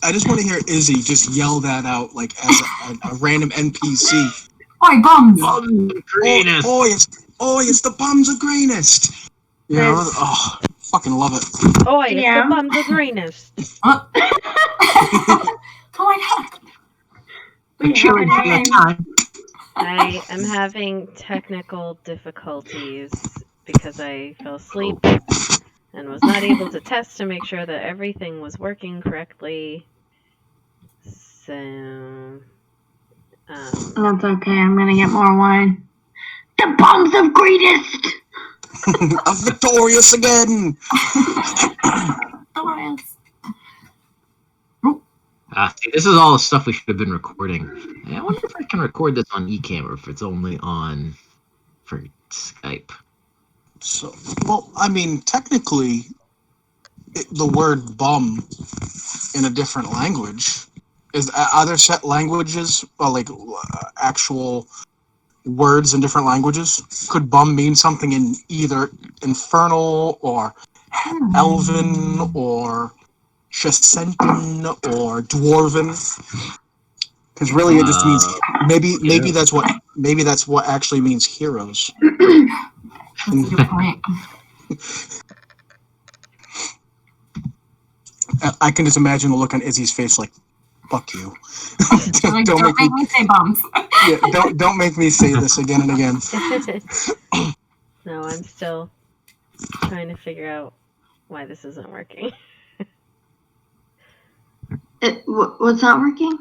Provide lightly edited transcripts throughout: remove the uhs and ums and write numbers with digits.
I just want to hear Izzy just yell that out like as a random NPC. Oi, bums! Greenest. It's the bums of greenest. You know, fucking love it. Oi, it's the bums of greenest. Oh my god. I am having technical difficulties because I fell asleep and was not able to test to make sure that everything was working correctly. So, that's okay. I'm gonna get more wine. The bums of greenest. I'm victorious again. See, this is all the stuff we should have been recording. I wonder if I can record this on eCam or if it's only on for Skype. So, well, I mean, technically, the word bum in a different language is other set languages, like actual words in different languages. Could bum mean something in either infernal or elven or Shasentan or dwarven? Because really, it just means maybe that's what actually means heroes. That's a good point. I can just imagine the look on Izzy's face, like, "Fuck you." Like, don't make me say bums. Yeah, don't make me say this again and again. No, I'm still trying to figure out why this isn't working. What's not working?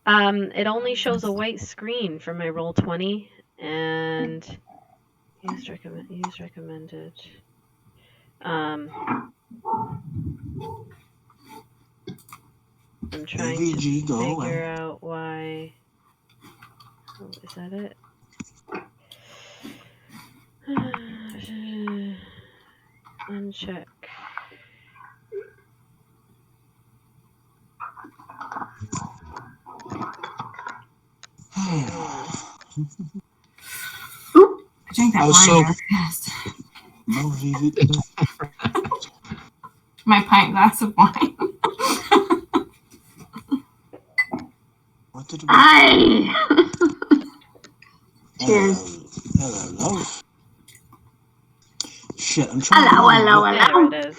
It only shows a white screen for my Roll20, and used recommended. I'm trying to figure out why. Oh, is that it? Uncheck. I drank that wine fast. My pint glass of wine. What did we... Cheers. Hello. Shit, I'm trying Hello. There it is.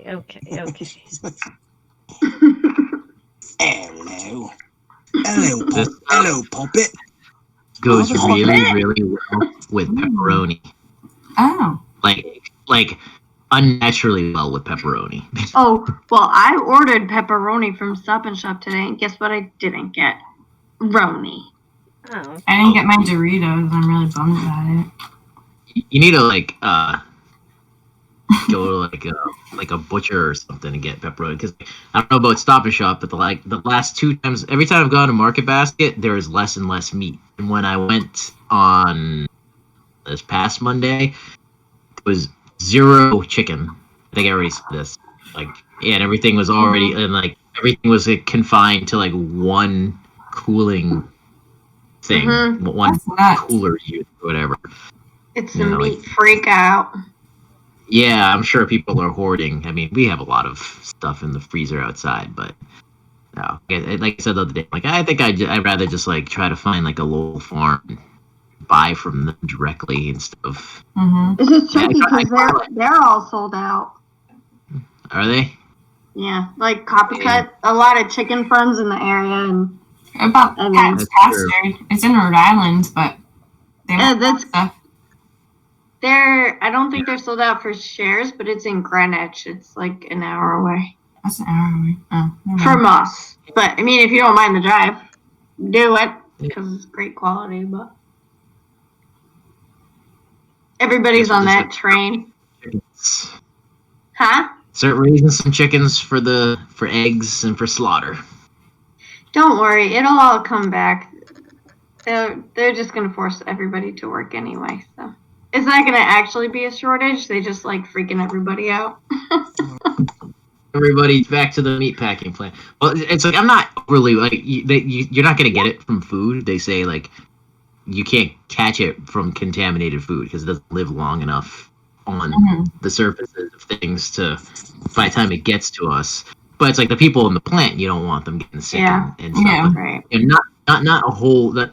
Okay. Hello, puppet. Goes really well with pepperoni. Oh. Like unnaturally well with pepperoni. Oh, well, I ordered pepperoni from Stop and Shop today, and guess what I didn't get? Roni. Oh. I didn't get my Doritos. I'm really bummed about it. You need to go to like a butcher or something and get pepperoni, because I don't know about Stop and Shop, but the last 2 times, every time I've gone to Market Basket, there is less and less meat. And when I went on this past Monday, it was 0 chicken. I think I already said this. And everything was already everything was confined to one cooling thing, one cooler unit, whatever. It's a meat freak out. Yeah, I'm sure people are hoarding. I mean, we have a lot of stuff in the freezer outside, but no. Like I said the other day, I think I'd rather just try to find a local farm and buy from them directly instead of. This is tricky because they're all sold out. Are they? Yeah, Copycat, a lot of chicken farms in the area, and about Pat's Bastard. It's in Rhode Island, but that's stuff. I don't think they're sold out for shares, but it's in Greenwich. It's an hour away. That's an hour away. Oh, from us. But I mean, if you don't mind the drive, do it because it's great quality. But everybody's on that train. Huh? Start raising some chickens for eggs and for slaughter. Don't worry, it'll all come back. They're just gonna force everybody to work anyway, so. It's not going to actually be a shortage. They just freaking everybody out. Everybody's back to the meat packing plant. Well, it's I'm not really you're not going to get it from food. They say you can't catch it from contaminated food because it doesn't live long enough on the surfaces of things by the time it gets to us. But it's like the people in the plant, you don't want them getting sick Yeah. and stuff. Yeah. But, Right. and not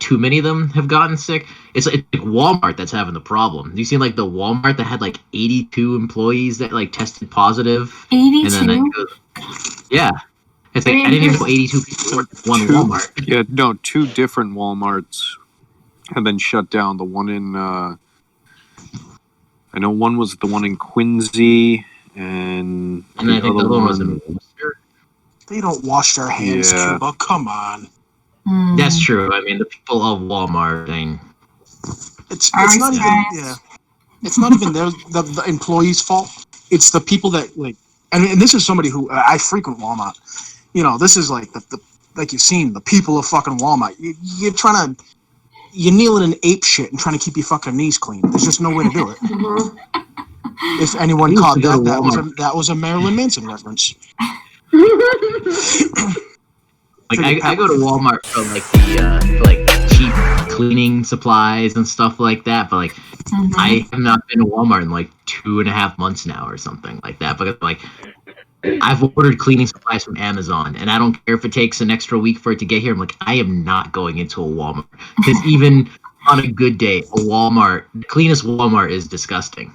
too many of them have gotten sick. It's like Walmart that's having the problem. You seen like the Walmart that had like 82 employees that like tested positive, 82? and then yeah, it's like I didn't even know 82 people worked at one Walmart. Yeah, no, 2 different Walmarts have been shut down. The one in, I know one was the one in Quincy, and And I think the other one was in Worcester. They don't wash their hands, Yeah. Cuba. Come on. That's true. I mean, the people of Walmart thing. It's Sorry, not even guys. yeah. It's not even the employees' fault. It's the people that like, and this is somebody who I frequent Walmart. You know, this is like the like you've seen the people of fucking Walmart. You're kneeling in ape shit and trying to keep your fucking knees clean. There's just no way to do it. Mhm. If anyone used caught to go to that was a Marilyn Manson reference. Like I go to Walmart for like the for like cheap cleaning supplies and stuff like that, but like I have not been to Walmart in like 2.5 months now or something like that. But like I've ordered cleaning supplies from Amazon, and I don't care if it takes an extra week for it to get here. I'm like, I am not going into a Walmart because even on a good day, the cleanest Walmart is disgusting.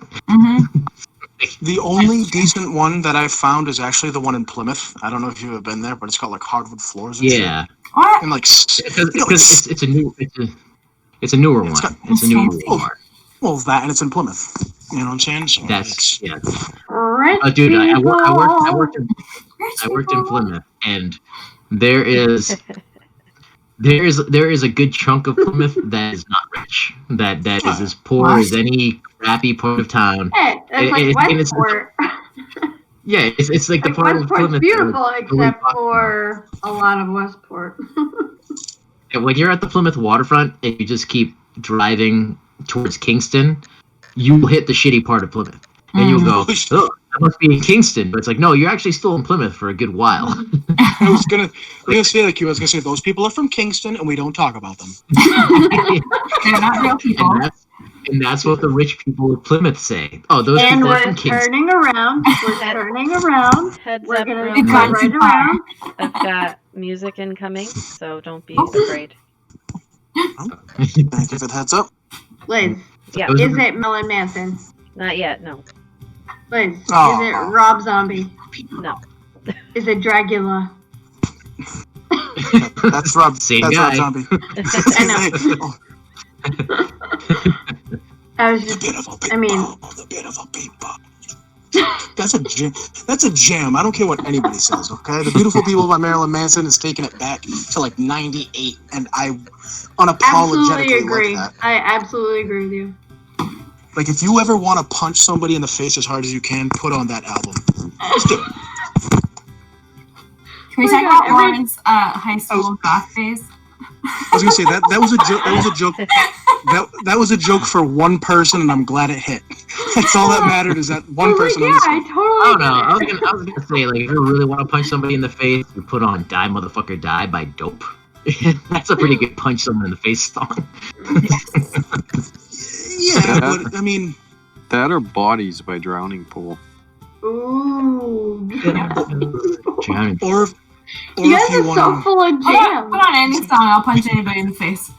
The only decent one that I've found is actually the one in Plymouth. I don't know if you've ever been there, but it's got like hardwood floors and shit. Yeah, What? And like because it's a newer one. It's a newer Walmart. well, that and it's in Plymouth. You know what I'm saying? So That's yeah. Rich Dude, I people. worked in Plymouth, and there is a good chunk of Plymouth that is not rich. That is as poor as any crappy part of town. Hey, that's like Westport. Yeah, it's like the part of Westport's Plymouth. beautiful, that except for a lot of Westport. And when you're at the Plymouth waterfront and you just keep driving towards Kingston, you'll hit the shitty part of Plymouth. And you'll go, oh, that must be in Kingston. But it's like, no, you're actually still in Plymouth for a good while. I was gonna say like you. I was gonna say those people are from Kingston, and we don't talk about them. They're not real people. And that's what the rich people of Plymouth say. Oh, those And people are we're from Kingston. turning around. We're turning around. Heads We're up, gonna real go quick. right around. I've got music incoming, so don't be afraid. Thank you for the heads up. Liz, Yeah, is it Melon Manson? not yet. No, Liz, Aw. is it Rob Zombie? no. Is it Dracula? That's Rob. Same That's guy. Rob Zombie. I I was just, I mean, The bit of a people. That's a jam. That's a jam. I don't care what anybody says. Okay, The Beautiful People by Marilyn Manson is taking it back to like '98, and I unapologetically absolutely agree. like that. I absolutely agree with you. Like, if you ever want to punch somebody in the face as hard as you can, put on that album. Let's do it. Can we Oh my talk God, about Lauren's high school goth phase? I was gonna say that was a joke. That was a joke. That was a joke for one person, and I'm glad it hit. That's all that mattered, is that one person. Yeah, I totally Oh no, get it. I was gonna say, like, if you really want to punch somebody in the face, you put on "Die Motherfucker Die" by Dope. That's a pretty good punch someone in the face song. Yeah, but I mean, That or Bodies by Drowning Pool. Ooh. Drowning. or You if guys you are so want full of Put jam. on any song, I'll punch anybody in the face.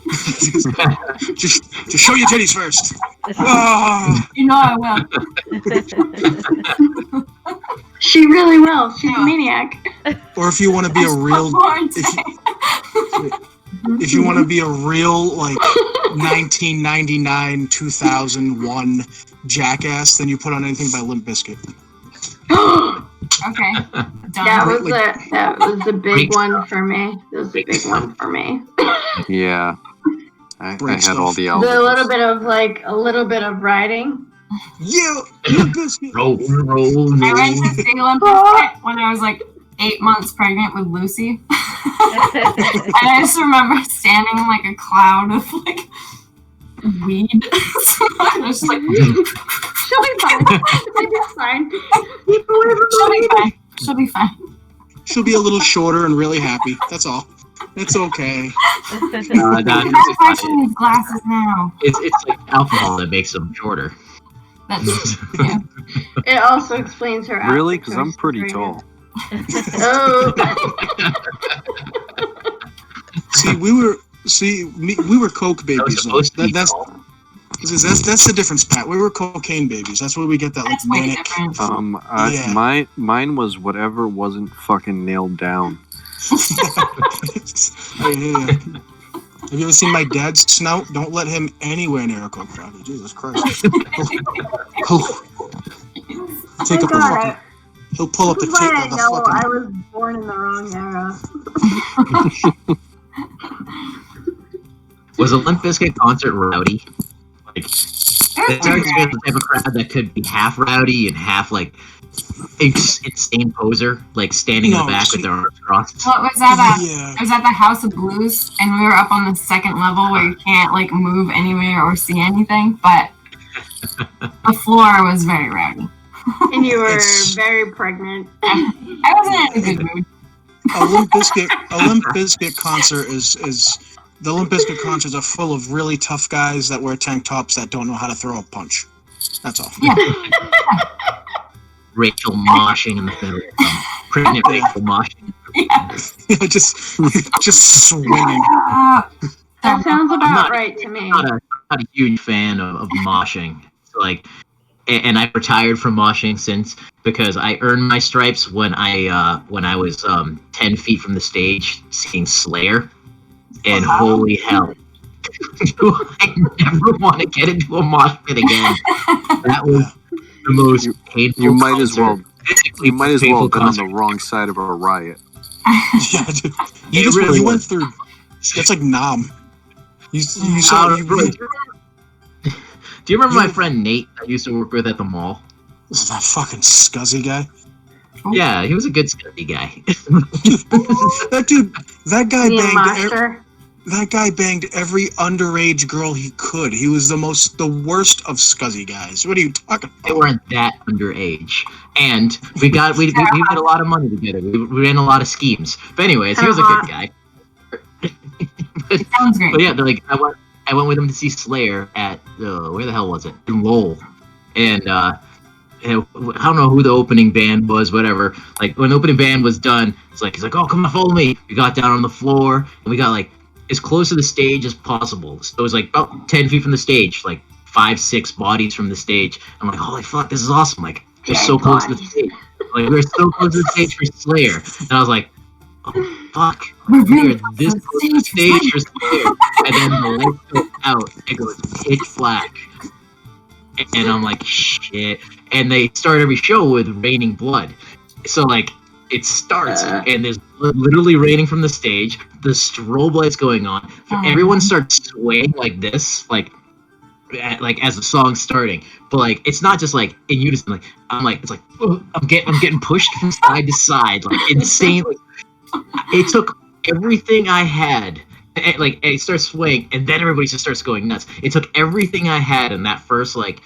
to just show your titties first. Ah. You know I will. She really will. She's a maniac. Or if you want to be a real, Lauren say. if you want to be a real like 1999 2001 jackass, then you put on anything by Limp Bizkit. Okay. Done. That was a big one for me. That was a big one for me. Yeah. I Great had all stuff. the A albums. little bit of writing. Yeah, Limp Bizkit. Roll. I went to see Limp Bizkit when I was like 8 months pregnant with Lucy. And I just remember standing in like a cloud of like weed. So I was just like, She'll be fine. She'll be fine. she'll be fine. She'll be a little shorter and really happy. That's all. It's okay. I'm fashioning these glasses now. It's like alcohol that makes them shorter. That's yeah. It also explains her outfit Really? Because I'm choice, pretty right? tall. Oh. We were coke That was babies. supposed to be That's called. that's the difference, Pat. We were cocaine babies. That's where we get that like That's way manic. different. Yeah. Mine was whatever wasn't fucking nailed down. I hear ya. Have you ever seen my dad's snout? Don't let him anywhere near a coke factory. Jesus Christ. He'll take up a fucking. He'll pull up the This is why I tape. The know fucking. I was born in the wrong era. Was a Limp Bizkit concert rowdy? Like, it's the type of crowd that could be half rowdy and half like insane poser, like standing in the back with their arms crossed. What was that? Yeah. It was at the House of Blues, and we were up on the second level where you can't like move anywhere or see anything, but the floor was very rowdy. And you were It's- very pregnant. I wasn't in a good mood. A Limp Bizkit concert is the Limp Bizkit concerts are full of really tough guys that wear tank tops that don't know how to throw a punch. That's all. Yeah. Rachel moshing in the middle. Pregnant Rachel moshing. Yeah. just swinging. That sounds I'm about not- right to me. I'm not a huge fan of moshing. So like, and I've retired from moshing since because I earned my stripes when I was 10 feet from the stage seeing Slayer, and holy hell, I never want to get into a mosh pit again. That was the most painful. You might as well. physically You might as well have been on concert. the wrong side of a riot. Yeah, dude. It really You went was. through. That's like Nam. You Do saw. you remember my friend Nate I used to work with at the mall? This is that fucking scuzzy guy. Yeah, he was a good scuzzy guy. That guy Me and banged. Monster. That guy banged every underage girl he could. He was the worst of scuzzy guys. What are you talking They about? weren't that underage, and we made a lot of money together. We ran a lot of schemes. But anyways, he was a good guy. It sounds great. But yeah, I went with him to see Slayer at where the hell was it? In Lowell, and I don't know who the opening band was, whatever. Like when the opening band was done, he's like, oh, come on, follow me. We got down on the floor and we got like as close to the stage as possible. So it was like about 10 feet from the stage, like 5-6 bodies from the stage. I'm like, holy fuck, this is awesome. Like we're so close to the stage. Like we're so close to the stage for Slayer. And I was like, oh fuck, We're we're really this close to the stage for Slayer. And then the lights go out. It goes pitch black. And I'm like, shit. And they start every show with raining blood. So like it starts and there's blood literally raining from the stage. The strobe lights going on. Everyone starts swaying like this, like as the song's starting. But like it's not just like in unison. Like I'm like it's like I'm getting pushed from side to side, like insane. Like, it took everything I had. Like it starts swaying, and then everybody just starts going nuts. It took everything I had in that first like.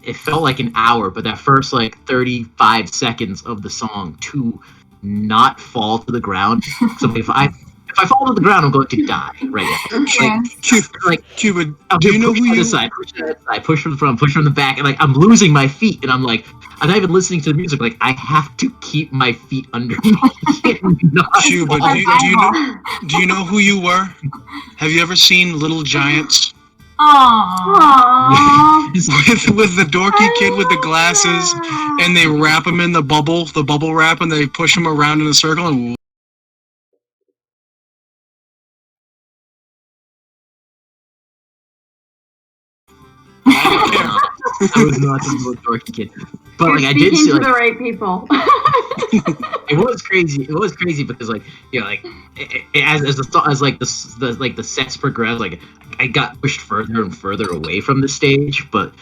It felt like an hour, but that first like 35 seconds of the song to not fall to the ground. So if I fall to the ground, I'm going to die right now. Yeah. Like Cuba, I'm do you know push who from you? the side, push to the side, push from the front, push from the back, and like I'm losing my feet, and I'm like I'm not even listening to the music. Like I have to keep my feet under me. Cuba, do you know who you were? Have you ever seen Little Giants? Aww. with the dorky kid with the glasses, and they wrap him in the bubble wrap, and they push him around in a circle and. I was not the little dorky kid, but You're like I did speaking see to like the right people. it was crazy. It was crazy because like like the sets progressed, like I got pushed further and further away from the stage, but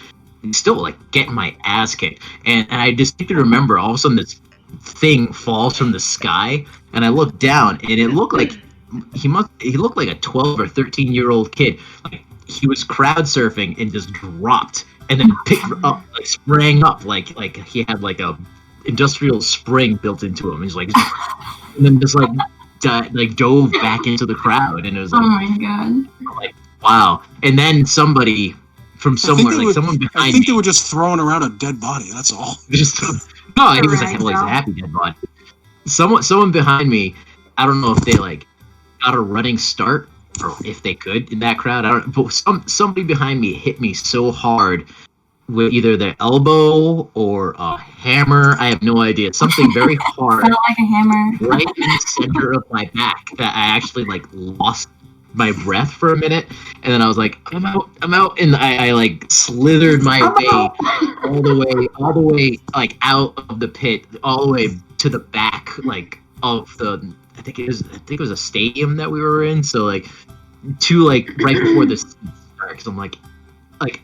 still like getting my ass kicked. And I distinctly remember all of a sudden this thing falls from the sky, and I look down, and it looked like he looked like a 12 or 13-year-old kid. Like he was crowd surfing and just dropped, and then picked up, like sprang up, like he had like a industrial spring built into him. He's like, and then just like dove back into the crowd, and it was like, Oh my god. like wow. And then somebody from somewhere, like someone I behind think they me, were just throwing around a dead body. That's all. just no, he was like, Right, well, he's a no. happy dead body. someone behind me, I don't know if they like got a running start or if they could in that crowd. I don't. But somebody behind me hit me so hard with either their elbow or a hammer. I have no idea. Something very hard, Felt like a hammer. right in the center of my back that I actually like lost my breath for a minute, and then I was like, I'm out, and I like slithered my way all the way like out of the pit, all the way to the back like of the I think it was a stadium that we were in, so like to like right before the seats start, because I'm like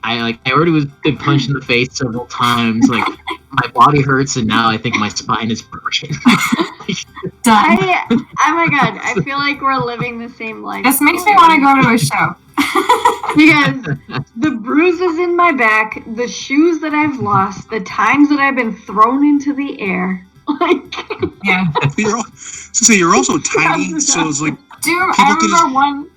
I already was been punched in the face several times, like my body hurts, and now I think my spine is broken. Done. Oh my god, I feel like we're living the same life. This makes me want to go to a show. Because the bruises in my back, the shoes that I've lost, the times that I've been thrown into the air. Like, Yeah. You're also tiny, so it's like I remember one,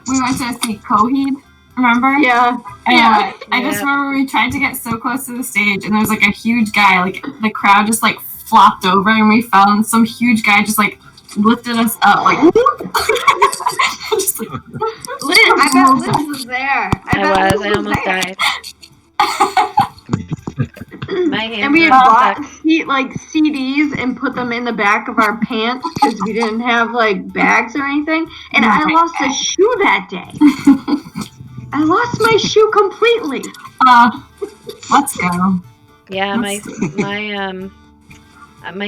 we went to see Coheed, remember? yeah. And I just Yeah. remember we tried to get so close to the stage, and there was like a huge guy, like the crowd just like flopped over, and we fell, and some huge guy just like lifted us up, like. Just, like I bet Liz was there. I almost died. My hands And we had were bought stuck. like CDs and put them in the back of our pants because we didn't have like bags or anything. And I lost a shoe that day. I lost my shoe completely. let's go. Yeah, my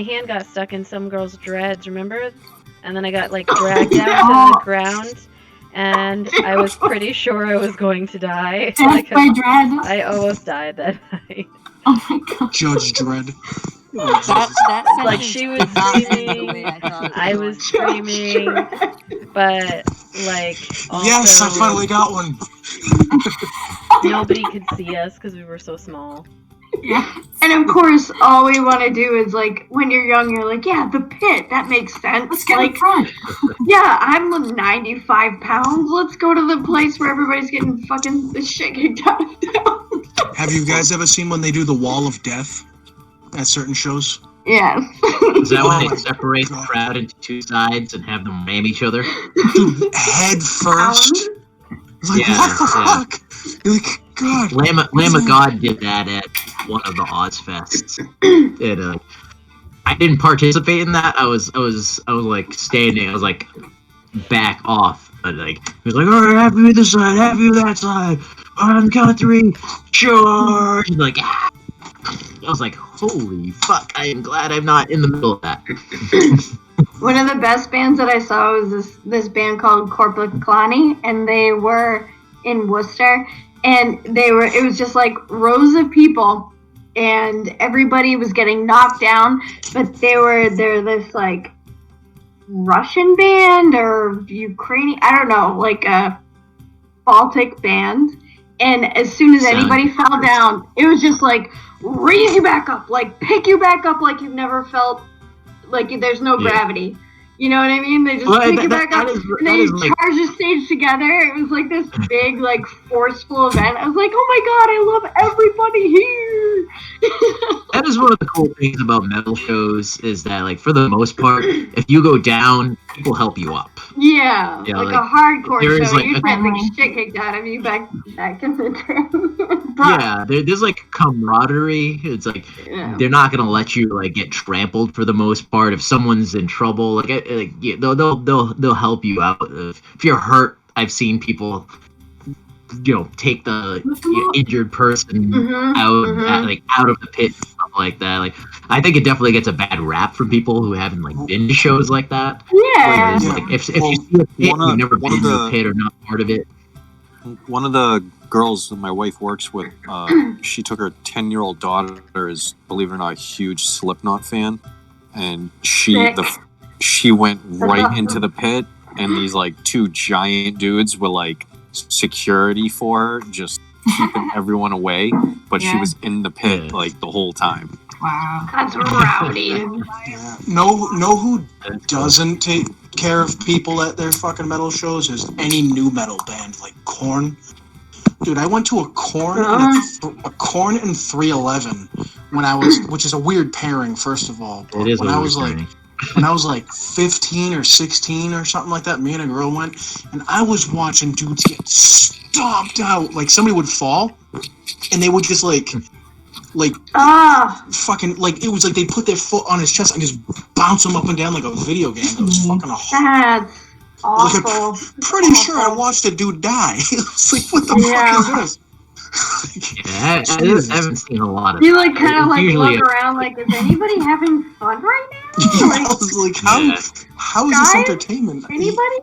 hand got stuck in some girl's dreads, remember? And then I got like dragged down to the ground, and I was pretty sure I was going to die. Death by dread. I almost died that night. Oh my god. Judge Dredd. That Like she was screaming, I was screaming, but like also Yes, I finally got one. nobody could see us because we were so small. Yeah. And of course, all we want to do is like when you're young, you're like, yeah, the pit. That makes sense. Let's get like, in front. yeah, I'm 95 pounds. Let's go to the place where everybody's getting fucking the shit kicked out of them. Have you guys ever seen when they do the Wall of Death at certain shows? Yeah. Is that when Oh they my separate the God. crowd into two sides and have them ram each other? Dude, head first. It's like, Yeah, what the yeah. fuck? You're like, God. Lamb of God did that at one of the Oz Fests. And, I didn't participate in that. I was like standing. I was like back off. But like he was like, all right, have you this side, have you that side. On the count of three, charge. And like, ah. I was like, holy fuck! I am glad I'm not in the middle of that. One of the best bands that I saw was this band called Corpiclani, and they were in Worcester, and it was just like rows of people, and everybody was getting knocked down, but they're this like Russian band or Ukrainian, I don't know, like a Baltic band, and as soon as anybody fell down, it was just like raise you back up, like pick you back up like you've never felt. Like there's no gravity, you know what I mean? They just pick you back up, and they charge the stage together. It was like this big, like forceful event. I was like, oh my god, I love everybody here. That is one of the cool things about metal shows is that, like, for the most part, if you go down, people help you up. Yeah, Yeah, like like, a hardcore there is, show. like, You'd a- get the shit kicked out of you back in the day. Yeah, there's like camaraderie. It's like Yeah. they're not gonna let you like get trampled for the most part. If someone's in trouble, they'll help you out. If you're hurt, I've seen people, take the injured person out of the pit, and stuff like that. Like, I think it definitely gets a bad rap from people who haven't like been to shows like that. Yeah. Whereas, like, if you see a pit, you've never one been of to the- a pit or not part of it. One of the girls that my wife works with, she took her 10-year-old daughter is, believe it or not, a huge Slipknot fan, and she went right into the pit, and these like two giant dudes were like security for her, just keeping everyone away, but she Yeah. was in the pit like the whole time. Wow. That's rowdy. Yeah. Know who doesn't take care of people at their fucking metal shows is any new metal band like Korn. Dude, I went to a Korn and 311 when I was, which is a weird pairing, first of all. But It is when a I weird was like, pairing. when I was like 15 or 16 or something like that, me and a girl went, and I was watching dudes get stomped out. Like somebody would fall, and they would just like fucking, like it was like they put their foot on his chest and just bounce him up and down like a video game. It was fucking That's awful. Like, I'm pretty sure I watched a dude die. It was like, what the fuck is this? Yeah, I haven't seen a lot of. You like kind of like Usually look around, like, is anybody having fun right now? Yeah, Like, I was like, how is this entertainment? anybody?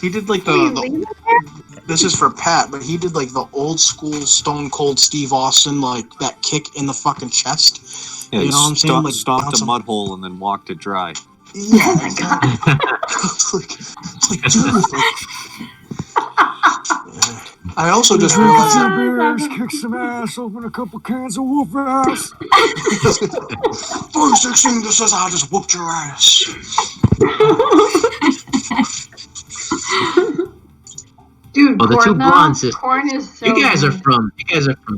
He did like Can you the leave it there? this is for Pat, but he did like the old school Stone Cold Steve Austin, like that kick in the fucking chest. Yeah, You know what I'm saying? Like stomped bounce a him. mud hole and then walked it dry. Yeah, exactly. It's like, dude, like, I also just realized that Bears, kick some ass, open a couple cans of whoop ass. 416 just says I just whooped your ass. Dude, Oh, the two corn though, blonde sisters. corn is so You guys are good. from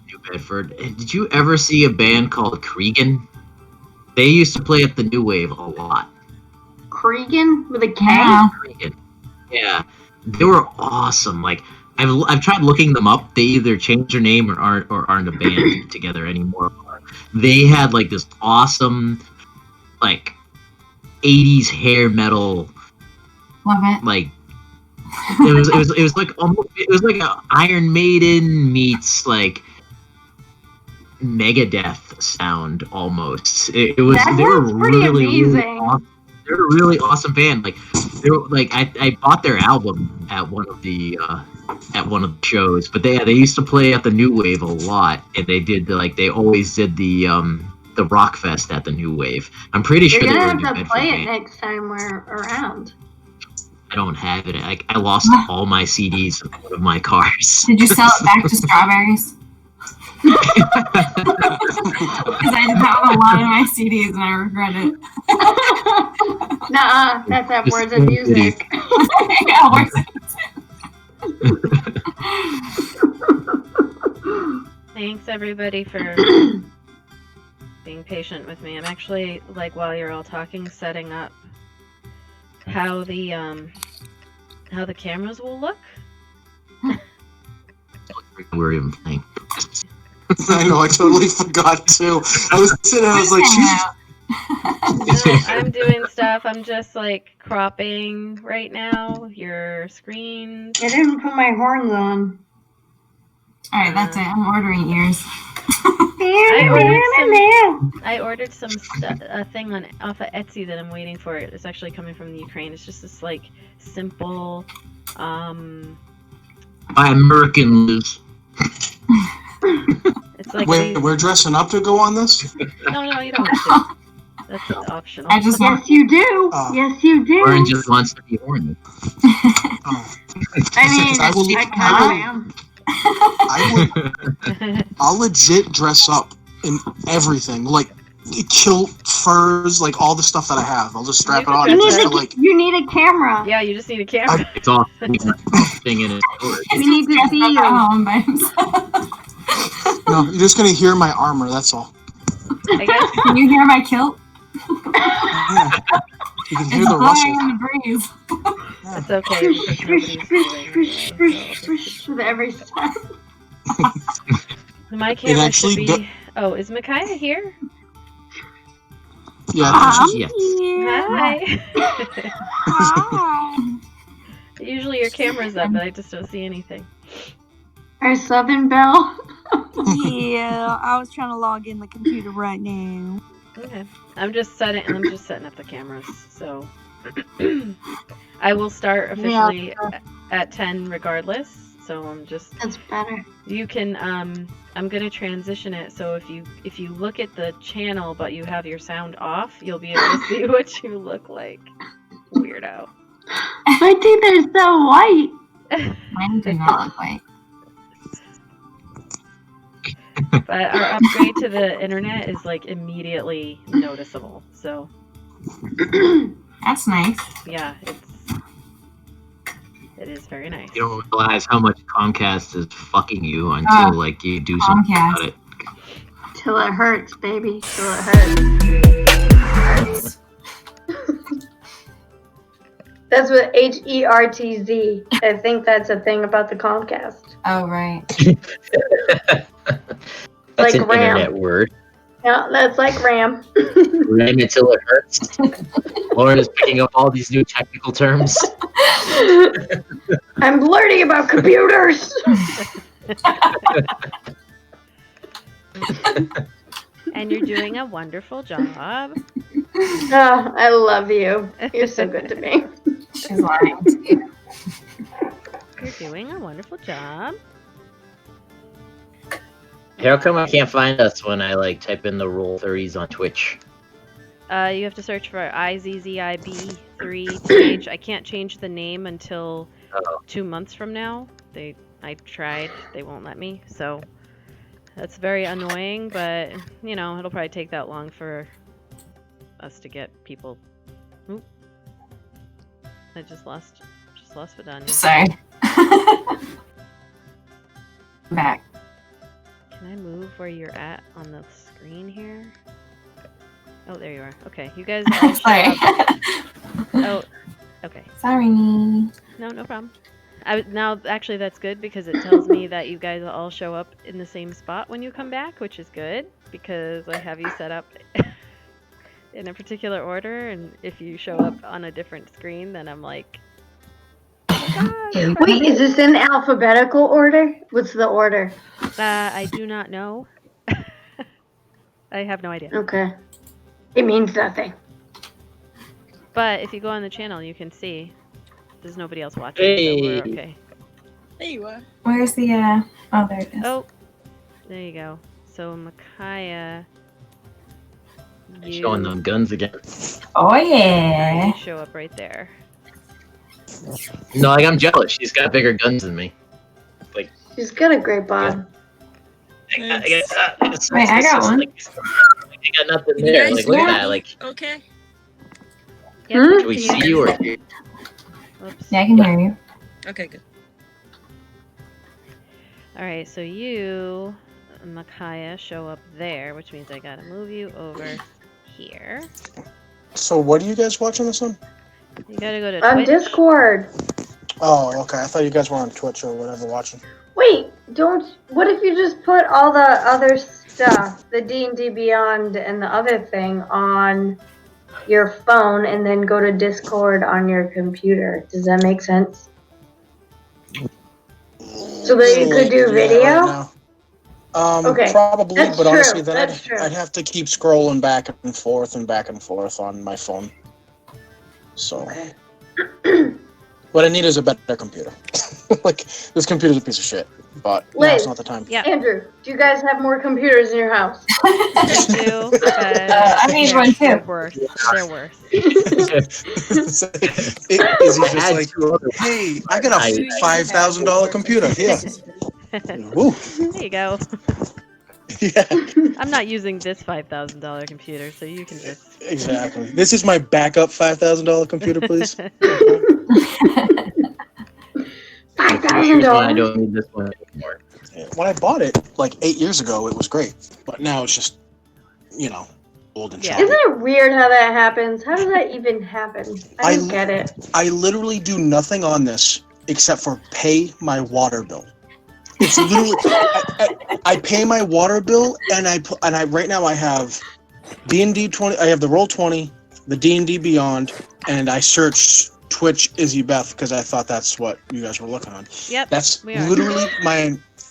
New Bedford. Did you ever see a band called Cregan? They used to play at the New Wave a lot. Cregan with a K? Yeah. Cregan. Yeah, they were awesome. Like I've tried looking them up. They either changed their name or aren't a band together anymore. They had like this awesome, like 80s hair metal, Love it. like it was like almost, it was like a Iron Maiden meets like Megadeth sound almost. It was That they were sounds pretty really amazing. awesome. They were a really awesome band. Like they were like I bought their album at one of the shows, but they used to play at the New Wave a lot, and they did they always did the Rock Fest at the New Wave. I'm pretty You're sure they gonna were a New have to Bedford play it band. next time we're around. I don't have it. I lost all my CDs in one of my cars. Did you sell it back to Strawberries? Because I did that with a lot of my CDs and I regret it. Nuh-uh, that's at Just Words of Music. Yeah, works. Thanks everybody for being patient with me. I'm actually, like, while you're all talking, setting up how the cameras will look. We were even playing. I know, I totally forgot too. I was sitting there, I was like, she's I'm doing stuff. I'm just like cropping right now your screens. I didn't put my horns on. Alright, that's it. I'm ordering ears. I ordered some a thing off of Etsy that I'm waiting for. It's actually coming from the Ukraine. It's just this like simple By American Liz. it's like wait, we're dressing up to go on this? no, you don't have to. That's optional. I just want Yes, you do. Oh. Yes, you do. Warren just wants to be horny. Oh. I mean, I will- I kind of am. I'll legit dress up in everything, like kilt, furs, like all the stuff that I have. I'll just strap it on. You and need, just a, feel like, you need a camera. Yeah, you just need a camera. It's all thing in it. We need to see at you. home by himself. no, you're just gonna hear my armor. That's all. I guess Can you hear my kilt? Yeah. You can hear It's the blowing rustle. in the breeze. it's okay. Swish, because swish, nobody's swish, doing swish, it, swish, swish with every step. My camera actually should be. Oh, is Micaiah here? Yeah, I think she's- Yes. Hi. Usually your camera's up, but I just don't see anything. Our Southern Belle. Yeah, I was trying to log in the computer right now. Okay. I'm just setting up the cameras, so I will start officially at 10 regardless. So I'm just That's better. you can I'm gonna transition it so if you look at the channel but you have your sound off, you'll be able to see what you look like. Weirdo. My teeth are so white. Mine do not look white. But our upgrade to the internet is like immediately noticeable. So That's nice. yeah, it is very nice. You don't realize how much Comcast is fucking you until like you do something Comcast. about it. Till it hurts, baby. Till it hurts. That's what HERTZ. I think that's a thing about the Comcast. Oh, right. That's Like an RAM. internet word. Yeah, that's like RAM. Ram until it hurts. Lauren is picking up all these new technical terms. I'm learning about computers. And you're doing a wonderful job. Oh, I love you. You're so good to me. She's lying to you. You're doing a wonderful job. How come I can't find us when I like type in the Roll30s on Twitch? You have to search for IZZIB3TH. I can't change the name until 2 months from now. I tried, they won't let me, so that's very annoying, but you know, it'll probably take that long for us to get people. Oop. I just lost Vidania. Sorry. Back. Can I move where you're at on the screen here? Oh, there you are. Okay, you guys all show Sorry. up. Oh, okay. Sorry. No problem. Now, actually, that's good because it tells me that you guys all show up in the same spot when you come back, which is good because I have you set up in a particular order, and if you show up on a different screen, then I'm like, oh God, Wait, is this in alphabetical order? What's the order? I do not know. I have no idea. Okay. It means nothing. But if you go on the channel, you can see there's nobody else watching, Hey. so we're okay. There you are. Where's the, oh, there it is. Oh, there you go. So, Micaiah, Showing them guns again. Oh, yeah. you show up right there. No, like I'm jealous. She's got bigger guns than me. She's got a great bod. Wait, I got one. Like, I got nothing You there. guys Like, look at hear that. me? Like, Okay. Yep, Hmm? do we see you or hear? Whoops. Yeah, I can hear you. Okay, good. Alright, so you, Micaiah, show up there, which means I gotta move you over here. So what are you guys watching this on? You gotta go to On Twitch. Discord. Oh, okay. I thought you guys were on Twitch or whatever watching. Wait, what if you just put all the other stuff, the D&D Beyond and the other thing on your phone and then go to Discord on your computer? Does that make sense? So that you could do video? Okay, Probably, that's but honestly, true, then that's true. I'd have to keep scrolling back and forth on my phone. So, Okay. what I need is a better computer. Like, this computer's a piece of shit, but now's Liz. not the time. Yeah. Andrew, do you guys have more computers in your house? I do, but I need they're- one too. They're worse. They're worse. Is he just like, hey, I got a $5,000 computer here. Woo. There you go. Yeah, Mm-hmm. I'm not using this $5,000 computer, so you can just. exactly. This is my backup $5,000 computer, please. Here's why I $5,000. don't need this one anymore. When I bought it like 8 years ago, it was great, but now it's just, old and Yeah. choppy. Isn't it weird how that happens? How does that even happen? I don't get it. I literally do nothing on this except for pay my water bill. It's literally I pay my water bill and I right now I have D&D 20. I have the Roll20, the D&D Beyond, and I searched Twitch Izzy Beth because I thought that's what you guys were looking on. Yep. That's we are. literally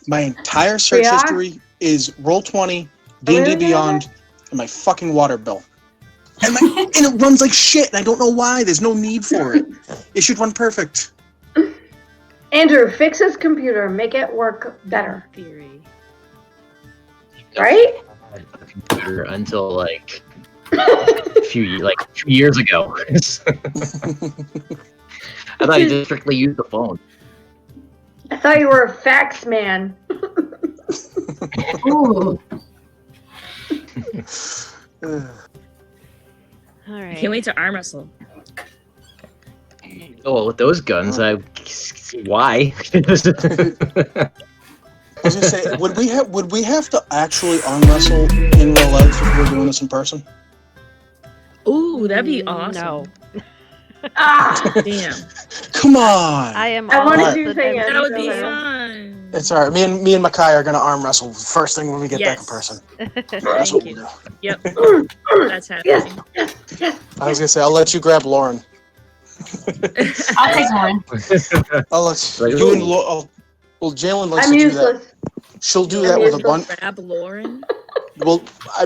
my entire search We are? history is Roll20, Are we D&D really Beyond, and my fucking water bill. And it runs like shit, and I don't know why. There's no need for it. It should run perfect. Andrew, fix his computer. Make it work better. Theory. Right? A computer until like a few 2 years ago. I thought you just strictly used the phone. I thought you were a fax man. Ooh. All I right. can't wait to arm wrestle. Oh, well, with those guns, I see why. I was gonna say, would we have to actually arm wrestle in real life if we were doing this in person? Ooh, that'd be awesome. No. Damn. Come on. I am I all wanna about do the thing dance. That would be Okay. fun. It's alright. Me and Makai are gonna arm wrestle first thing when we get back in Yes. person. Thank That's what you. we'll do. Yep. That's happening. Yes, yes. I was gonna say, I'll let you grab Lauren. I'll take one. I'll let Like, you and Lauren. Well, Jalen likes I'm to do that. useless. She'll do I'm that with a useless. bunch. Grab Lauren. Well,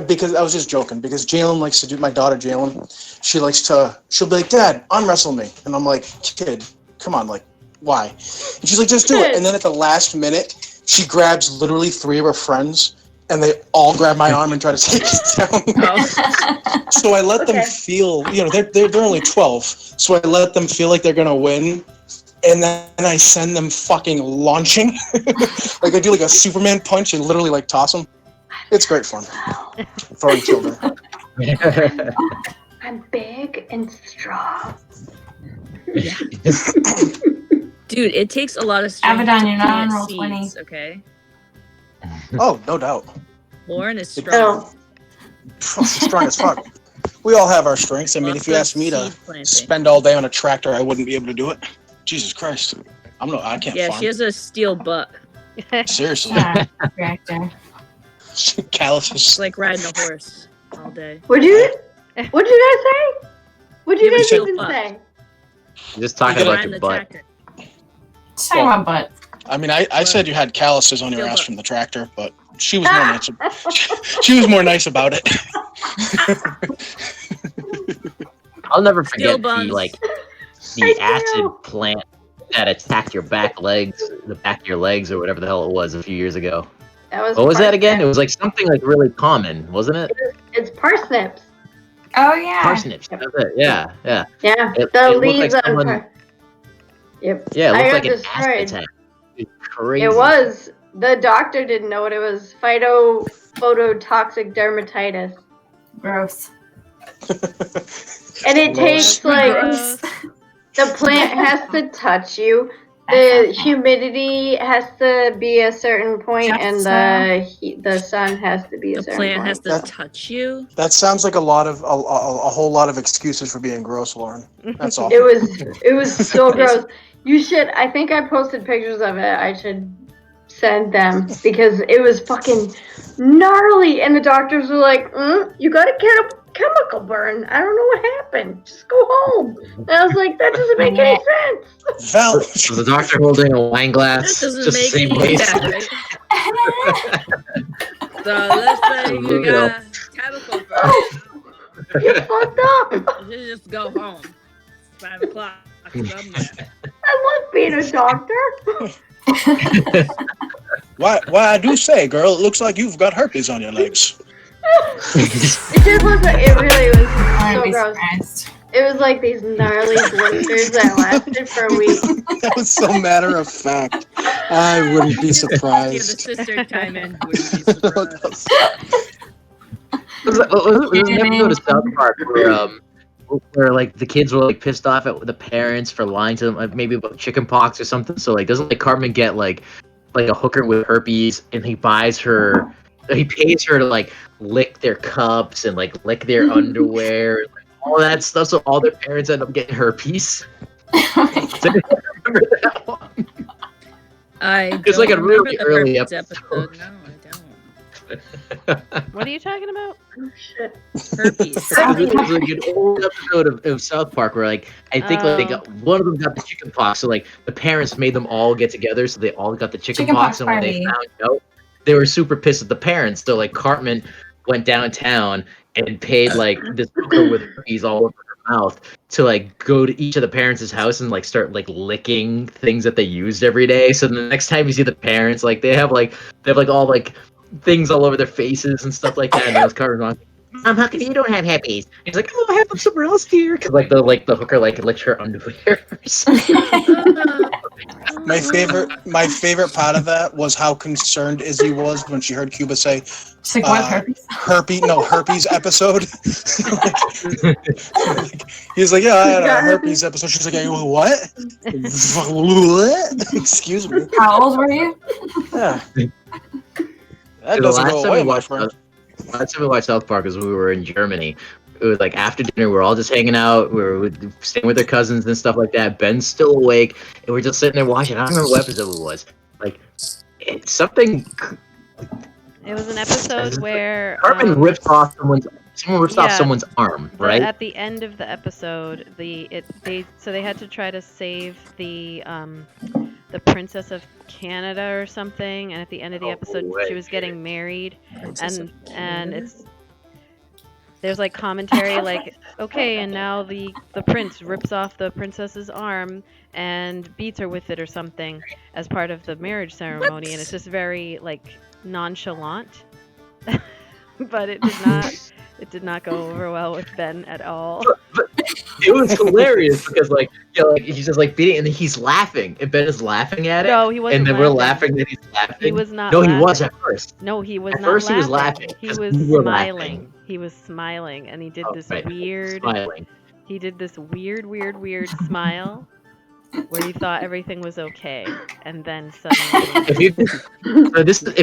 because I was just joking. Because Jalen likes to do. My daughter Jalen, she'll be like, Dad, arm wrestle me, and I'm like, kid, come on, like, why? And she's like, just do it. And then at the last minute, she grabs literally 3 of her friends, and they all grab my arm and try to take it down. Oh. So I let them Okay. feel, they're only 12, so I let them feel like they're gonna win, and then I send them fucking launching. Like I do like a Superman punch and literally like toss them. It's great fun for children. I'm big and strong. Dude, it takes a lot of strength Abaddon, to you're not on plant roll 20. seeds, okay? Oh, no doubt. Lauren is strong. Oh, She's strong as fuck. We all have our strengths. I mean, if you asked me to spend all day on a tractor, I wouldn't be able to do it. Jesus Christ. I can't Yeah, farm. she has a steel butt. Seriously. Tractor. Calluses. It's like riding a horse all day. what'd you guys say? What'd you Give guys me even a say? Just talking You're about Riding your the butt. tractor. Just talking about butt. I mean, I said you had calluses on your Still ass butt. from the tractor, but she was more nice. She was more nice about it. I'll never Steel forget buns. the I acid do. plant that attacked your back legs, the back of your legs, or whatever the hell it was a few years ago. That was What was that again? It parsnips. was like something like really common, wasn't it? It's parsnips. Oh yeah. Parsnips. That's it. Yeah, yeah. Yeah, It the looked leaves like on someone- Yep. Yeah, it I looked got like an destroyed. acid attack. It's crazy. It was. The doctor didn't know what it was. Phototoxic dermatitis. Gross. And it takes like Gross. the plant has to touch you. The humidity has to be a certain point, and the sun has to be a The certain plant point. has to That- touch you. That sounds like a whole lot of excuses for being gross, Lauren. That's all. It was so gross. You should. I think I posted pictures of it. I should send them because it was fucking gnarly. And the doctors were like, "You got a chemical burn. I don't know what happened. Just go home." And I was like, "That doesn't make any sense." Val, Was the doctor holding a wine glass? That doesn't just make the same any place? sense. So let's say you got a chemical burn. You fucked up. You should just go home. It's 5 o'clock. It's up there. I love being a doctor. why I do say, girl, it looks like you've got herpes on your legs. It just looked like it really was I so wouldn't be gross. surprised. It was like these gnarly blisters that lasted for a week. That was so matter of fact. I wouldn't be Yeah, the surprised. sister time in wouldn't be surprised. Was it an episode of South Park where like the kids were like pissed off at the parents for lying to them, like, maybe about chicken pox or something? So like, doesn't like Cartman get like a hooker with herpes, and he pays her to like lick their cups and like lick their underwear, and, like, all that stuff. So all their parents end up getting herpes. Remember that one? I It's like a don't really remember the early herpes episode. No, I don't. What are you talking about? Oh shit. Herpes. It was like an old episode of South Park where like I think like they got one of them got the chicken pox, so like the parents made them all get together, so they all got the chicken pox, and when they party. found out, they were super pissed at the parents. So like Cartman went downtown and paid like this hooker with herpes all over her mouth to like go to each of the parents' house and like start like licking things that they used every day. So the next time you see the parents, like they have all like things all over their faces and stuff like that. And I was Cartman on, Mom, how come you don't have herpes? He's like, oh, I have them somewhere else, dear. Because like the hooker like licked her underwear. My favorite part of that was how concerned Izzy was when she heard Cuba say She's like, what, herpes? herpes episode. He was like, yeah, I had a herpes episode. She's like, what? What? Excuse me. How old were you? Yeah. That The doesn't last go time away, we my watched friend. last time we watched South Park was when we were in Germany. It was like after dinner, we're all just hanging out. We were staying with our cousins and stuff like that. Ben's still awake, and we're just sitting there watching. I don't remember what episode it was. Like, it's something. It was an episode where Cartman rips off someone rips off yeah, someone's arm, right? At the end of the episode, they had to try to save the princess of Canada or something, and at the end of the episode, she was getting married, and there's like commentary like, okay, and now the prince rips off the princess's arm and beats her with it or something as part of the marriage ceremony, and it's just very like nonchalant. But it did not go over well with Ben at all. But it was hilarious because like he's just like beating, and he's laughing, and Ben is laughing at it. No, he wasn't. And then we're laughing that he's laughing. He was not. No, laughing. he was at first. No, he was at not. First, laughing. he was laughing. He was smiling. He was smiling, and he did this weird. Smiling. He did this weird smile, where he thought everything was okay, and then suddenly. If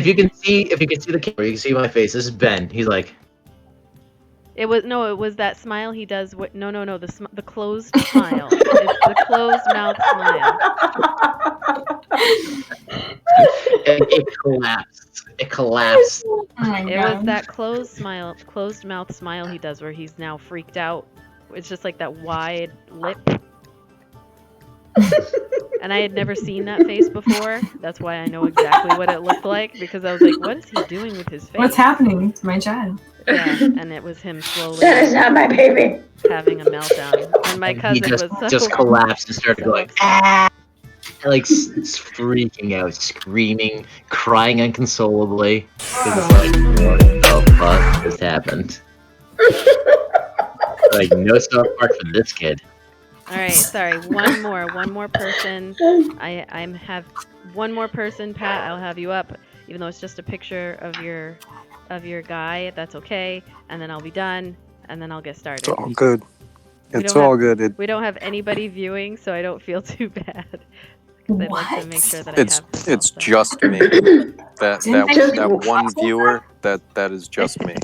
you can see the camera, you can see my face. This is Ben. He's like. It was that smile he does. No, the closed smile. It's the closed mouth smile. It collapsed. Oh my It God. was that closed mouth smile he does, where he's now freaked out. It's just like that wide lip. And I had never seen that face before. That's why I know exactly what it looked like, because I was like, what is he doing with his face? What's happening to my child? Yeah, and it was him slowly That is not my baby. having a meltdown. And my cousin just collapsed and started going, ah! Like freaking out, screaming, crying unconsolably. Because it's like, what the fuck just happened? Like, no South Park for this kid. All right, sorry. One more person. I have one more person, Pat. I'll have you up, even though it's just a picture of your guy. That's okay, and then I'll be done, and then I'll get started. It's all good. It's all good. We don't have anybody viewing, so I don't feel too bad. I'd like to make sure that I have this It's also. just me. That one viewer. That is just me.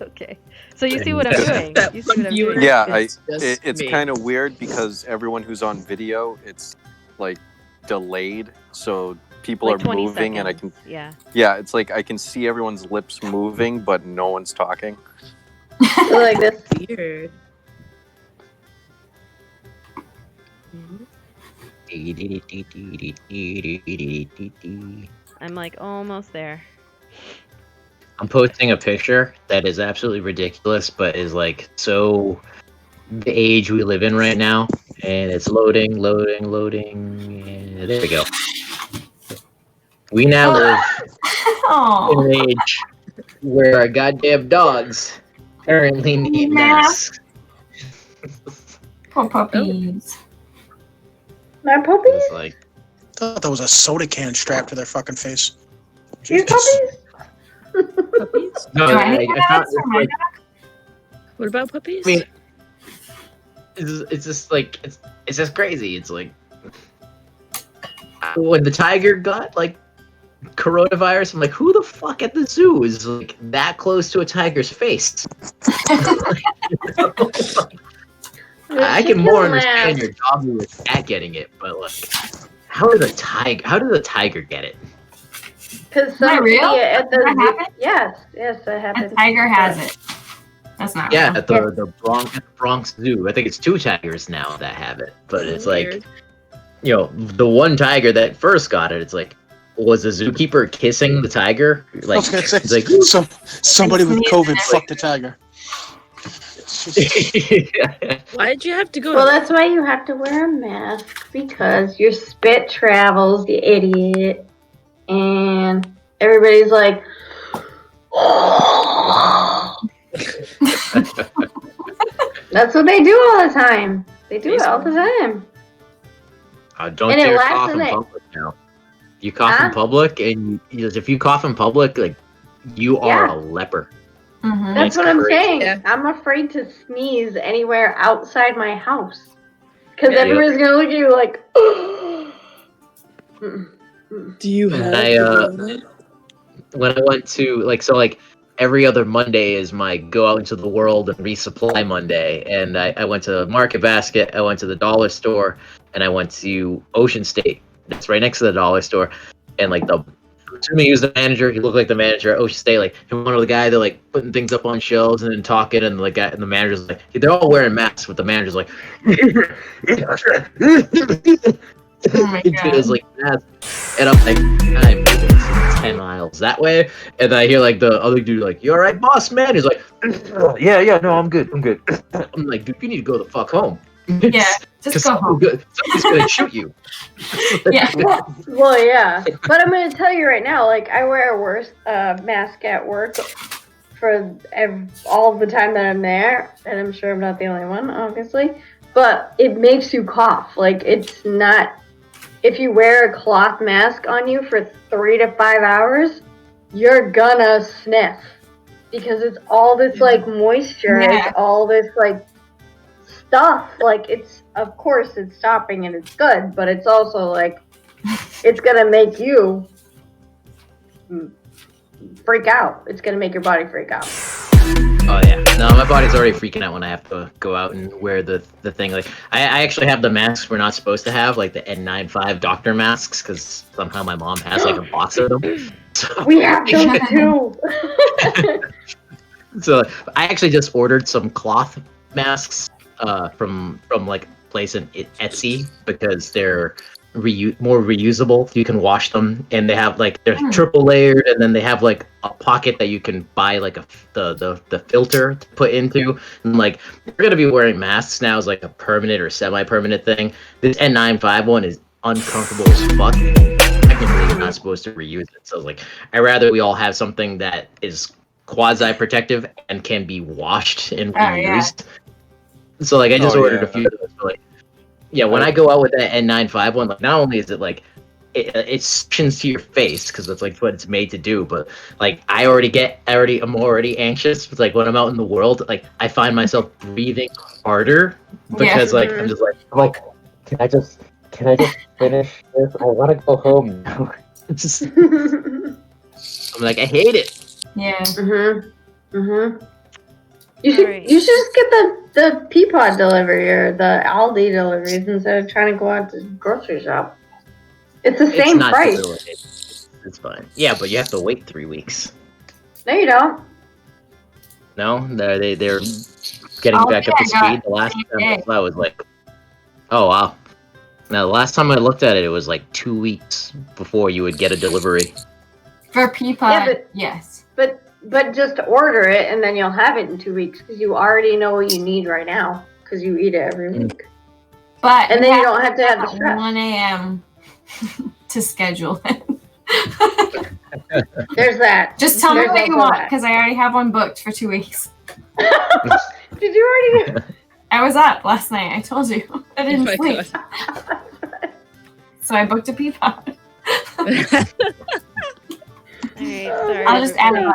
Okay. So you see what I'm doing. You see what I'm doing. Yeah, It's me. kind of weird because everyone who's on video, it's like delayed, so people Like are 20 moving, seconds. and I can. Yeah. Yeah, it's like I can see everyone's lips moving, but no one's talking. Like this. Weird. I'm like almost there. I'm posting a picture that is absolutely ridiculous, but is like so the age we live in right now, and it's loading. And there we go. We now live in an age where our goddamn dogs currently need masks. Poor puppies. My puppies? It's like, I thought that was a soda can strapped to their fucking face. Your puppies? Puppies? no, Do I I need found, masks for my like, dog? What about puppies? I mean, it's just like it's just crazy. It's like when the tiger got like coronavirus, I'm like, who the fuck at the zoo is like that close to a tiger's face? I can more understand your dog with cat getting it, but like, how did the tiger get it? Because Is that somebody real? at the That happened? yes, that A happened. tiger has it. That's not Yeah, real. at the Bronx Zoo. I think it's 2 tigers now that have it, but it's like, you know, the one tiger that first got it. It's like, was the zookeeper kissing the tiger? I Like, was gonna say, it's like, somebody with COVID fucked the tiger. Why did you have to go? Well, that's why you have to wear a mask, because your spit travels, you idiot. And everybody's like, that's what they do all the time. They do it all the time. Don't And it dare lasts cough in in it. public now. You cough Huh? in public, and if you cough in public, like, you are Yeah. a leper. Mhm. That's what I'm crazy. saying. Yeah. I'm afraid to sneeze anywhere outside my house. Because Yeah. everybody's going to look at you like, Do you have I, corona? when I went to every other Monday is my go out into the world and resupply Monday, and I went to Market Basket, I went to the dollar store, and I went to Ocean State. That's right next to the dollar store, and assuming he was the manager, he looked like the manager at Ocean State. Like one of the guy, they're like putting things up on shelves and then talking, and the manager's like, they're all wearing masks, but the manager's like, Oh my into his God. mask, and I'm like, I'm moving 10 miles that way, and I hear the other dude like, "You all right, boss man?" He's like, "Yeah, no, I'm good. I'm like, dude, you need to go the fuck home. Yeah, just go home. Somebody's gonna shoot you. Yeah. Well, yeah. But I'm going to tell you right now, I wear a worse mask at work for all the time that I'm there, and I'm sure I'm not the only one, obviously. But it makes you cough. It's not. If you wear a cloth mask on you for 3 to 5 hours, you're gonna sniff because it's all this moisture, Yeah. it's all this stuff. It's, of course it's stopping and it's good, but it's also it's gonna make you freak out. It's gonna make your body freak out. Oh yeah, no, my body's already freaking out when I have to go out and wear the thing. I actually have the masks we're not supposed to have, the N95 doctor masks, because somehow my mom has a box of them. So, We have those too. so I actually just ordered some cloth masks from place in Etsy, because they're more reusable. You can wash them, and they have they're triple layered, and then they have a pocket that you can buy the filter to put into. And we're gonna be wearing masks now as a permanent or semi-permanent thing. This N95 one is uncomfortable as fuck. Technically, you're not supposed to reuse it. So I'd rather we all have something that is quasi-protective and can be washed and reused. So I just ordered a few of those. Yeah, when I go out with that N95 one, not only is it it suctions to your face because that's what it's made to do, but I'm already anxious. It's when I'm out in the world, I find myself breathing harder because I'm just can I just finish this? I want to go home now. I'm I hate it. Yeah. You should just get the Peapod delivery or the Aldi deliveries instead of trying to go out to the grocery shop. It's the same price. It's fine. Yeah, but you have to wait 3 weeks. No, you don't. No, they're getting back up to speed. The last time I was oh wow. Now the last time I looked at it, it was 2 weeks before you would get a delivery. For Peapod, yes. But just order it and then you'll have it in 2 weeks because you already know what you need right now because you eat it every week. But and then you don't have to have the stress. 1 a.m. to schedule it. There's that. Just tell me what you want because I already have one booked for 2 weeks. Did you already? I was up last night. I told you. I didn't sleep. So I booked a Peapod. Alright, sorry. I'll just add it.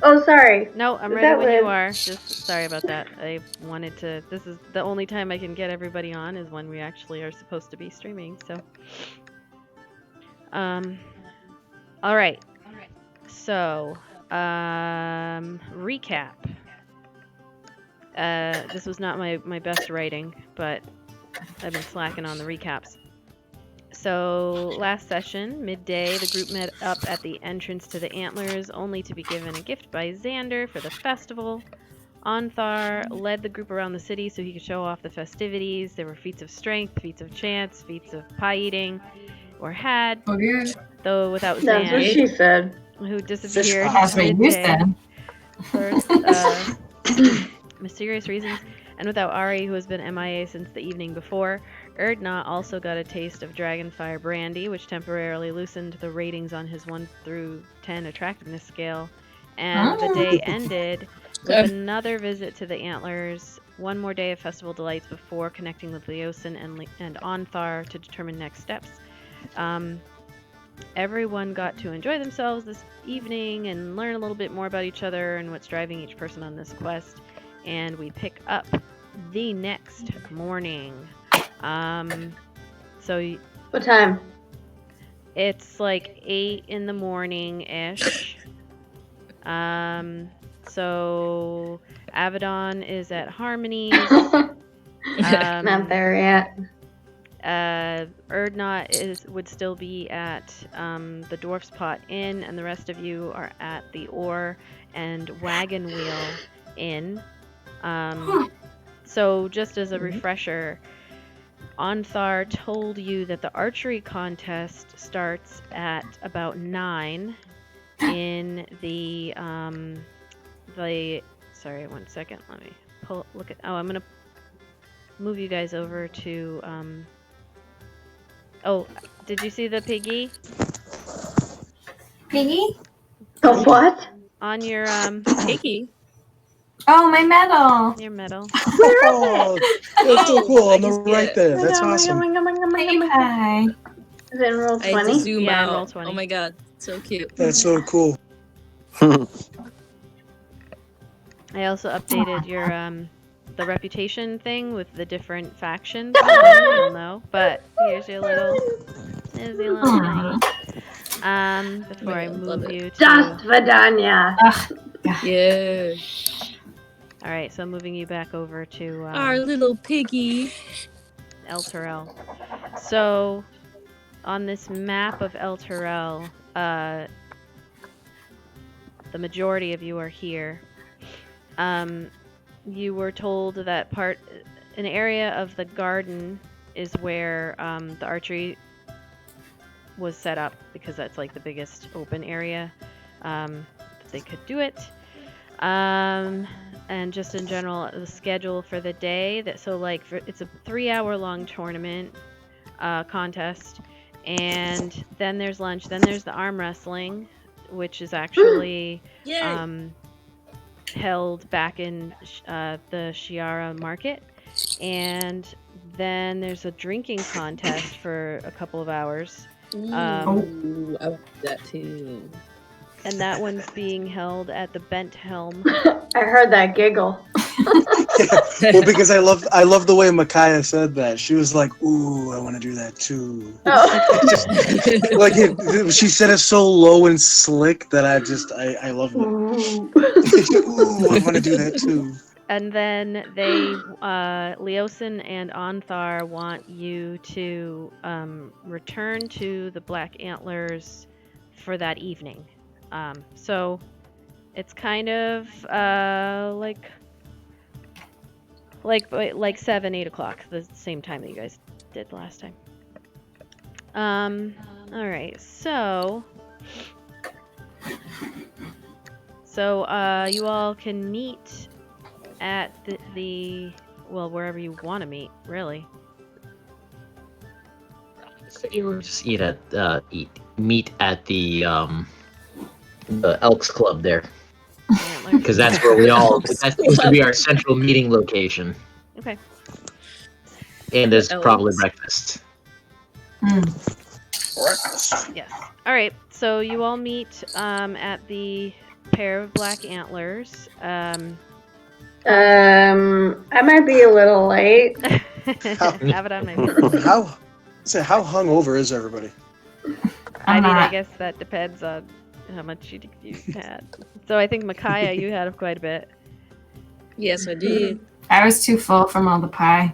Oh, sorry. No, I'm ready when you are. Just sorry about that. I wanted to. This is the only time I can get everybody on is when we actually are supposed to be streaming. So, all right. So, recap. This was not my best writing, but I've been slacking on the recaps. So, last session, midday, the group met up at the entrance to the Antlers, only to be given a gift by Xander for the festival. Onthar led the group around the city so he could show off the festivities. There were feats of strength, feats of chance, feats of pie eating were had, though without Xander. That's what she said. Who disappeared That's what you said. for mysterious reasons, and without Ari, who has been MIA since the evening before. Erdna also got a taste of Dragonfire brandy, which temporarily loosened the ratings on his 1 through 10 attractiveness scale. And the day ended with another visit to the Antlers, one more day of festival delights before connecting with Leosin and Onthar to determine next steps. Everyone got to enjoy themselves this evening and learn a little bit more about each other and what's driving each person on this quest. And we pick up the next morning. So what time? It's like 8 in the morning ish. So Abaddon is at Harmony's. Not there yet. Erdnot would still be at the Dwarf's Pot Inn, and the rest of you are at the Oar and Wagon Wheel Inn. So just as a refresher, Onthar told you that the archery contest starts at about 9 in the sorry, 1 second, let me look at, I'm gonna move you guys over to oh, did you see the piggy? Piggy? The what? On your Piggy. Oh, my medal. your medal. Oh, that's so cool. I On the can see right it. there. That's awesome. Hi. Is it in roll I had to 20? zoom Yeah, out. roll 20. Oh my god, so cute. That's so cool. I also updated your the reputation thing with the different factions, so then you'll know. But here's your little thing. Before I love move it. you to Dust Vidania. Yeah. all right, so I'm moving you back over to Our little piggy. El Terrell. So on this map of El Terrell, the majority of you are here. You were told that an area of the garden is where the archery was set up, because that's like the biggest open area that they could do it. And just in general, the schedule for the day, it's a 3-hour-long tournament contest, and then there's lunch, then there's the arm wrestling, which is actually held back in the Shiara market, and then there's a drinking contest for a couple of hours. Ooh, I want that too. And that one's being held at the Bent Helm. I heard that giggle. Well, because I love the way Micaiah said that. She was like, "Ooh, I want to do that too." Oh. She said it so low and slick that I loved it. Ooh. Ooh, I want to do that too. And then they, Leosin and Onthar want you to return to the Black Antlers for that evening. So it's kind of like 7, 8 o'clock, the same time that you guys did last time. All right, so you all can meet at the wherever you want to meet, really. You were just meet at the Elks Club there, because that's where that's supposed to be our central meeting location. Okay. And there's probably breakfast. Breakfast. Yes. All right. So you all meet at the pair of Black Antlers. I might be a little late. Abaddon might be a little late. How hungover is everybody? I guess that depends on how much you had. So I think Micaiah, you had quite a bit. Yes, I did. I was too full from all the pie.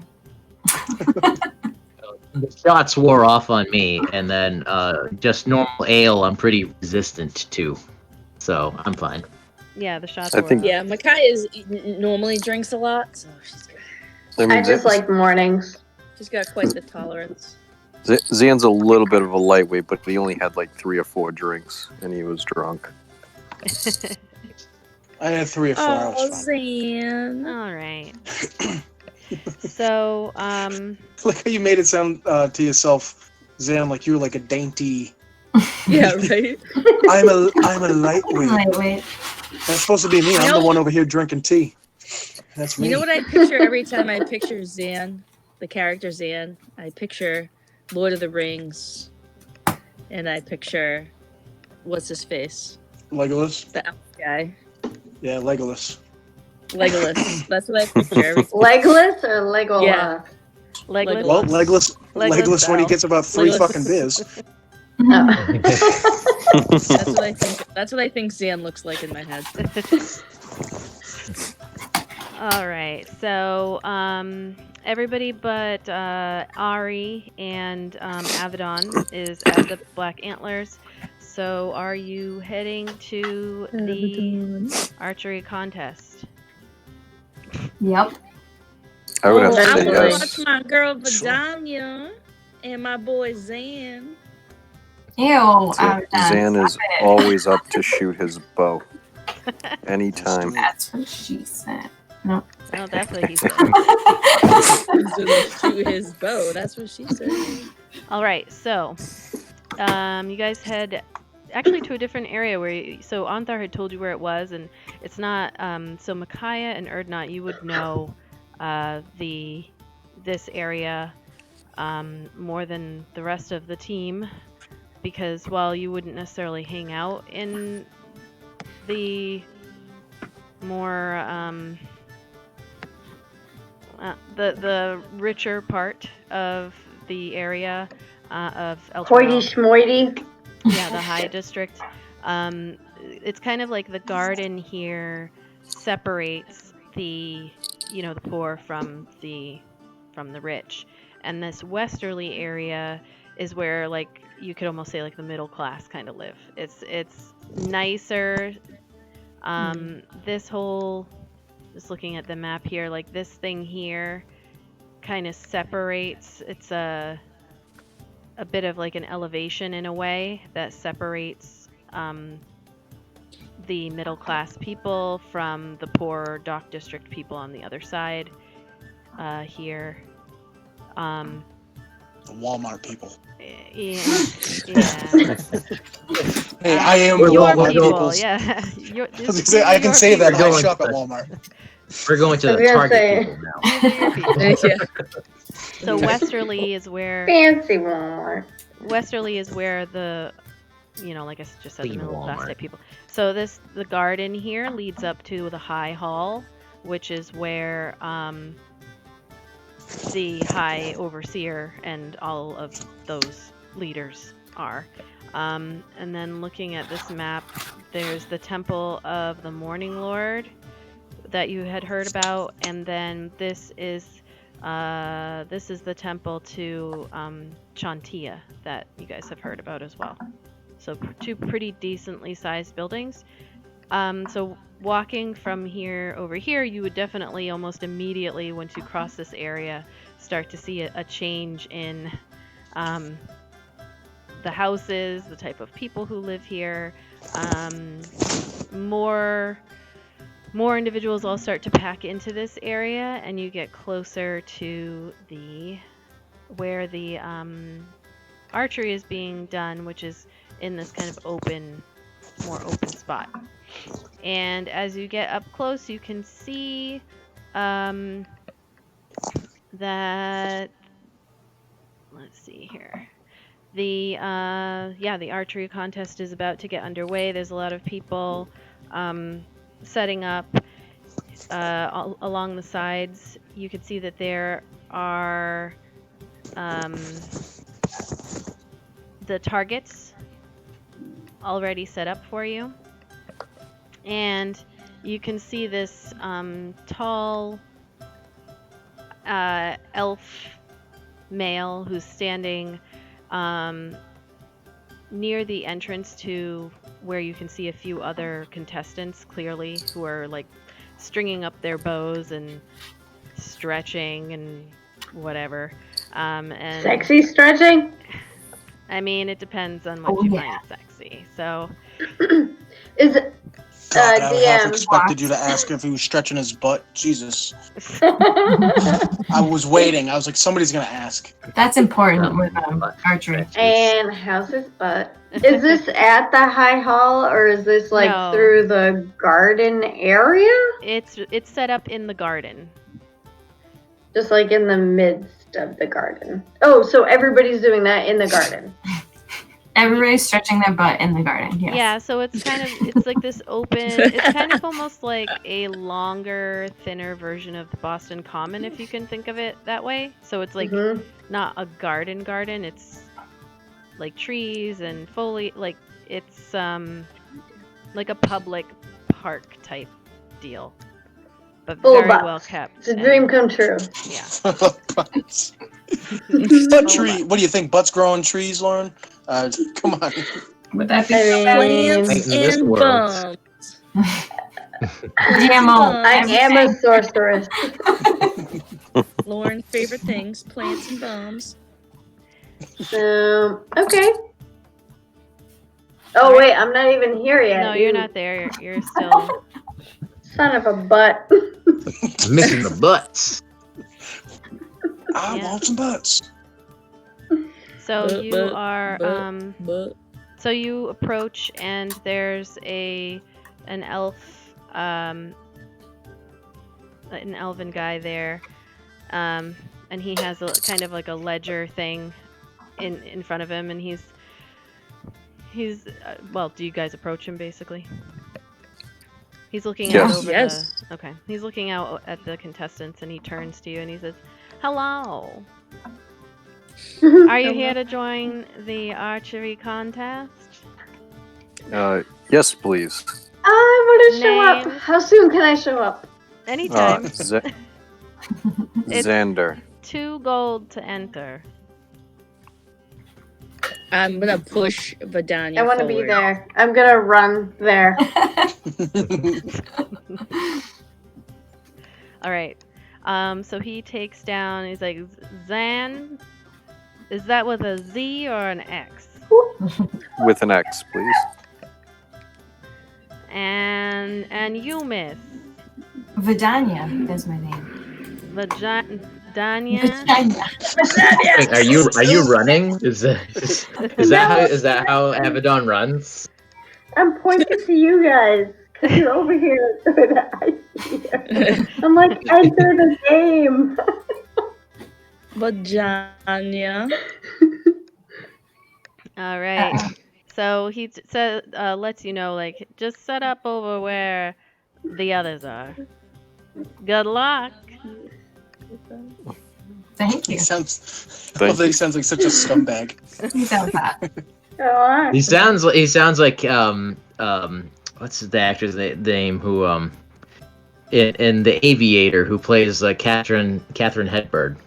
The shots wore off on me, and then just normal ale I'm pretty resistant to, so I'm fine. Yeah, the shots. Yeah, Micaiah normally drinks a lot, so she's good. I just like mornings. She's got quite the tolerance. Zan's a little bit of a lightweight, but he only had like 3 or 4 drinks, and he was drunk. I had 3 or 4. I was fine. Zan. All right. So, Look how you made it sound to yourself, Zan, like you were like a dainty. Yeah, right. I'm a lightweight. Lightweight. That's supposed to be me. I'm the one over here drinking tea. That's me. You know what I picture every time I picture Zan, the character Zan? I picture Lord of the Rings, and I picture what's his face? Legolas. The elf guy. Yeah, Legolas. Legolas. That's what I picture every time. Legolas or Legolas? Yeah. Legolas. Well, Legolas when he gets about 3 Legolas. fucking beers. That's what I think. That's what I think Zan looks like in my head. All right. So everybody but Ari and Avedon is at the Black Antlers. So are you heading to the archery contest? Yep. I would have to I say want to yes. watch my girl Sure. Vidania and my boy Zan. Ew. Zan is stop it. always up to shoot his bow. Anytime. That's what she said. No. Oh, that's what he said. He's gonna shoot his bow. That's what she said. All right. So you guys head actually to a different area where so Anthar had told you where it was, and it's not so Micaiah and Erdnot, you would know this area more than the rest of the team, because while you wouldn't necessarily hang out in the more the richer part of the area of El Hoity Terrell. schmoity. Yeah, the high district. It's kind of like the garden here separates the the poor from the rich, and this westerly area is where like you could almost say like the middle class kind of live. It's nicer. This whole, just looking at the map here, like this thing here kind of separates. It's a bit of like an elevation in a way that separates the middle class people from the poor dock district people on the other side here. The Walmart people. Yeah. Hey, I am We're the Your Walmart people, people. yeah. I was gonna say, I can say that We're I going shop to at the- Walmart. We're going to I the was gonna Target say- people now. Yeah. So westerly is where Fancy Walmart. westerly is where the like I just said, the Clean middle class Walmart. type people. So the garden here leads up to the high hall, which is where the high overseer and all of those leaders are. And then looking at this map, there's the Temple of the Morning Lord that you had heard about, and then this is the temple to Chantia that you guys have heard about as well. So two pretty decently sized buildings. So walking from here over here, you would definitely almost immediately, once you cross this area, start to see a change in the houses, the type of people who live here. More individuals all start to pack into this area, and you get closer to where the archery is being done, which is in this kind of more open spot. And as you get up close, you can see that, let's see here. The archery contest is about to get underway. There's a lot of people setting up along the sides. You can see that there are the targets already set up for you, and you can see this tall elf male who's standing near the entrance to where you can see a few other contestants clearly, who are like stringing up their bows and stretching and whatever. And Sexy stretching? I mean, it depends on what you find sexy. So Is it God, I half DM? expected you to ask if he was stretching his butt. Jesus. I was waiting. I was like, somebody's gonna ask. That's important with archery. And how's his butt? Is this at the high hall, or is this like No. through the garden area? it's set up in the garden. Just like in the midst of the garden. Oh, so everybody's doing that in the garden. Everybody's stretching their butt in the garden. Yes. Yeah, so it's like this open, it's kind of almost like a longer, thinner version of the Boston Common, if you can think of it that way. So it's like Mhm. not a garden, it's like trees and foliage. Like it's like a public park type deal, but Full very butts. well kept. It's a dream come true. Yeah. Butts. Butt tree. What do you think? Butts growing trees, Lauren? Come on. Would that be I so bad? mean, Plants In this and world. bums. GMO. I am a sorceress. Lauren's favorite things: plants and bums. Okay. Oh wait, I'm not even here yet. No, you're not there. You're still. Son of a butt. Missing the butts. I Yeah. want some butts. So you are But so you approach and there's an elf an elven guy there. And he has a kind of like a ledger thing in front of him, and he's well, do you guys approach him basically? He's looking out Yes. over Yes. the okay. He's looking out at the contestants and he turns to you and he says, "Hello. Are you here to join the archery contest?" Yes, please. I want to show up. Names? How soon can I show up? Anytime. It's- Xander. 2 gold to enter. I'm gonna push Vidania. I want to be forward. there. I'm gonna run there. All right. So he takes down. He's like, "Zan, is that with a Z or an X?" With an X, please. And you, Miss Vidania is my name. Danya. Vagina. Wait, are you running? Is that how Abaddon runs? I'm pointing to you guys because you're over here. I'm like, enter the game. Vagina. All right. So he lets you know, like, just set up over where the others are. Good luck. Thank He you. sounds. I Thank love that he sounds like such a scumbag. He sounds hot. He sounds like what's the actor's name who in The Aviator who plays Catherine Hepburn.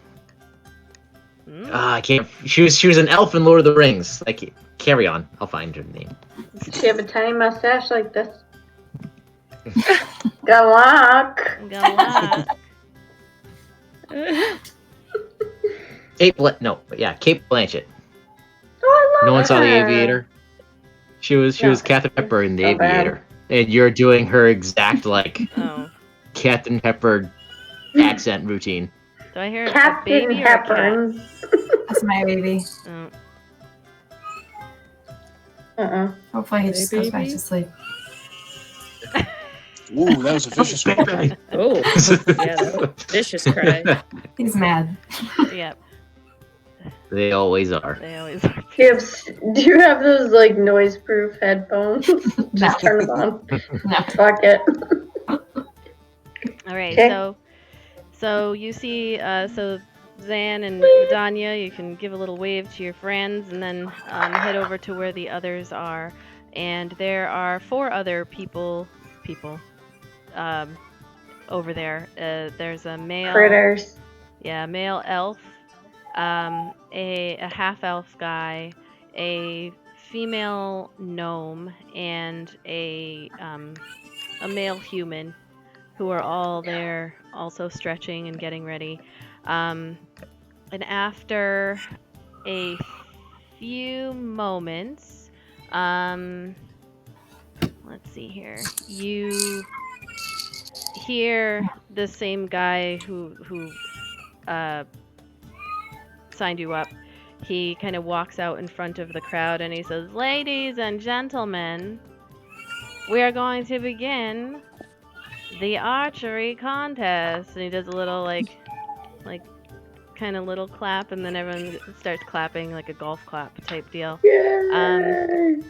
I can't. She was an elf in Lord of the Rings. Like, carry on. I'll find her name. Does she have a tiny mustache like this? Good luck. Good luck. Kate Blanchett. Oh, I love No one saw The her. Aviator. She was No. Catherine Hepburn in The So bad. Aviator, and you're doing her exact Oh. Catherine Hepburn accent routine. Do I hear a Captain baby or a cat? Hepburn. That's my baby. Oh. Hopefully he just goes back to sleep. Ooh, that was a vicious one. Oh, yeah, that was a vicious cry. He's mad. Yep. They always are. They always are. Do you have those like noise-proof headphones? Just turn them on. No. Fuck it. All right. Okay. So you see, so Zan and Vidania, you can give a little wave to your friends, and then head over to where the others are. And there are 4 other people, over there. There's a male Critters. Yeah, male elf, a half elf guy, a female gnome, and a male human, who are all there, also stretching and getting ready. And after a few moments, let's see here, you hear the same guy who signed you up. He kind of walks out in front of the crowd and he says, "Ladies and gentlemen, we are going to begin the archery contest." And he does a little like kind of little clap, and then everyone starts clapping like a golf clap type deal. Yay.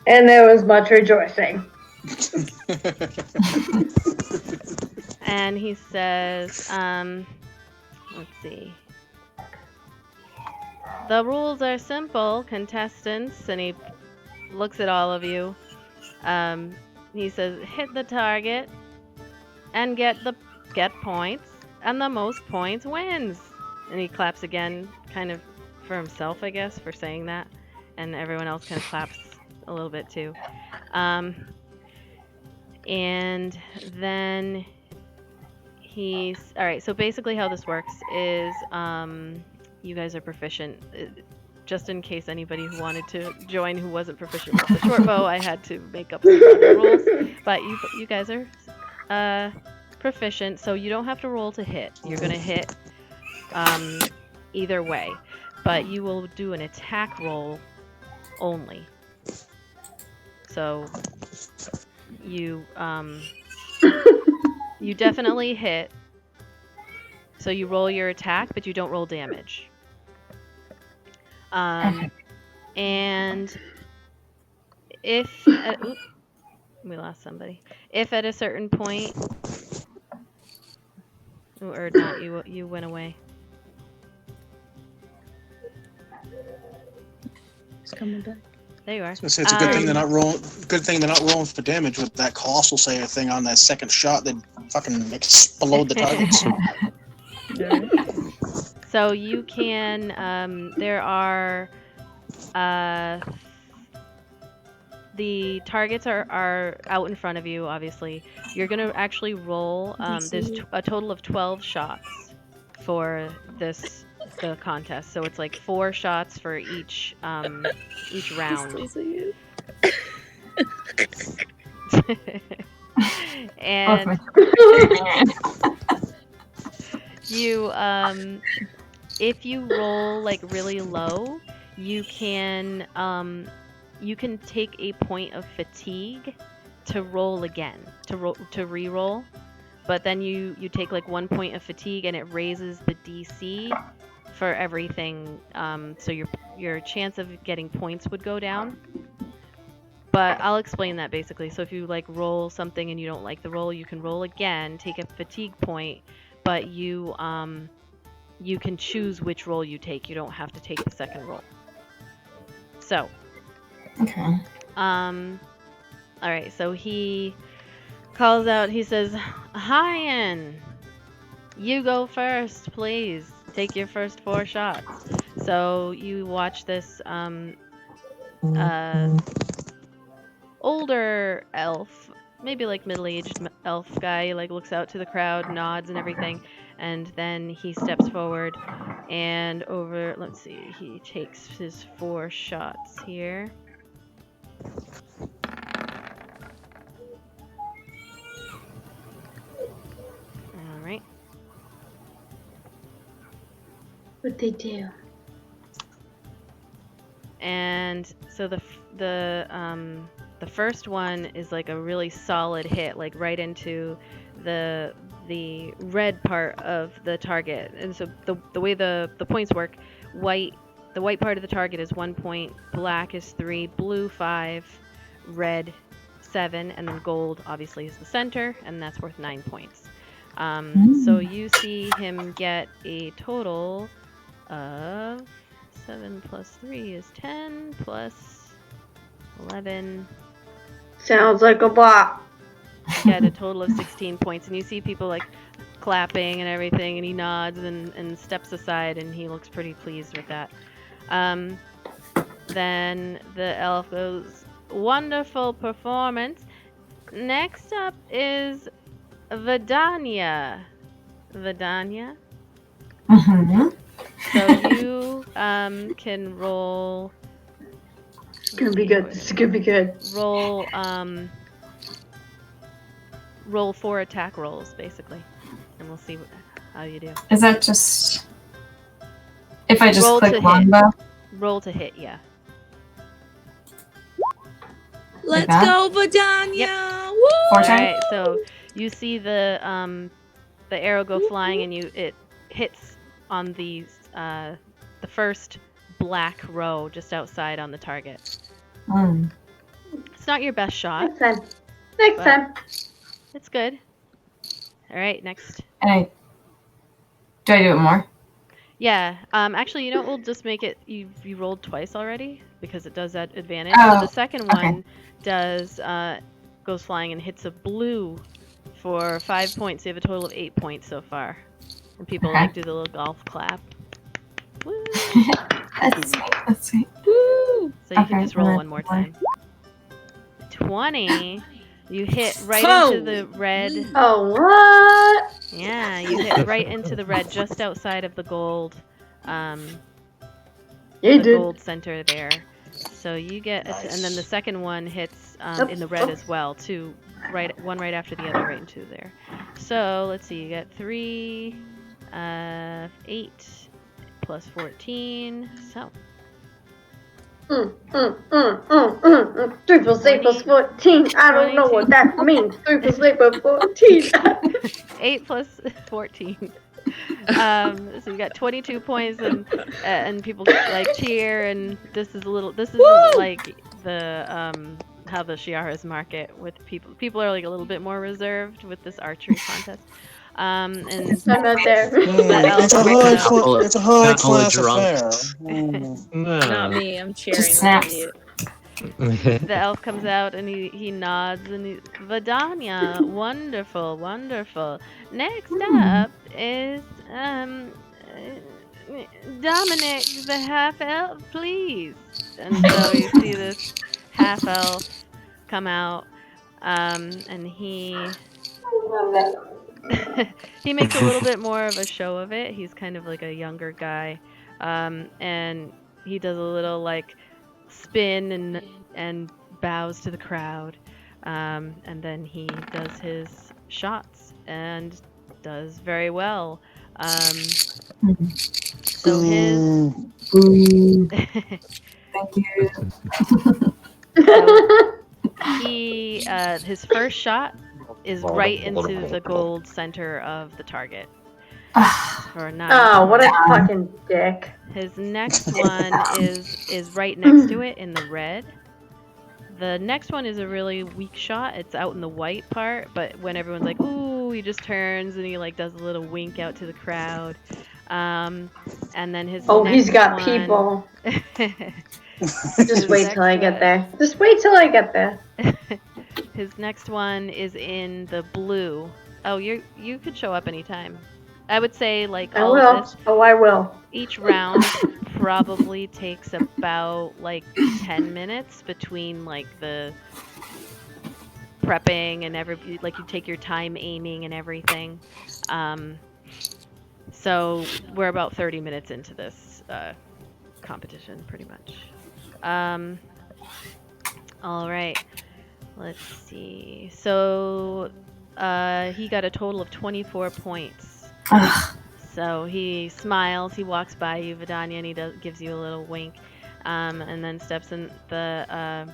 And there was much rejoicing. And he says, let's see. The rules are simple, contestants, and he looks at all of you. He says, hit the target and get points, and the most points wins. And he claps again, kind of for himself, I guess, for saying that. And everyone else kind of claps a little bit too. And then all right, so basically how this works is you guys are proficient. Just in case anybody who wanted to join who wasn't proficient with the short bow, I had to make up some other rules. But you guys are proficient, so you don't have to roll to hit. You're going to hit either way. But you will do an attack roll only. So you you definitely hit. So you roll your attack, but you don't roll damage. And if we lost somebody. If at a certain point, or not, you went away. He's coming back. There you are. It's a good thing they're not rolling. Good thing they're not rolling for damage with that colossal Sayer thing on that second shot. They'd fucking explode the targets. So you can. There are. The targets are out in front of you. Obviously, you're gonna actually roll. There's a total of 12 shots for the contest. So it's like 4 shots for each round. And you if you roll like really low, you can take a point of fatigue to roll again, to re-roll. But then you take like 1 point of fatigue and it raises the DC for everything. So your chance of getting points would go down. But I'll explain that basically. So if you like roll something and you don't like the roll, you can roll again, take a fatigue point, but you can choose which roll you take. You don't have to take the second roll. So Okay. All right, so he calls out, he says, Hyan, you go first, please. Take your first 4 shots. So you watch this older elf, maybe like middle-aged elf guy, like looks out to the crowd, nods and everything, and then he steps forward and let's see, he takes his 4 shots here. All right. What'd they do? And so the first one is like a really solid hit, like right into the red part of the target. And so the way the points work, the white part of the target is 1 point, black is 3, blue 5, red 7, and then gold obviously is the center, and that's worth 9 points. So you see him get a total of 7 plus 3 is 10 plus 11. Sounds like a lot. Get a total of 16 points, and you see people like clapping and everything, and he nods and steps aside, and he looks pretty pleased with that. Then the elf goes, wonderful performance. Next up is Vidania. Vidania? Mm-hmm. So you can roll. It's gonna be good. This is gonna be good. Roll 4 attack rolls, basically, and we'll see how you do. Is that just if I just Roll click to longbow? Roll to hit, yeah. Let's that? go, Vidania! Yep. Woo! 4 All times? right, so you see the arrow go flying, and it hits on the first black row just outside on the target. It's not your best shot. Next time. Next But- time. It's good. All right, next. And do I do it more? Yeah. Actually, you know, we'll just make it. You rolled twice already because it does that advantage. Oh, So the second okay. one does goes flying and hits a blue for 5 points. You have a total of 8 points so far. And people Okay. like do the little golf clap. Woo! That's sweet. That's sweet. Woo! So you can Okay, just roll and one more time. 20. You hit right into the red. Oh, what? Yeah, you hit right into the red, just outside of the gold. You The did. gold center there. So you get, and then the second one hits in the red as well, too. One right after the other, right into there. So let's see, you get 3, 8 plus 14. So 3 plus 8 plus 14. I don't know what that means. 3 plus 8 plus 14. 8 plus 14. So you got 22 points, and people like cheer, and this is like the how the Shiara's market with people. People are like a little bit more reserved with this archery contest. And I'm not there. It's a Not all high class drunks. affair. Not me. I'm cheering Just over snaps. you. the elf comes out and he nods and Vidania, wonderful, wonderful. Next up is Dominic the half elf, please. And so you see this half elf come out, and he he makes a little bit more of a show of it. He's kind of like a younger guy, and he does a little like spin and bows to the crowd, and then he does his shots and does very well. So his Thank you. so he his first shot is right into the gold center of the target for 9 Oh, what a points. fucking dick. His next one is right next to it in the red. The next one is a really weak shot. It's out in the white part, but when everyone's like, ooh, he just turns and he like does a little wink out to the crowd. And then his He's got one... people. Just wait till I get there. Just wait till I get there. His next one is in the blue. Oh, you could show up anytime. I would say like I all will. of this. Oh, I will. Each round probably takes about like 10 minutes between like the prepping and like you take your time aiming and everything. So we're about 30 minutes into this competition pretty much. All right. Let's see. So he got a total of 24 points. So he smiles, he walks by you, Vidania, and he gives you a little wink, and then steps in the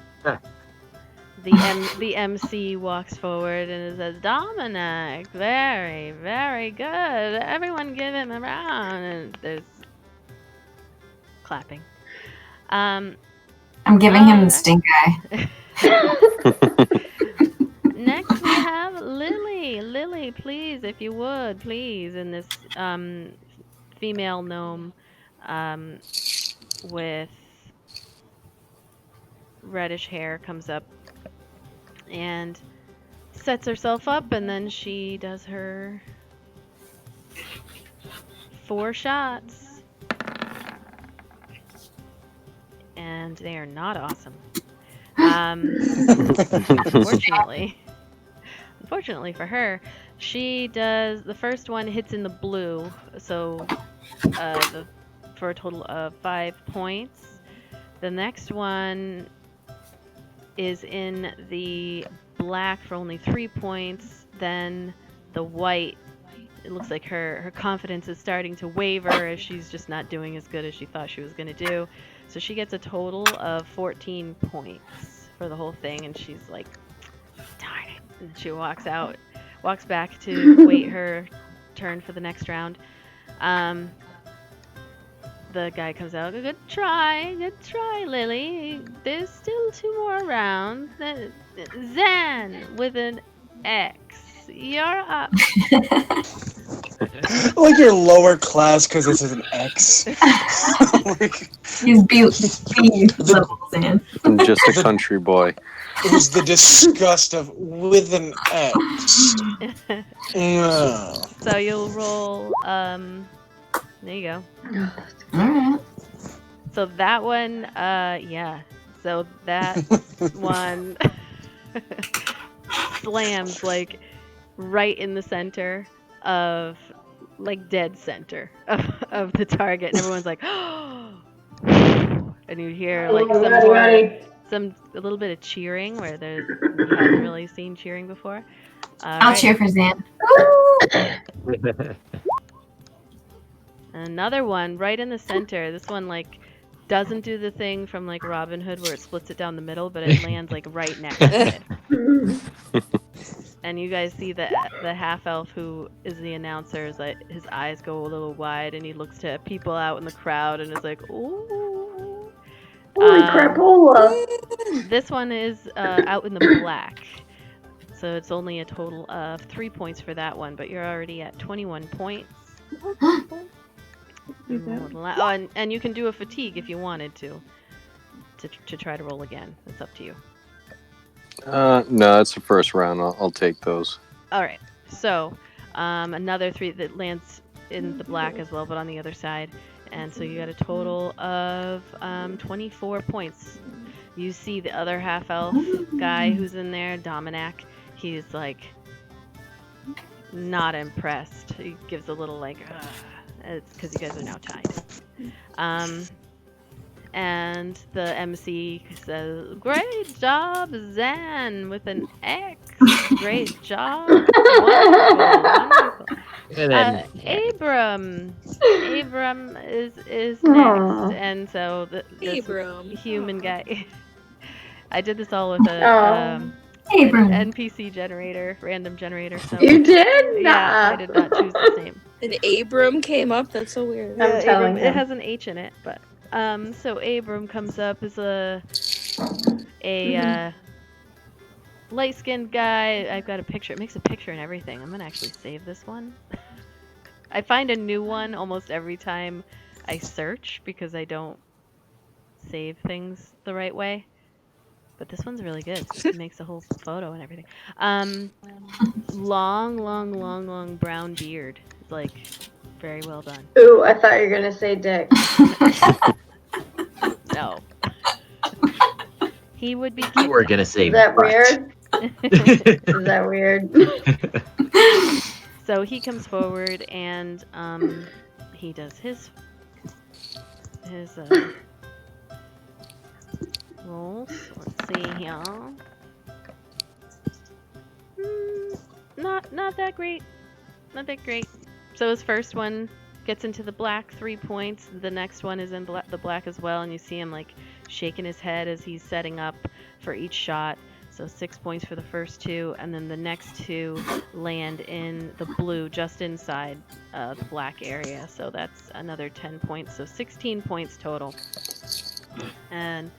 MC walks forward and says, Dominic, very, very good. Everyone give him a round. And there's clapping. I'm giving him the stink eye. Next we have Lily. Lily, please, if you would, please, in this female gnome with reddish hair comes up and sets herself up, and then she does her 4 shots. And they are not awesome. Unfortunately for her, she does the first one hits in the blue, so for a total of 5 points. The next one is in the black for only 3 points. Then the white, it looks like her confidence is starting to waver as she's just not doing as good as she thought she was going to do. So she gets a total of 14 points for the whole thing, and she's like, darn it. And she walks back to wait her turn for the next round. The guy comes out, good try, Lily. There's still 2 more rounds. Zan with an X. You're up. Like you're lower class because this is an X. Like, He's B level, Zan. I'm just a country boy. it was the disgust of with an X. Yeah. So you'll roll. There you go. Alright. So that one, yeah. So that one slams like right in the center of, like dead center of the target, and everyone's like, and you hear like some more, a little bit of cheering where you haven't really seen cheering before. I'll cheer for Zan. Another one right in the center. This one like doesn't do the thing from like Robin Hood where it splits it down the middle, but it lands like right next to it. And you guys see the half elf who is the announcer is like his eyes go a little wide and he looks to people out in the crowd and is like, ooh. Holy crapola! This one is out in the black. So it's only a total of 3 points for that one, but you're already at 21 points. Oh, and you can do a fatigue if you wanted to try to roll again. It's up to you. No, it's the first round. I'll take those. All right. So another 3 that lands in the black as well, but on the other side. And so you got a total of 24 points. You see the other half elf guy who's in there, Dominac. He's like not impressed. He gives a little like, it's because you guys are now tied. And the MC says, "Great job, Zan, with an X. Great job. Wonderful. Abram is next." And so this human guy. I did this all with an NPC generator, random generator. So you did? Yeah, I did not choose the same. And Abram came up. That's so weird. Yeah, Abram, it has an H in it, but so Abram comes up as a light-skinned guy. I've got a picture. It makes a picture and everything. I'm gonna actually save this one. I find a new one almost every time I search because I don't save things the right way. But this one's really good. It makes a whole photo and everything. Long brown beard. It's like very well done. Ooh, I thought you were gonna say dick. No. He would be. You were gonna say Is that butt. weird? Is that weird? So he comes forward and he does his rolls. Let's see here. Not that great. Not that great. So his first one gets into the black, 3 points. The next one is in the black as well, and you see him like shaking his head as he's setting up for each shot. So 6 points for the first 2, and then the next 2 land in the blue, just inside the black area. So that's another 10 points. So 16 points total. And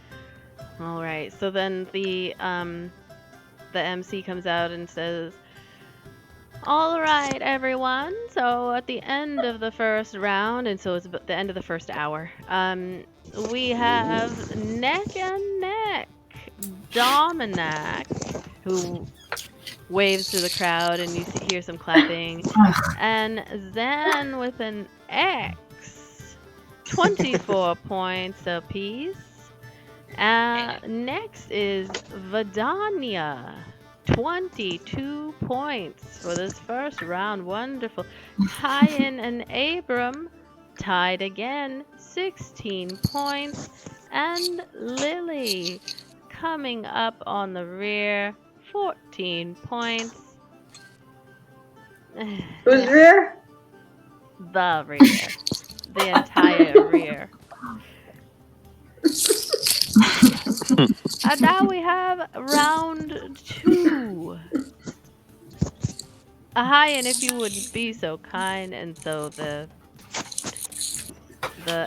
all right, so then the MC comes out and says, "All right, everyone. So at the end of the first round, and so it's the end of the first hour, we have neck and neck Dominac, who waves to the crowd, and you hear some clapping, and Zan with an X, 24 points apiece. Next is Vidania, 22 points for this first round. Wonderful. Tyan and Abram tied again, 16 points. And Lily coming up on the rear, 14 points. Who's rear? The rear. The entire rear. And now we have round 2. Hyan, if you would be so kind, and so the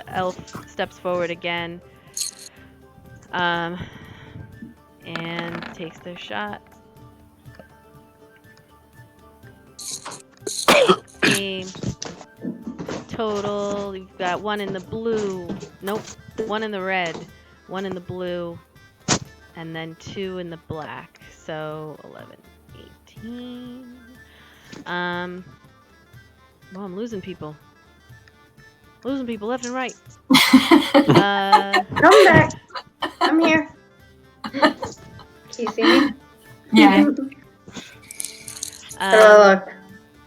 elf steps forward again, and takes their shot. He total. You've got one in the blue. Nope. One in the red, one in the blue, and then 2 in the black. So 11, 18. Well, I'm losing people. Losing people left and right. Come back. I'm here. Can you see me? Yeah. Look.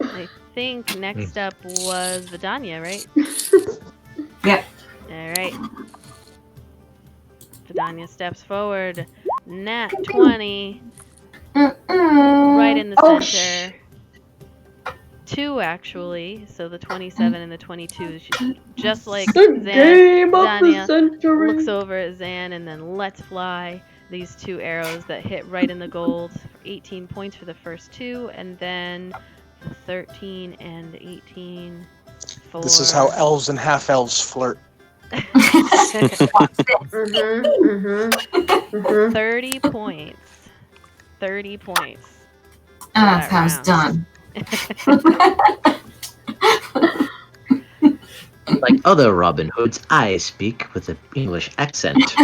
I think next up was Vidania, right? Yep. All right. Vidania steps forward. Nat 20. Right in the center. 2 actually. So the 27 and the 22. She's just like Zania looks over at Zan and then lets fly these 2 arrows that hit right in the gold. 18 points for the first 2, and then 13 and 18 for... This is how elves and half elves flirt. 30 points. 30 points. And that's how it's done. Like other Robin Hoods, I speak with an English accent.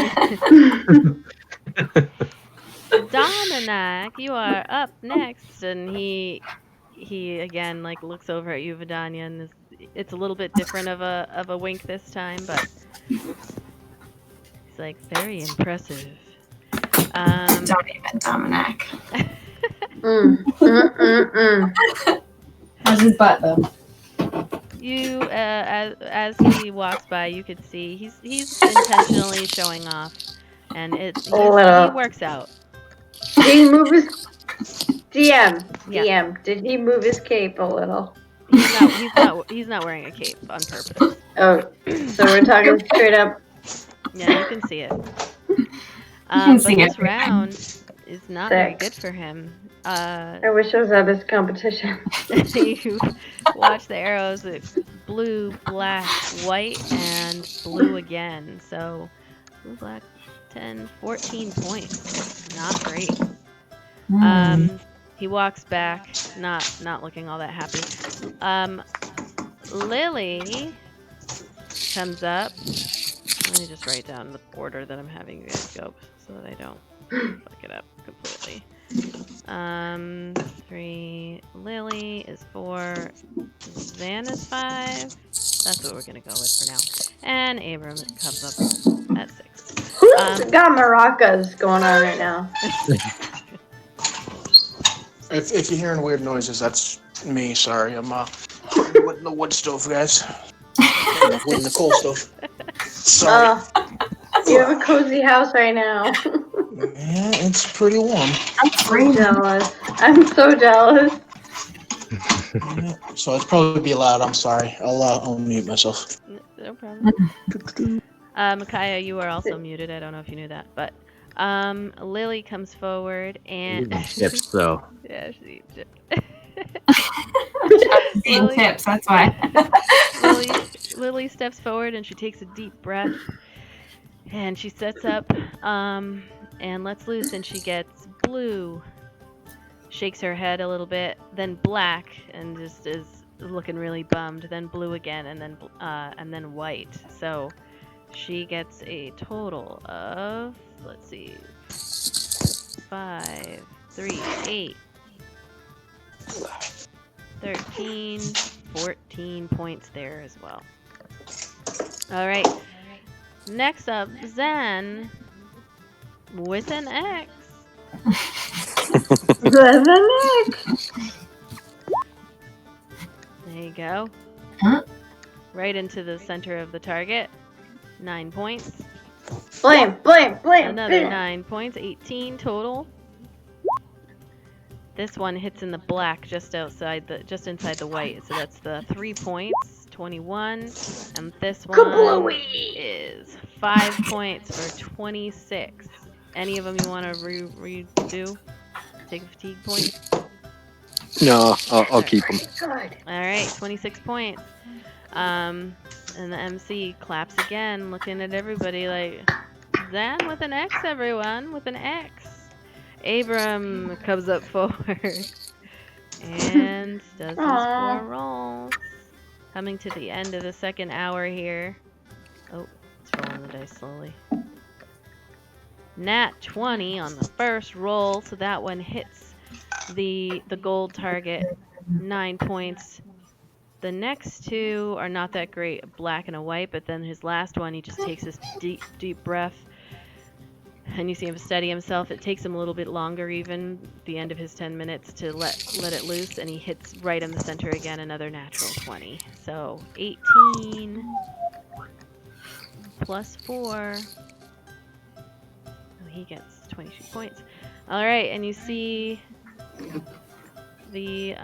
Dominic, you are up next, and he again like looks over at you, Vidania, and it's a little bit different of a wink this time, but he's like, very impressive. Don't even, Dominic. How's his butt though? You, as he walks by, you could see he's intentionally showing off, and he works out. Did he move his DM? Yeah. DM. Did he move his cape a little? He's not wearing a cape on purpose. Oh, so we're talking straight up. Yeah, you can see it. can see this it. round is not very good for him. I wish I was at this competition. You watch the arrows. It's blue, black, white, and blue again. So blue, black, 10, 14 points. Not great. He walks back, not looking all that happy. Lily comes up. Let me just write down the order that I'm having you guys go so that I don't fuck it up completely. 3, Lily is 4, Zan is 5. That's what we're gonna go with for now. And Abram comes up at 6. Who's got maracas going on right now? If you're hearing weird noises, that's me. Sorry, I'm with the wood stove, guys. Wood in the coal stove. Sorry. You have a cozy house right now. Yeah, it's pretty warm. I'm jealous. I'm so jealous. Yeah, so it's probably be loud. I'm sorry. I'll mute myself. No problem. Micaiah, you are also muted. I don't know if you knew that, but Lily comes forward and If so. yeah, she chipped. Eating chips, that's why. Lily steps forward and she takes a deep breath and she sets up and lets loose, and she gets blue, shakes her head a little bit, then black, and just is looking really bummed, then blue again, and then white. So she gets a total of, let's see, 5, 3, 8, 13, 14 points there as well. All right. Next up, Zen with an X. With an X. There you go. Huh? Right into the center of the target. 9 points. Blame. Another 9 points. 18 total. This one hits in the black just inside the white. So that's the 3 points. 21. And this one is 5 points for 26. Any of them you want to redo? Take a fatigue point? No, I'll keep them. All right, 26 points. And the MC claps again, looking at everybody like, Zan with an X, everyone, with an X. Abram comes up forward and does his 4 rolls. Coming to the end of the second hour here. Oh, it's rolling the dice slowly. Nat 20 on the first roll, so that one hits the gold target, 9 points. The next two are not that great, a black and a white, but then his last one, he just takes this deep, deep breath, and you see him steady himself. It takes him a little bit longer, even the end of his 10 minutes, to let it loose, and he hits right in the center again, another natural 20. So 18 plus 4. Oh, he gets 22 points. All right, and you see the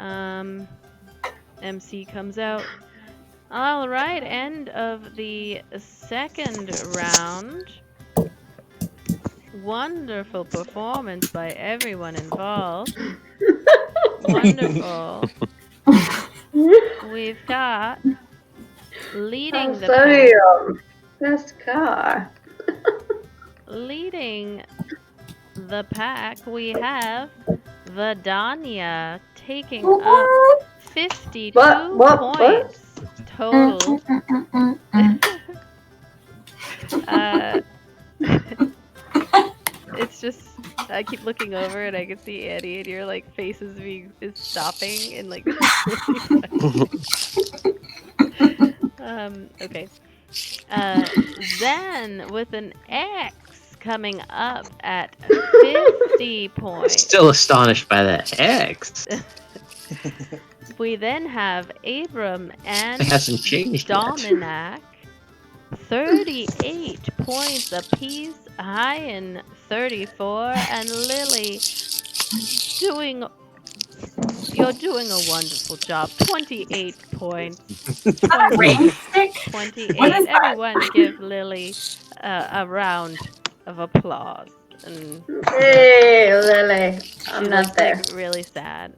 MC comes out. All right, end of the second round. Wonderful performance by everyone involved. Wonderful. We've got leading the pack. Best car. Leading the pack, we have Vidania taking up 52 points total. It's just, I keep looking over and I can see Annie, and your like face is stopping and like really funny. Okay. Then with an X coming up at 50 points. Still astonished by that X. We then have Abram and It hasn't changed yet. Dominac, 38 points apiece. Hyan 34, and Lily you're doing a wonderful job. 28 points. 28. Everyone give Lily a round of applause. And Hey, Lily. I'm she not looks there. like really sad.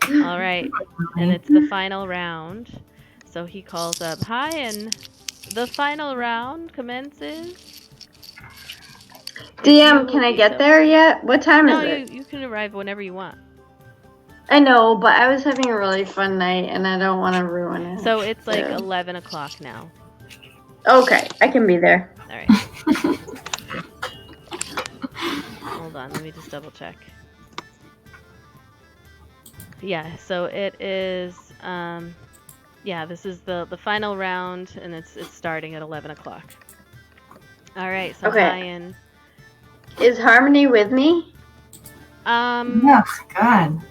All right, and it's the final round. So he calls up, "Hi, and the final round commences." DM, can I get there yet? What time is it? No, you can arrive whenever you want. I know, but I was having a really fun night, and I don't want to ruin it. So it's like 11 o'clock now. Okay, I can be there. All right. Hold on, let me just double check. Yeah, so it is. Yeah, this is the final round, and it's starting at 11 o'clock. All right, so Okay. Hyan. Is Harmony with me? Yes, good.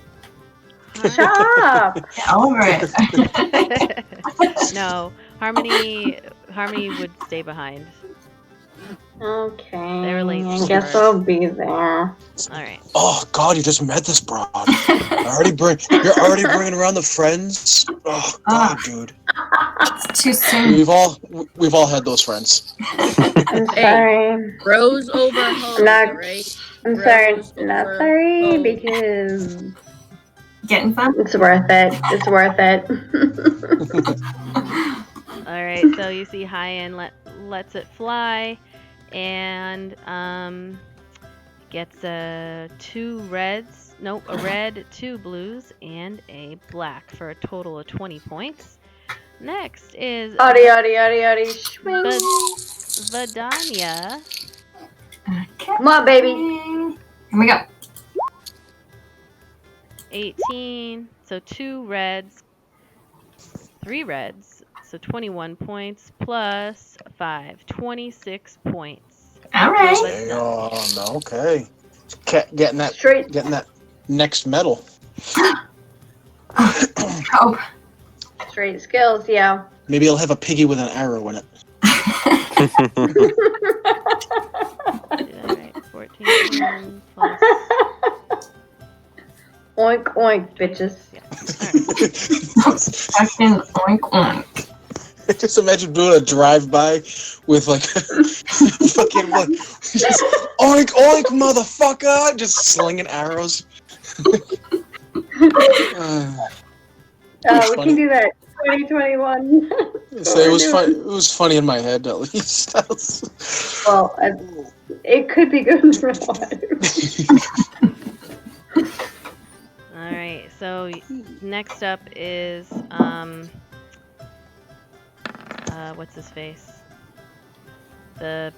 Shut up! Get over it. No, Harmony would stay behind. Okay. They were late I for guess work. I'll be there. All right. Oh God, you just met this broad. You're already bringing around the friends. Oh God, dude. It's too soon. We've all had those friends. I'm sorry. Bros over hoes, Not- right? I'm sorry. Bros Not over sorry hoes. because Getting fun? it's worth it. It's worth it. All right, so you see Hyan lets it fly, and gets a red, 2 blues, and a black for a total of 20 points. Next is Audi. Swing. Vidania. Come on, baby. Here we go. 18, so 2 reds, 3 reds, so 21 points plus 5, 26 points. All right. Damn, okay. Getting that next medal. Hope. Straight skills, yeah. Maybe I'll have a piggy with an arrow in it. All right, 14 plus. Oink oink, bitches. Yeah. Fucking oink oink. I just imagine doing a drive-by with like fucking like just oink oink motherfucker, just slinging arrows. We can do that. 2021. So it was fun. It was funny in my head, at least. Well, it could be good in real life. All right, right. So next up is what's his face? The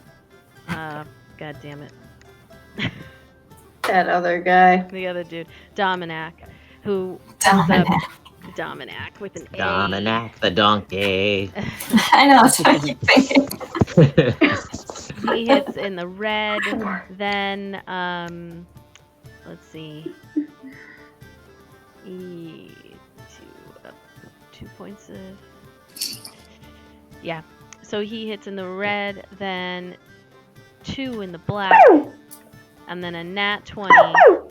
God damn it. That other guy. The other dude, Dominac, who comes up. Dominac with an A. Dominic the donkey. I know, that's what I keep thinking. He hits in the red. Then, let's see. 2 points of. Yeah. So he hits in the red, then 2 in the black, and then a NAT20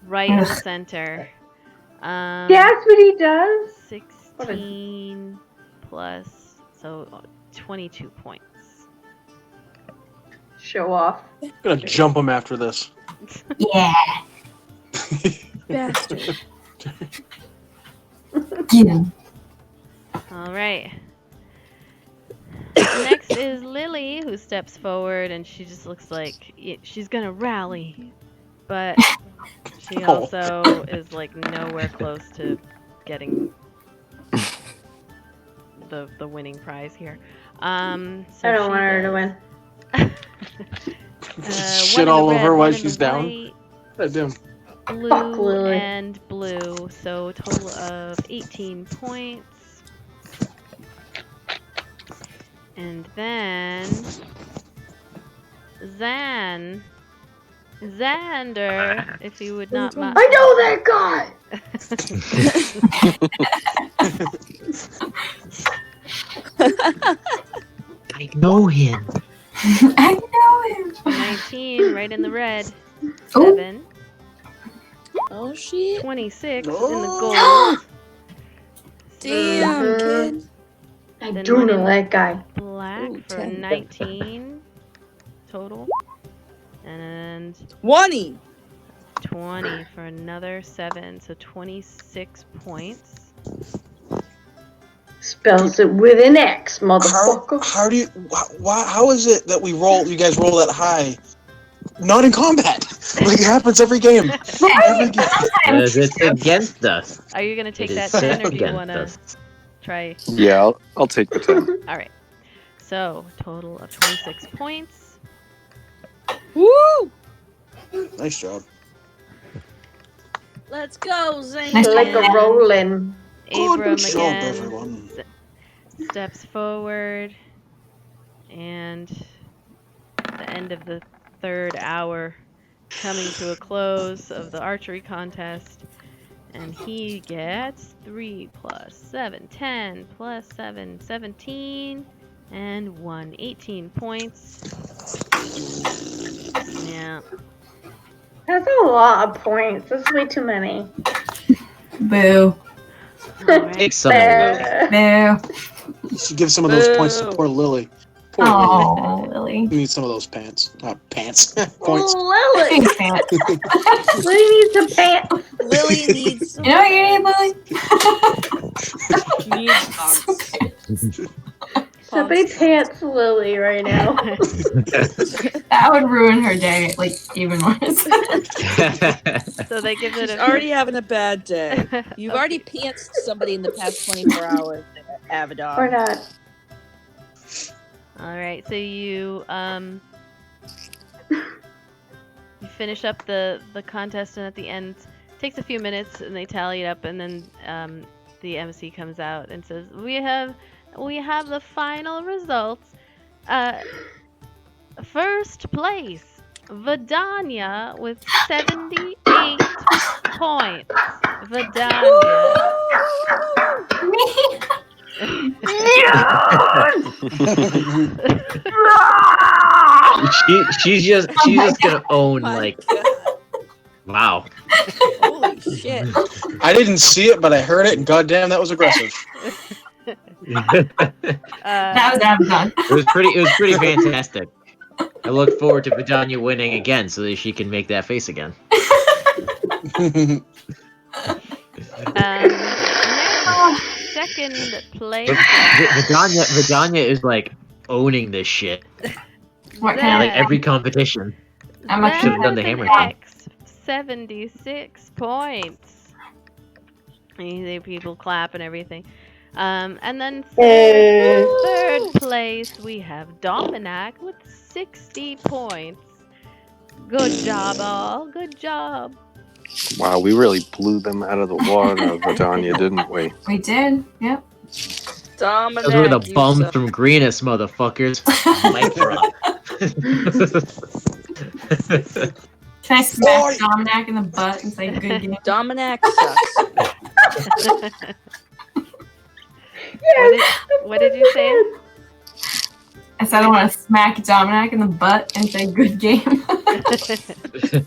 right in the center. That's what he does? 16 plus, so 22 points. Show off. I'm gonna jump him after this. Yeah. Bastard. Get him. All right. Next is Lily, who steps forward, and she just looks like she's gonna rally, but she also is like nowhere close to getting the winning prize here. So I don't want her to win. Shit all over her while she's down. Blue Lily. and blue, so a total of 18 points. And then Xander, if you would not mind. I know that guy! I know him. I know him. 19, right in the red. Ooh. 7. Oh shit. 26 in the gold. Damn, kid. I Then do one know in that guy. Black Ooh, for 10. 19 total. And 20. 20 for another 7, so 26 points. Spells it with an X, motherfucker. How is it that you guys roll that high? Not in combat. Like it happens every game. Every game. Because it's against us. Are you gonna take It that is 10, or do you against wanna us. try? Yeah, I'll take the 10. All right. So total of 26 points. Woo! Nice job. Let's go, Zane. Nice Like a rolling. Abram Good job, again everyone. steps forward, and the end of the 3rd hour coming to a close of the archery contest, and he gets 3 plus 7, 10 plus 7, 17, and 1, 18 points. Yeah. That's a lot of points. That's way too many. Boo. Alright. Take some away. Boo. You should give some of those points to poor Lily. Poor Lily. Oh, Lily. You need some of those pants. Pants. Points. Oh, Lily. Lily needs some pants. Lily needs some. You know what you need, Lily? Needs dogs. Somebody pants Lily right now. That would ruin her day, like, even worse. So they give it She's a already having a bad day. You've Okay. already pantsed somebody in the past 24 hours, Avedon. Or not. All right, so you finish up the contest, and at the end, takes a few minutes, and they tally it up, and then the MC comes out and says, "We have the final results. First place, Vidania with 78 points. Vidania." she's just gonna own My like God. wow. Holy shit. I didn't see it, but I heard it, and goddamn, that was aggressive. That was Abaddon. It was pretty fantastic. I look forward to Vidania winning again so that she can make that face again. Now, second place. Vidania is like owning this shit. What Yeah, kind like every competition. I'm Should have done the hammer thing. X, 76 points. People clap and everything. And then third place, we have Dominic with 60 points. Good job, all. Good job. Wow, we really blew them out of the water, Vidania, didn't we? We did. Yep. Dominic, Those were the you bums suck. from Greenest, motherfuckers. Mic drop. Can I smack Dominic in the butt and say good game? Dominic sucks. What did you say? I said I want to smack Dominic in the butt and say good game. So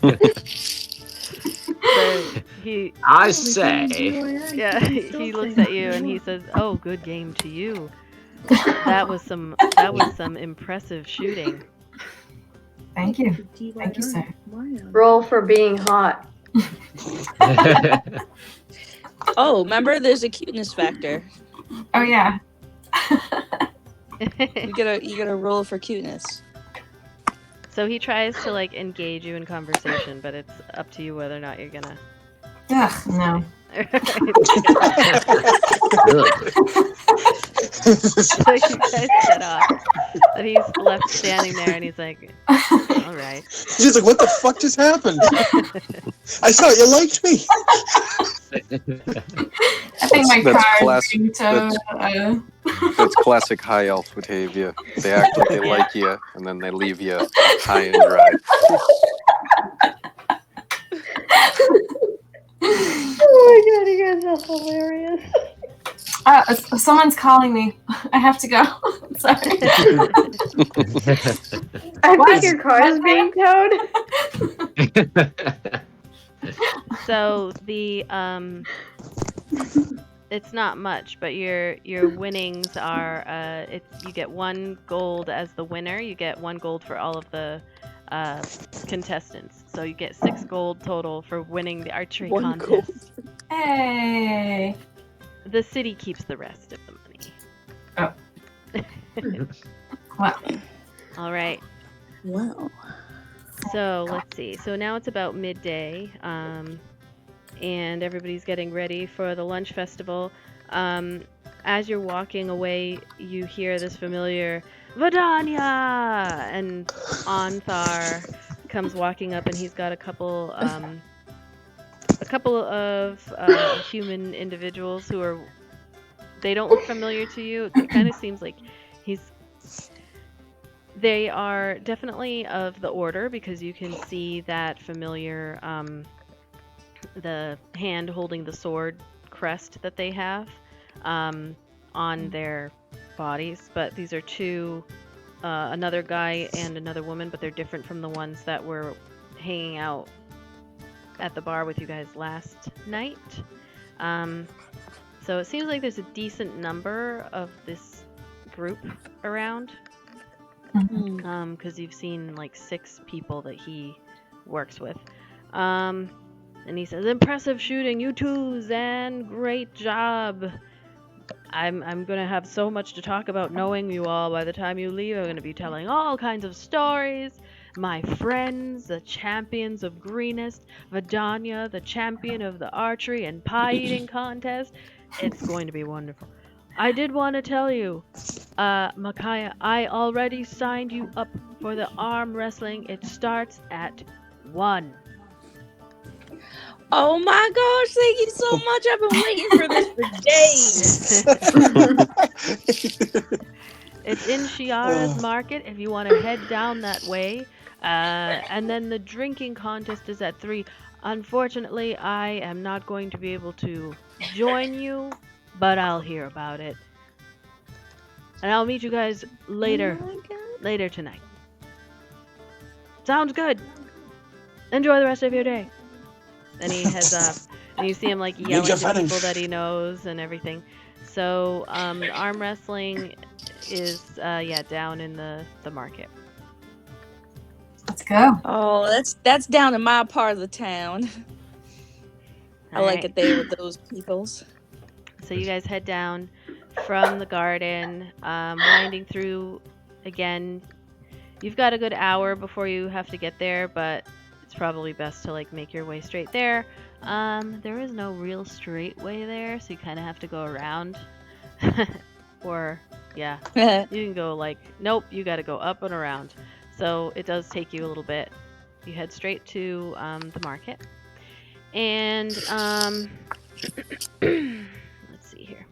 I say. Yeah, he looks at you and he says, "Oh, good game to you. That was some impressive shooting." Thank you. Thank you, sir. Roll for being hot. Oh, remember, there's a cuteness factor. Oh yeah. You gotta roll for cuteness. So he tries to like engage you in conversation, but it's up to you whether or not you're gonna. Ugh, no. So you guys set off, and he's left standing there, and he's like, "All right." She's like, "What the fuck just happened? I thought you liked me." I think my That's card classic- being towed. That's classic high elf behavior. They act like they like you, and then they leave you high and dry. Oh my god, you guys are hilarious. Someone's calling me. I have to go. Sorry. I think your car is being towed. So the it's not much, but your winnings are you get 1 gold as the winner. You get 1 gold for all of the contestants. So you get 6 gold total for winning the archery contest. Hey. The city keeps the rest of the money. Wow. All right. Wow. So let's see. So now it's about midday, and everybody's getting ready for the lunch festival. As you're walking away, you hear this familiar Vidania, and Anthar comes walking up, and he's got a couple of human individuals who they don't look familiar to you. It kind of seems like they are definitely of the order, because you can see that familiar, the hand holding the sword crest that they have on their bodies. But these are two, another guy and another woman, but they're different from the ones that were hanging out at the bar with you guys last night. So it seems like there's a decent number of this group around. Because you've seen like 6 people that he works with. And he says, "Impressive shooting, you two, Zan. Great job. I'm gonna have so much to talk about knowing you all by the time you leave. I'm gonna be telling all kinds of stories. My friends, the champions of Greenest, Vidania, the champion of the archery and pie eating contest. It's going to be wonderful. I did want to tell you, Micaiah, I already signed you up for the arm wrestling. It starts at 1. Oh my gosh, thank you so much. I've been waiting for this for days. It's in Shiara's Market if you want to head down that way. And then the drinking contest is at 3. Unfortunately, I am not going to be able to join you, but I'll hear about it. And I'll meet you guys later tonight. Sounds good. Enjoy the rest of your day." And he heads off. And you see him like yelling to people that he knows and everything. So arm wrestling is down in the market. Let's go. Oh, that's down in my part of the town. I All like right. it there with those peoples. So you guys head down from the garden, winding through again. You've got a good hour before you have to get there, but it's probably best to like make your way straight there. There is no real straight way there, so you kind of have to go around. Or, yeah, you can go like, nope, you got to go up and around. So it does take you a little bit. You head straight to the market. And, let's see here.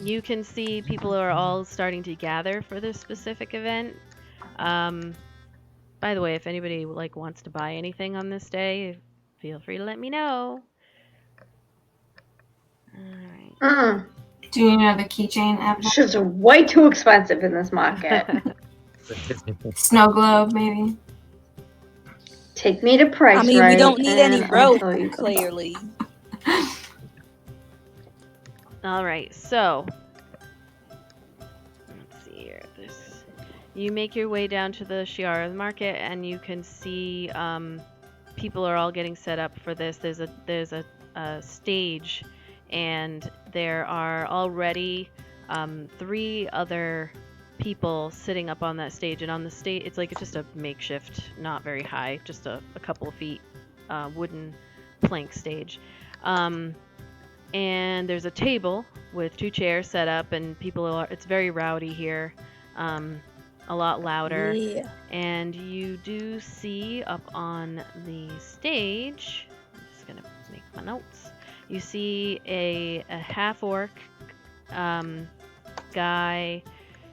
You can see people are all starting to gather for this specific event. By the way, if anybody like wants to buy anything on this day, feel free to let me know. All right. Do you know the keychain app? Shit's way too expensive in this market. Snow globe, maybe. Take me to Price I mean, Right, we don't need any and I'll rope, tell you. clearly. All right, so let's see here. You make your way down to the Shiara market, and you can see people are all getting set up for this. There's a stage, and there are already 3 other people sitting up on that stage. And on the stage, it's just a makeshift, not very high, just a couple of feet wooden plank stage. And there's a table with 2 chairs set up, and it's very rowdy here, a lot louder. Yeah. And you do see up on the stage, I'm just gonna make my notes, you see a half-orc guy.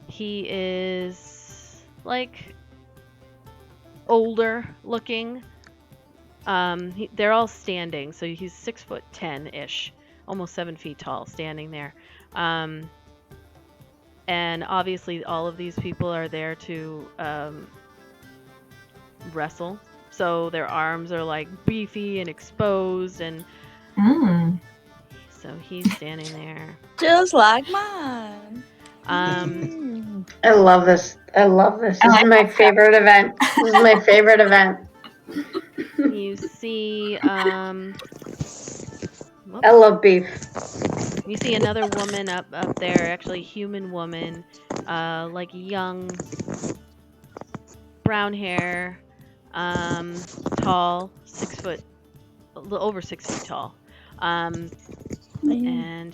He is like older looking. They're all standing, so he's 6'10" almost 7 feet tall, standing there. And obviously all of these people are there to wrestle. So their arms are like beefy and exposed, and so he's standing there. Just like mine. I love this. This is my favorite event. You see, I love beef. You see another woman up there, actually human woman, like young, brown hair, tall, 6 foot, a little over 6 feet tall. And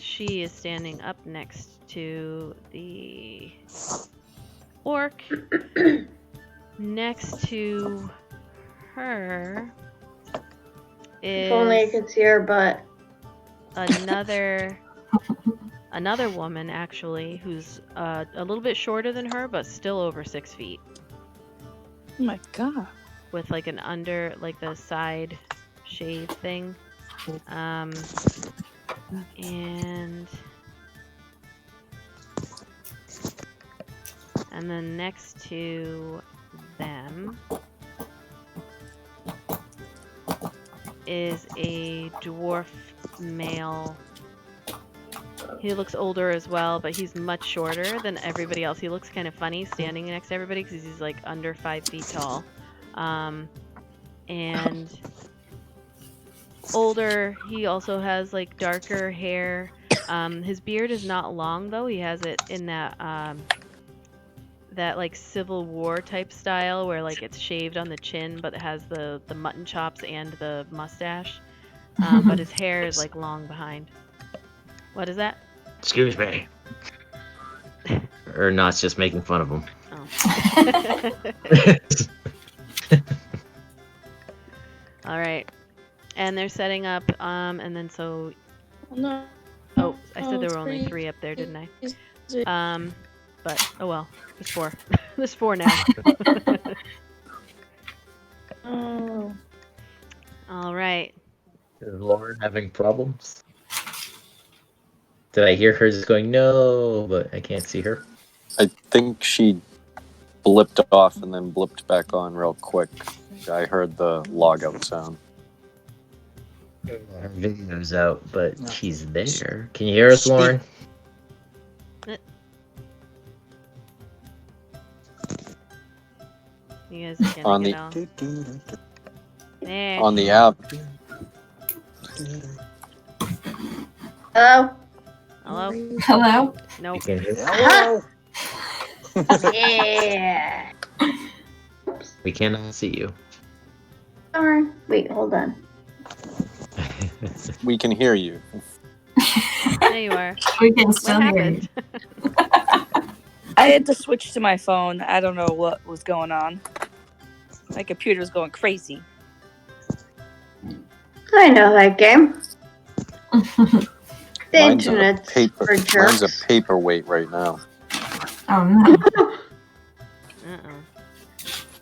she is standing up next to the orc. Next to her is If only I could see her butt. another woman, actually, who's a little bit shorter than her, but still over 6 feet. Oh my god. With like an the side shave thing. And then next to them is a dwarf male. He looks older as well, but he's much shorter than everybody else. He looks kind of funny standing next to everybody because he's like under 5 feet tall. And older, he also has like darker hair. His beard is not long though. He has it in that like Civil War type style where like it's shaved on the chin, but it has the mutton chops and the mustache. But his hair is like long behind. What is that? Excuse me. Or not, just making fun of him. Oh. All right. And they're setting up, and then so... No. Oh, I said there were only 3 up there, didn't I? But, oh well. There's 4. There's 4 now. Oh. All right. Is Lauren having problems? Did I hear her just going, no, but I can't see her? I think she blipped off and then blipped back on real quick. I heard the log out sound. Her video's out, but she's there. Can you hear us, Lauren? You guys are On gonna the there. on the app. Hello? Hello? Hello? Nope. You can hear Hello? Yeah. We cannot see you. Darn. Wait, hold on. We can hear you. There you are. We can What still hear you. happened? I had to switch to my phone. I don't know what was going on. My computer was going crazy. I know that game. The Mine's on a internet's paper. for Mine's a jerks. paperweight right now. Oh no.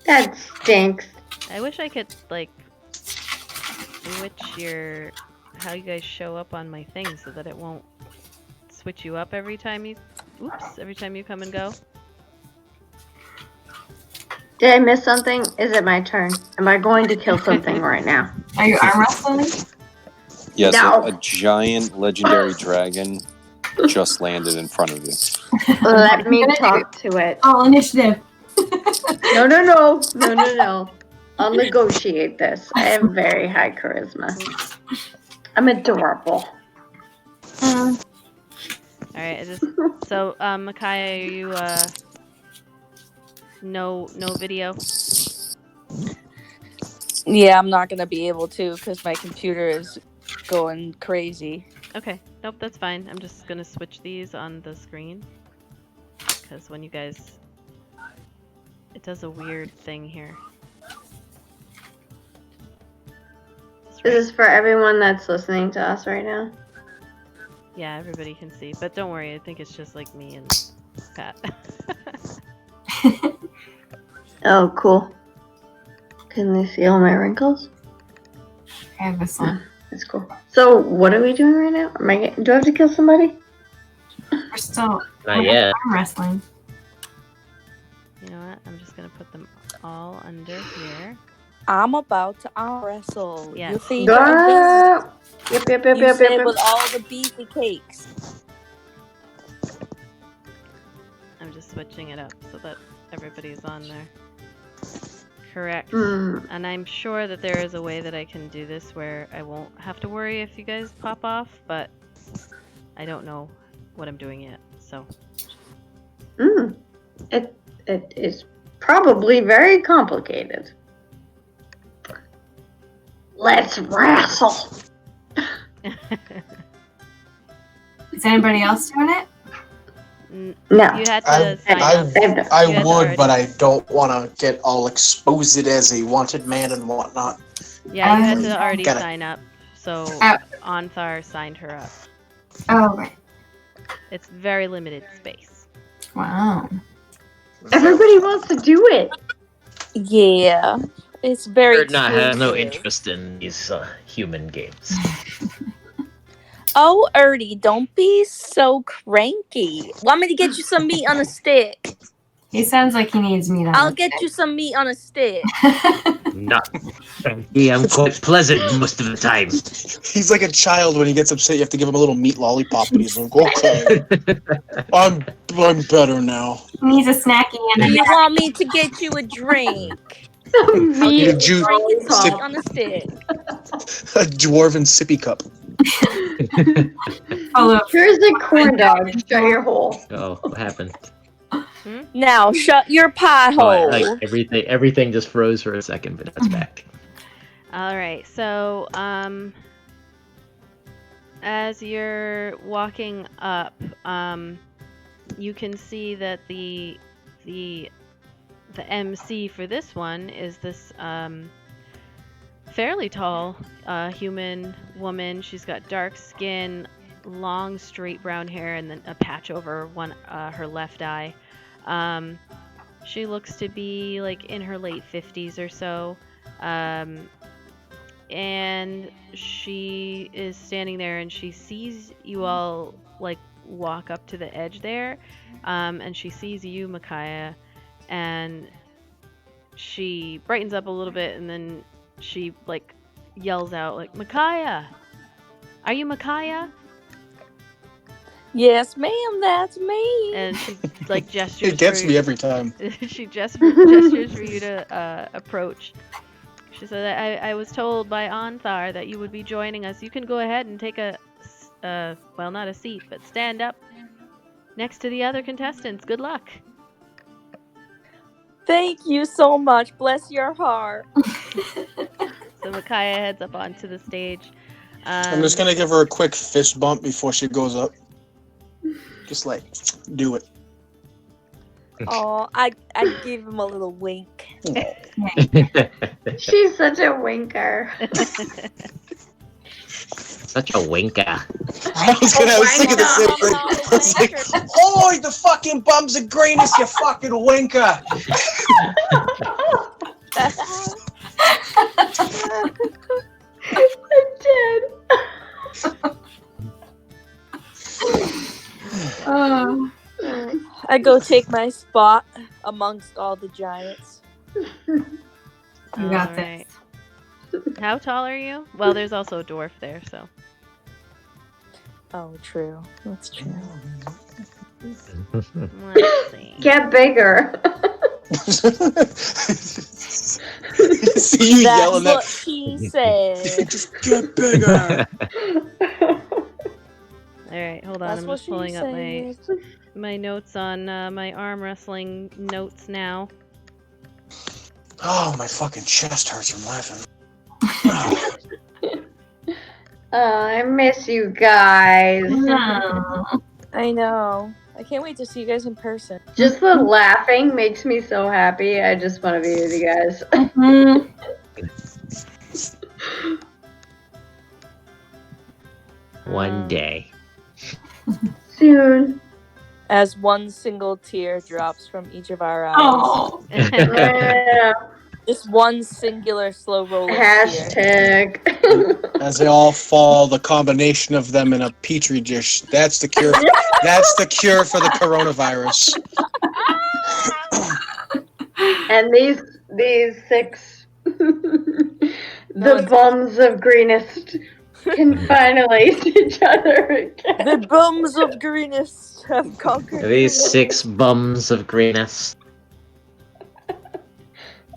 That stinks. I wish I could like switch how you guys show up on my thing so that it won't switch you up every time you come and go. Did I miss something? Is it my turn? Am I going to kill something right now? Are you arm wrestling? Yes, No. a giant legendary dragon just landed in front of you. Let me talk to it. Oh, initiative. No. I'll negotiate this. I have very high charisma. I'm adorable. All right, so Micaiah, are you no video? Yeah, I'm not gonna be able to because my computer is going crazy. Okay, nope, that's fine. I'm just gonna switch these on the screen because when you guys, it does a weird thing here. This is for everyone that's listening to us right now. Yeah, everybody can see, but don't worry. I think it's just like me and Pat. Oh, cool. Can they see all my wrinkles? I have this one. That's cool. So, what are we doing right now? Do I have to kill somebody? We're still Not yet. arm wrestling. You know what? I'm just gonna put them all under here. I'm about to arm wrestle. Yes. Your favorite business. Yep. You said with all the beefy cakes. I'm just switching it up so that everybody's on there. Correct. Mm. And I'm sure that there is a way that I can do this where I won't have to worry if you guys pop off, but I don't know what I'm doing yet, so. It is probably very complicated. Let's wrestle. Is anybody else doing it? No. You had to sign up. I You had to would, already- but I don't want to get all exposed as a wanted man and whatnot. Yeah, you had to already Got it. sign up, so Onthar signed her up. Oh, right. It's very limited space. Wow. Everybody wants to do it. Yeah, it's very Or not have no exclusive. interest in these human games. Oh, Ernie, don't be so cranky. Want me to get you some meat on a stick? He sounds like he needs meat on I'll his get you some meat on a stick. Not. Yeah, I'm quite pleasant most of the time. He's like a child when he gets upset. You have to give him a little meat lollipop, and he's like, "Okay, I'm better now." He needs a snacky and Do a you want me to get you a drink? Need a juice, Drink and some sip, meat on a stick. a dwarven sippy cup. Here's a corn dog. Shut your hole. Oh, what happened? Now shut your pie Oh, hole. like everything just froze for a second, but now it's back. All right, so as you're walking up, you can see that the MC for this one is this fairly tall human woman. She's got dark skin, long straight brown hair, and then a patch over her left eye. She looks to be like in her late 50s or so. And she is standing there and she sees you all like walk up to the edge there. And she sees you, Micaiah, and she brightens up a little bit and then she like yells out like, "Micaiah! Are you Micaiah?" Yes, ma'am, that's me. And she like gestures. It gets me every time. She gestures for you to approach. She said, I was told by Onthar that you would be joining us. You can go ahead and take well, not a seat, but stand up next to the other contestants. Good luck." Thank you so much. Bless your heart. So Micaiah heads up onto the stage. I'm just gonna give her a quick fist bump before she goes up. Just like, do it. Oh, I gave him a little wink. She's such a winker. Such a winker. I was thinking the same thing. I was like, oh, the fucking bums and greenness, you fucking winker. I go take my spot amongst all the giants. You got Alright. this. How tall are you? Well, there's also a dwarf there, so. Oh, true. That's true. Let's see. Get bigger. See you That's yelling what that. she said. Just get bigger. Alright, hold on. That's I'm what just pulling she up said. my notes on my arm wrestling notes now. Oh, my fucking chest hurts from laughing. I miss you guys. I know. I can't wait to see you guys in person. Just the laughing makes me so happy. I just want to be with you guys. One day. Soon. As one single tear drops from each of our eyes. Oh. Yeah. Just one singular slow rolling tear. Hashtag. As they all fall, the combination of them in a petri dish. That's the cure. That's the cure for the coronavirus. And these six, No, the bums of greenest, can finally see each other again. The bums of greenest have conquered. These 6 bums of greenest.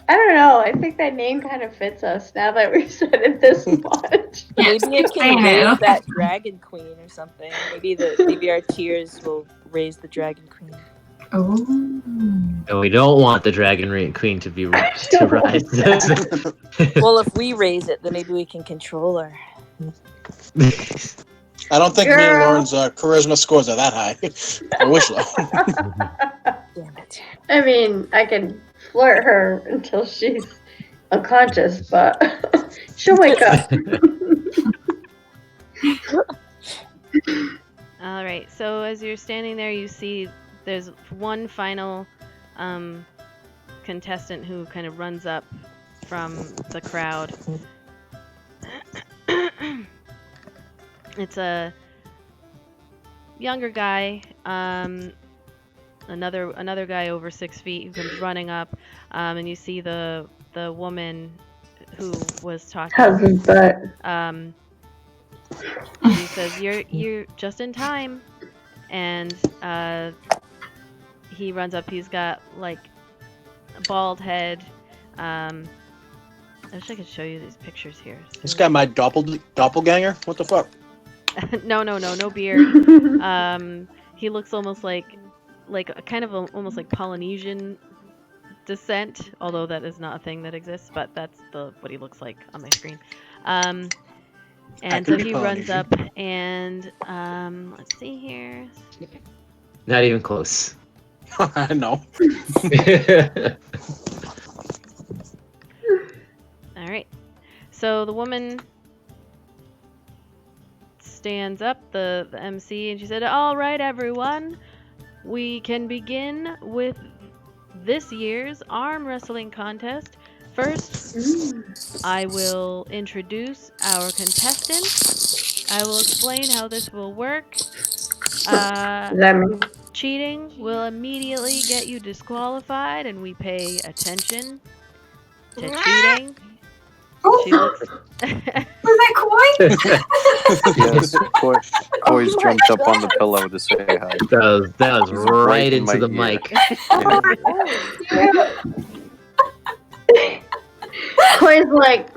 I don't know. I think that name kind of fits us now that we've said it this much. Maybe it can raise that dragon queen or something. Maybe our tears will raise the dragon queen. Oh. And we don't want the dragon queen to be to rise. Well, if we raise it, then maybe we can control her. I don't think me and Girl. Lauren's charisma scores are that high. I wish though. Damn it. I mean, I can flirt her until she's unconscious, but she'll wake up. All right. So as you're standing there, you see there's one final contestant who kind of runs up from the crowd. It's a younger guy, another guy over 6 feet who comes running up, and you see the woman who was talking. How's his butt? He says, "You're just in time," and he runs up. He's got like a bald head. I wish I could show you these pictures here. This guy, my doppelganger. What the fuck? No beard. He looks almost like almost like Polynesian descent, although that is not a thing that exists. But that's what he looks like on my screen. And so he runs up and let's see here. Not even close. I know. All right. So the woman stands up, the MC, and she said, "All right, everyone, we can begin with this year's arm wrestling contest. First, I will introduce our contestants. I will explain how this will work. Cheating will immediately get you disqualified, and we pay attention to cheating." She looks. Was that Koi? Yes, Coy's jumped up on the pillow to say hi. That was right in into my the ear. mic. Coy's like,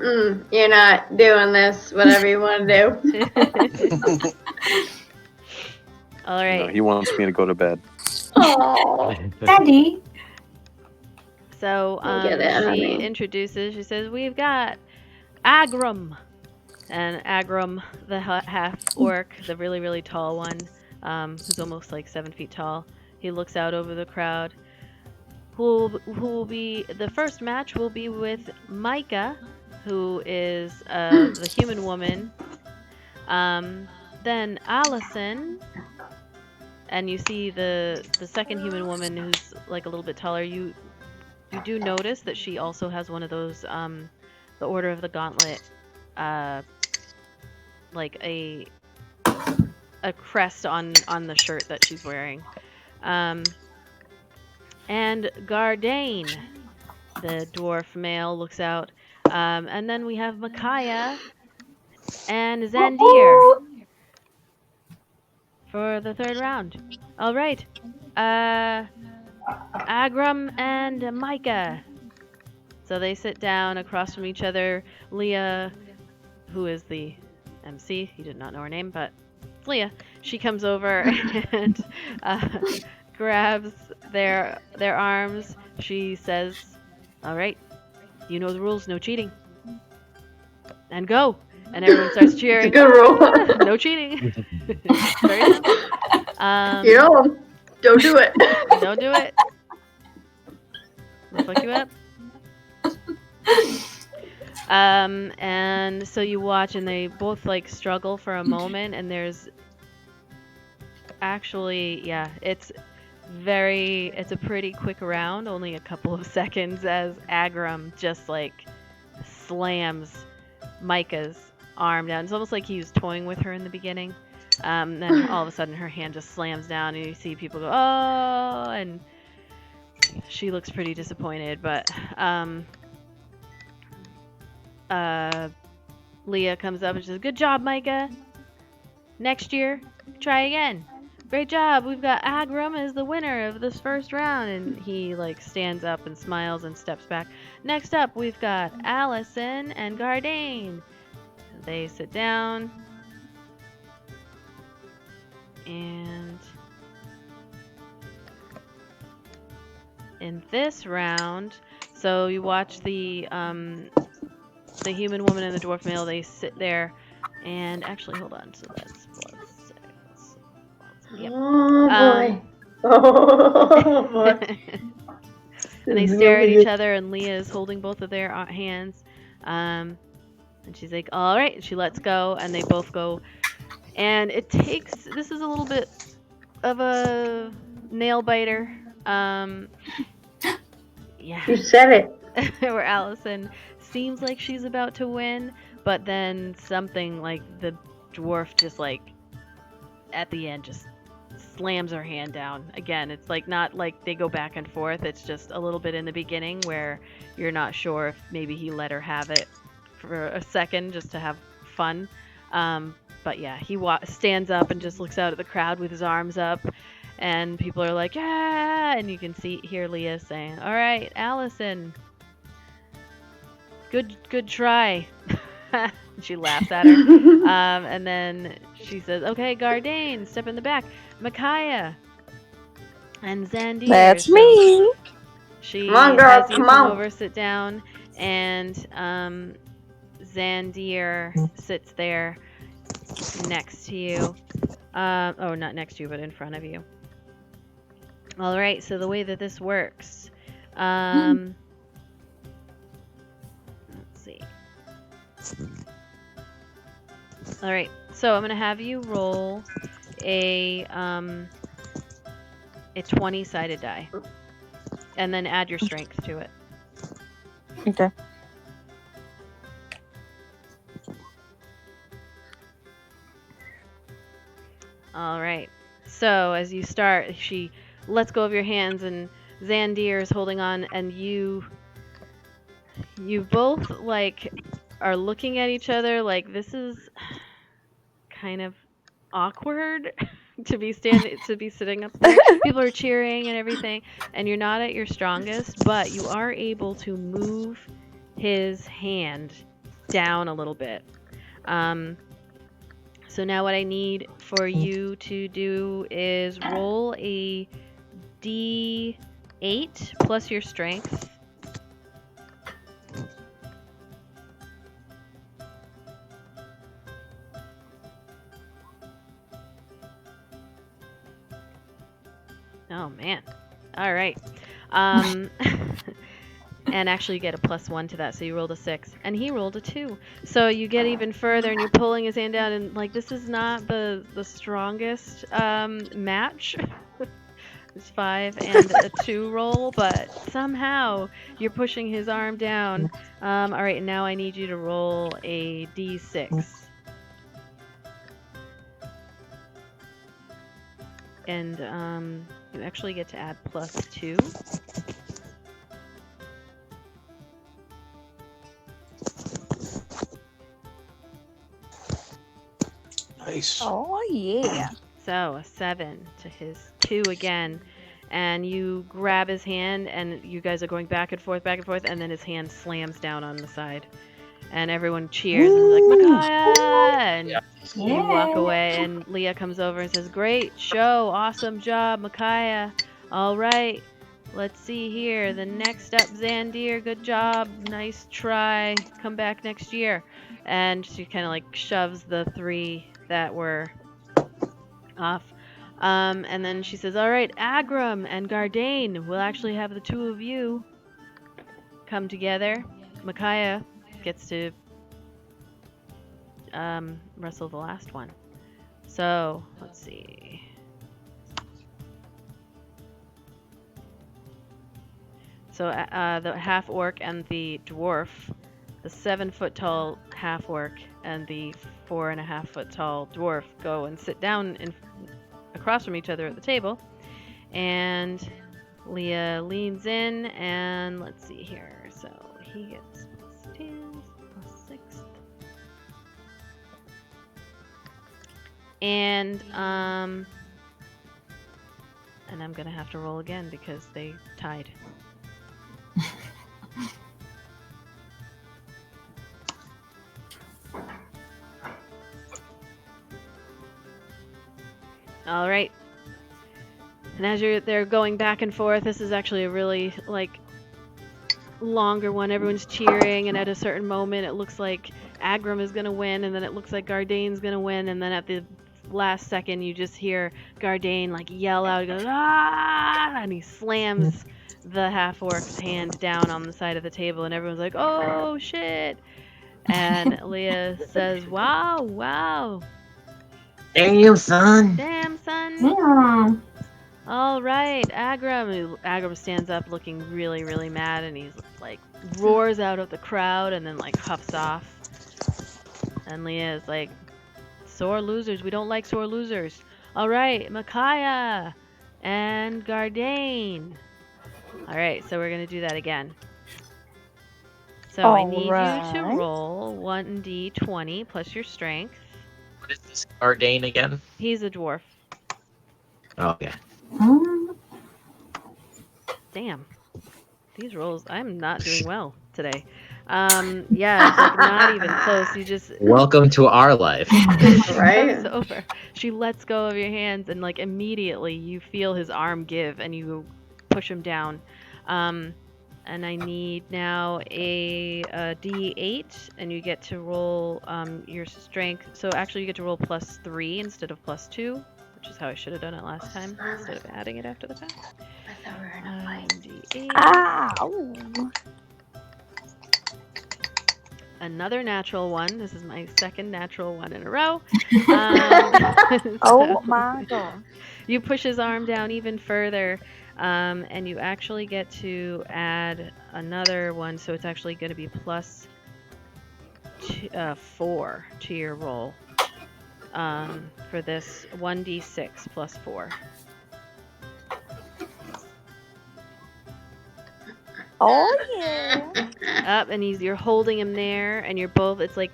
you're not doing this, whatever you want to do. All right. No, he wants me to go to bed. Oh, Daddy. So Get it, she honey. introduces. She says, "We've got Agram. And Agram, the half orc, the really, really tall one, who's almost like 7 feet tall, he looks out over the crowd. Who will be the first match will be with Micah, who is the human woman. Then Allison, and you see the second human woman who's like a little bit taller. You do notice that she also has one of those the Order of the Gauntlet, like a crest on the shirt that she's wearing. And Gardane, the dwarf male, looks out. And then we have Micaiah and Zandir for the third round. All right. Agram and Micah. So they sit down across from each other. Leah, who is the MC, you did not know her name, but it's Leah. She comes over and grabs their arms. She says, "All right, you know the rules. No cheating, and go." And everyone starts cheering. Good rule. No cheating. Very simple. Don't do it. Don't do it. We'll fuck you up. And so you watch, and they both like struggle for a moment, and there's actually, yeah, it's a pretty quick round, only a couple of seconds, as Agram just like slams Micah's arm down. It's almost like he was toying with her in the beginning. Then all of a sudden her hand just slams down, and you see people go, "Oh!" and she looks pretty disappointed, but Leah comes up and she says, "Good job, Micah. Next year, try again. Great job. We've got Agram as the winner of this first round." And he like stands up and smiles and steps back. Next up, we've got Allison and Gardane. They sit down. And in this round, so you watch the human woman and the dwarf male, they sit there, and actually, hold on, so that's +6. Yep. Oh boy. Oh boy. And they stare at each other, and Leah is holding both of their hands, and she's like, "All right," and she lets go, and they both go, and this is a little bit of a nail biter, yeah. You said it. Where Allison seems like she's about to win, but then something like the dwarf just like at the end just slams her hand down. Again, it's like not like they go back and forth, it's just a little bit in the beginning where you're not sure if maybe he let her have it for a second just to have fun. But yeah, he stands up and just looks out at the crowd with his arms up, and people are like, "Yeah!" And you can hear Leah saying, "All right, Allison, good try." She laughs at her. And then she says, "Okay, Gardane, step in the back. Micaiah and Zandir." That's So me. she Come on, girl, has you come come on. over, sit down, and Zandir sits there next to you. Oh, not next to you, but in front of you. All right, so the way that this works, let's see. All right, so I'm gonna have you roll a 20-sided die, and then add your strength to it. Okay. All right. So as you start, she lets go of your hands, and Zandir is holding on, and you both like are looking at each other like this is kind of awkward to be sitting up there. People are cheering and everything, and you're not at your strongest, but you are able to move his hand down a little bit. So now what I need for you to do is roll a D8 plus your strength. Oh man. All right. And actually you get a +1 to that, so you rolled a 6 and he rolled a 2. So you get even further and you're pulling his hand down, and like this is not the strongest match. It's 5 and a 2 roll, but somehow you're pushing his arm down. All right, and now I need you to roll a d6. And you actually get to add +2. Nice. Oh yeah. So a 7 to his 2 again. And you grab his hand, and you guys are going back and forth, and then his hand slams down on the side. And everyone cheers and is like, Micaiah! And you walk away, and Leah comes over and says, great show, awesome job, Micaiah. All right, let's see here. The next up, Zandir, good job, nice try. Come back next year. And she kind of like shoves the 3 that were off. And then she says, all right, Agram and Gardane, we'll actually have the 2 of you come together. Micaiah gets to wrestle the last one. So, let's see. So, the half-orc and the dwarf, the 7-foot tall half-orc and the 4.5-foot tall dwarf go and sit down across from each other at the table. And Leah leans in, and let's see here. So, he gets +2, +6. And I'm gonna have to roll again because they tied. All right. And as they're going back and forth, this is actually a really longer one. Everyone's cheering, and at a certain moment, it looks like Agram is gonna win, and then it looks like Gardane's gonna win, and then at the last second, you just hear Gardane yell out, he goes, ah! And he slams the half-orc's hand down on the side of the table, and everyone's like, oh shit! And Leah says, wow. Damn, son. Damn, son. Yeah. All right, Agram stands up looking really, really mad, and he's roars out of the crowd and then huffs off. And Leah is like, sore losers, we don't like sore losers. All right, Micaiah and Gardane. All right, so we're going to do that again. So I need you to roll 1d20 plus your strength. What is this Gardane again? He's a dwarf. Oh, yeah. Damn. These rolls, I'm not doing well today. Yeah, it's not even close. You just Welcome to our life. Right? It's over. She lets go of your hands, and immediately you feel his arm give, and you push him down. And I need now a D8, and you get to roll your strength. So actually, you get to roll +3 instead of +2, which is how I should have done it last time, instead of adding it after the fact. D8. Ow. Another natural one. This is my second natural one in a row. Oh my god. You push his arm down even further, and you actually get to add another one, so it's actually going to be +4 to your roll for this 1d6 +4. Oh yeah. Up, and you're holding him there, and you're both. It's like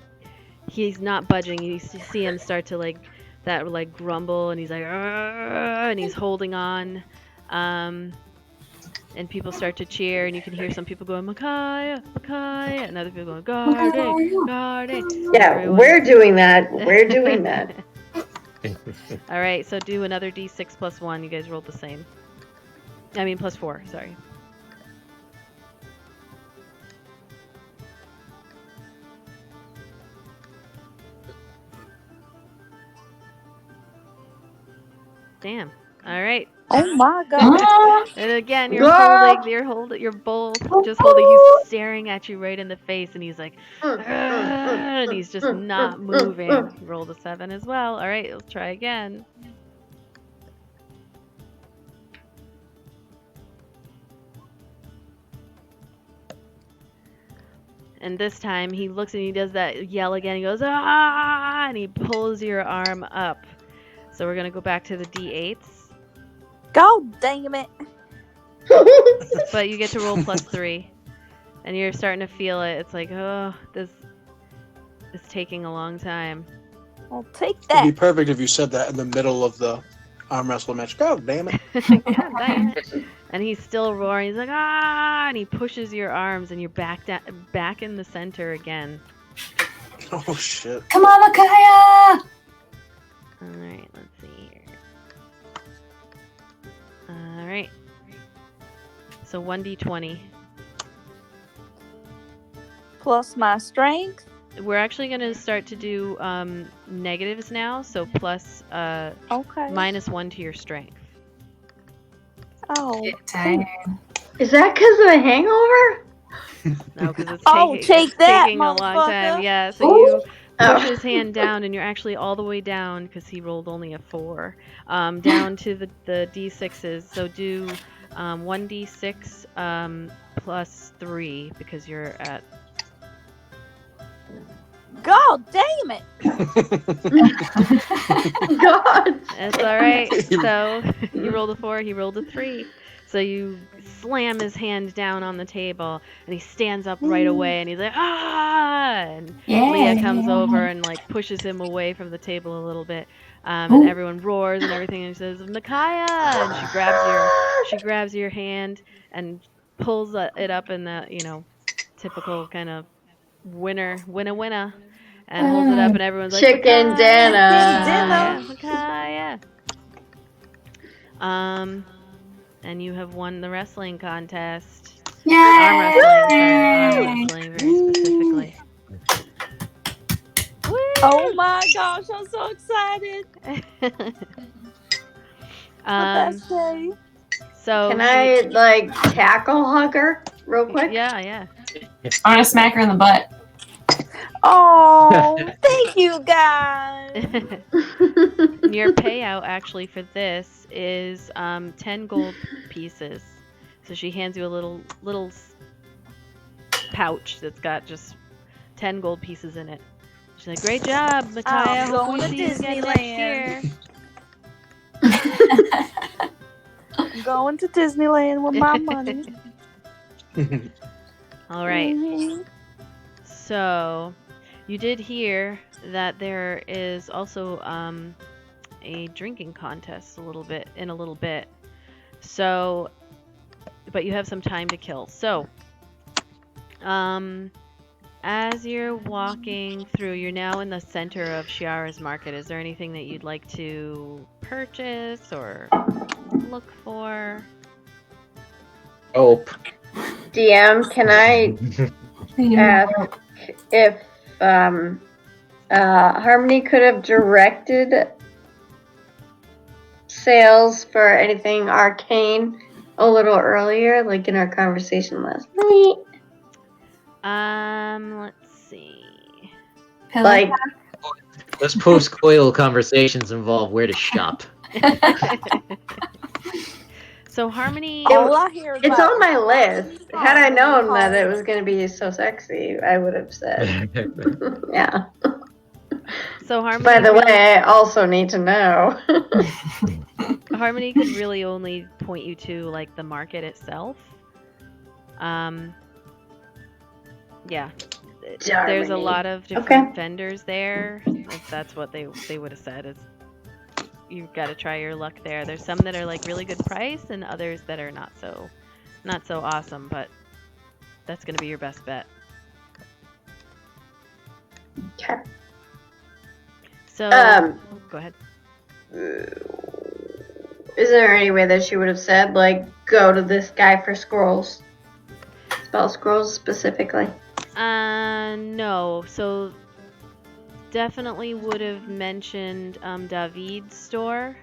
he's not budging. You see him start to grumble, and he's like, "Argh!" And he's holding on. And people start to cheer, and you can hear some people going, Micaiah, Micaiah, and other people going, Gardane, Gardane. Yeah, we're doing that. We're doing that. All right, so do another d6 +1. You guys rolled the same. I mean, +4, sorry. Damn. All right. Oh my god. And again, you're both just holding. He's staring at you right in the face, and he's like, and he's just not moving. He rolled a 7 as well. All right, let's try again. And this time he looks and he does that yell again. He goes, ah, and he pulls your arm up. So we're gonna go back to the D8s, God damn it. but you get to roll +3, and you're starting to feel it. It's like, oh, this is taking a long time. I'll take It'd that. be perfect if you said that in the middle of the arm wrestle match. God damn it. God damn it. And he's still roaring. He's like, ah, and he pushes your arms, and you're back in the center again. Oh shit. Come on, Micaiah! All right, let's see here. All right. So 1d20. Plus my strength. We're actually going to start to do negatives now. So plus Okay. -1 to your strength. Oh. Dang. Is that because of the hangover? No, because it's Oh, take that, taking a long time. motherfucker. Yeah, so Ooh. you push Oh. his hand down, and you're actually all the way down because he rolled only a 4. Down to the d6s. So do 1d6 plus 3 because you're at. God damn it. God. It's all right. So you rolled a 4, he rolled a 3. So you slam his hand down on the table, and he stands up right away, and he's like, ah! And Yeah. Leah comes over and like pushes him away from the table a little bit, and everyone roars and everything, and she says, Micaiah! And she grabs your hand and pulls it up in the typical kind of winner, and holds it up, and everyone's like, Chicken Micaiah, dinner. Micaiah. And you have won the wrestling contest. Yay! Arm wrestling, very specifically. Woo! Oh my gosh, I'm so excited. The best day. So Can I tackle hugger real quick? Yeah. I want to smack her in the butt. Oh, thank you guys. Your payout actually for this is 10 gold pieces. So she hands you a little pouch that's got just 10 gold pieces in it. She's like, "Great job, Micaiah. I'm Hope going we to see you again next year." I'm going to Disneyland with my money. All right. Mhm. So, you did hear that there is also a drinking contest in a little bit. So, but you have some time to kill. So, as you're walking through, you're now in the center of Shiara's market. Is there anything that you'd like to purchase or look for? Hope. DM, can I ask if Harmony could have directed sales for anything arcane a little earlier, like in our conversation last night? Let's see. Like, Those post-coital conversations involve where to shop. So Harmony, All I hear it's about on my is list. Had I known that it calls. was going to be so sexy, I would have said. Yeah. so Harmony. By the way, I also need to know. Harmony could really only point you to like the market itself. Yeah. There's a lot of different vendors there. If that's what they would have said, is you've got to try your luck there. There's some that are like really good price, and others that are not so awesome. But that's gonna be your best bet. Okay. So go ahead. Is there any way that she would have said, like, go to this guy for scrolls? Spell scrolls specifically? No. So definitely would have mentioned David's store.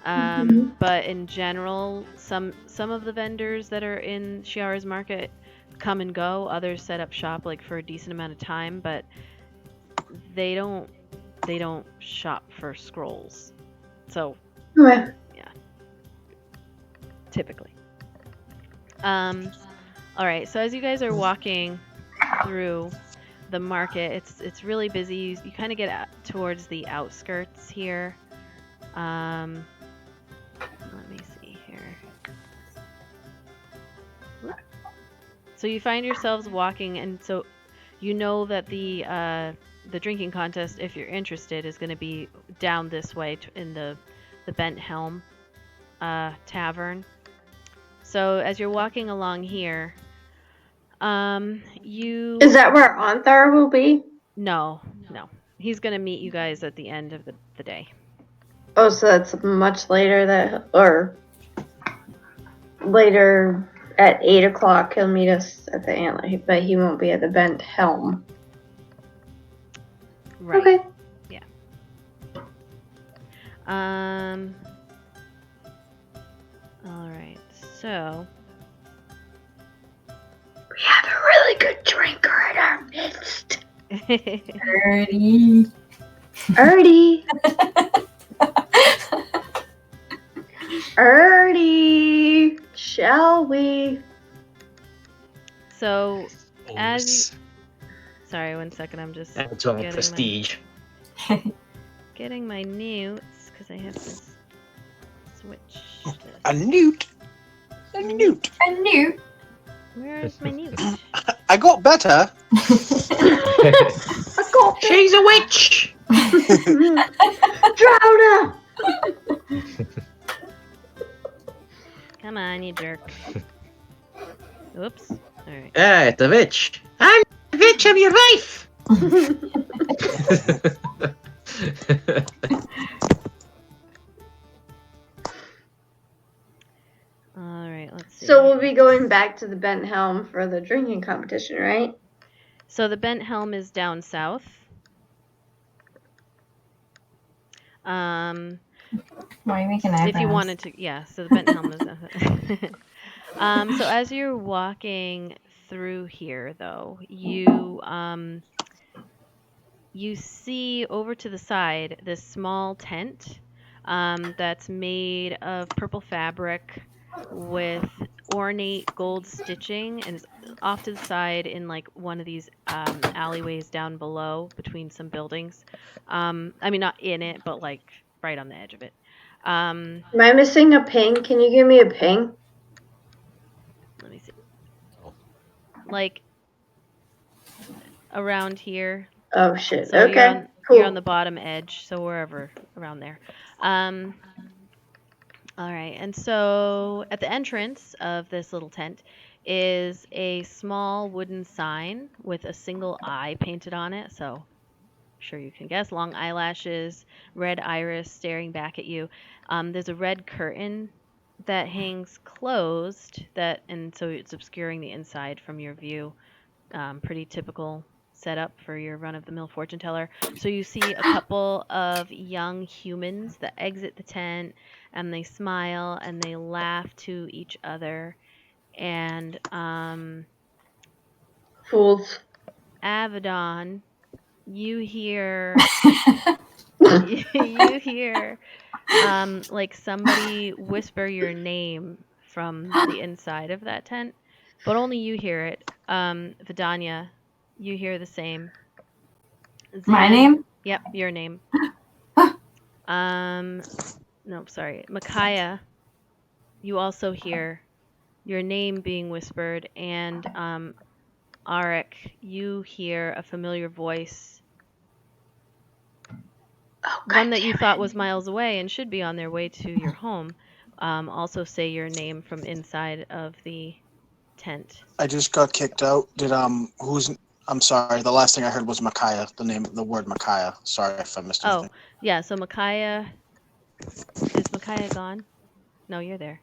But in general, some of the vendors that are in Shiara's market come and go. Others set up shop like for a decent amount of time, but they don't shop for scrolls. So Okay. yeah, typically. All right. So as you guys are walking through the market, it's really busy. You kind of get out towards the outskirts here. Let me see here. Whoop. So you find yourselves walking, and so you know that the drinking contest, if you're interested, is going to be down this way in the Bent Helm Tavern. So as you're walking along here, you Is that where Anthar will be? no. He's going to meet you guys at the end of the day. Oh, so that's much later or later at 8 o'clock. He'll meet us at the antler, but he won't be at the Bent Helm. Right. Okay. Yeah. All right. So we have a really good drinker in our midst. Ernie. Ernie, shall we? So, sorry, 1 second. I'm just That's all prestige. getting my newts because I have to switch this. A newt. A newt. Where is my newt? I got better. She's a witch. Drown her. Come on, you jerk. Oops. All right. It's a witch. I'm a witch. I'm your wife. All right. Let's see. So we'll be going back to the Bent Helm for the drinking competition, right? So the Bent Helm is down south. Why are you making eyebrows? If you wanted to, yeah. So the Bent Helm is. So as you're walking through here, though, you see over to the side this small tent that's made of purple fabric with ornate gold stitching, and is off to the side in like one of these alleyways down below between some buildings. I mean, not in it, but like right on the edge of it. Am I missing a ping? Can you give me a ping? Let me see. Like around here. Oh shit. So Okay. You're on the bottom edge, so wherever around there. All right, and so at the entrance of this little tent is a small wooden sign with a single eye painted on it. So, sure you can guess, long eyelashes, red iris staring back at you. There's a red curtain that hangs closed, and so it's obscuring the inside from your view. Pretty typical setup for your run-of-the-mill fortune teller. So you see a couple of young humans that exit the tent, and they smile and they laugh to each other. And Fools. Avedon, you hear like somebody whisper your name from the inside of that tent, but only you hear it. Vidania, you hear the same. My name? Yep, your name. Nope, sorry. Micaiah, you also hear your name being whispered, and Arik, you hear a familiar voice. One that you thought was miles away and should be on their way to your home. Also say your name from inside of the tent. I just got kicked out. I'm sorry. The last thing I heard was Micaiah. The word Micaiah. Sorry if I missed anything. Oh, yeah. So Micaiah, is Micaiah gone? No, you're there.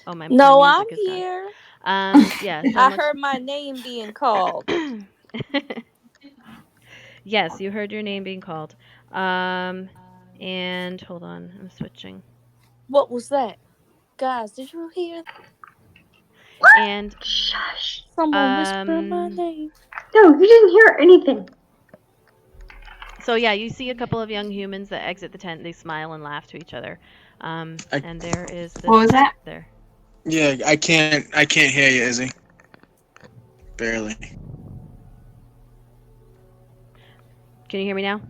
Oh, my No, my I'm music is here. gone. Yeah. So I heard my name being called. Yes, you heard your name being called. And hold on, I'm switching. What was that? Guys, did you hear? And Shush. Someone whispered my name. No, you didn't hear anything. so yeah, you see a couple of young humans that exit the tent. They smile and laugh to each other. And there is this What was tent that? there. Yeah, I can't hear you, Izzy. Barely. Can you hear me now?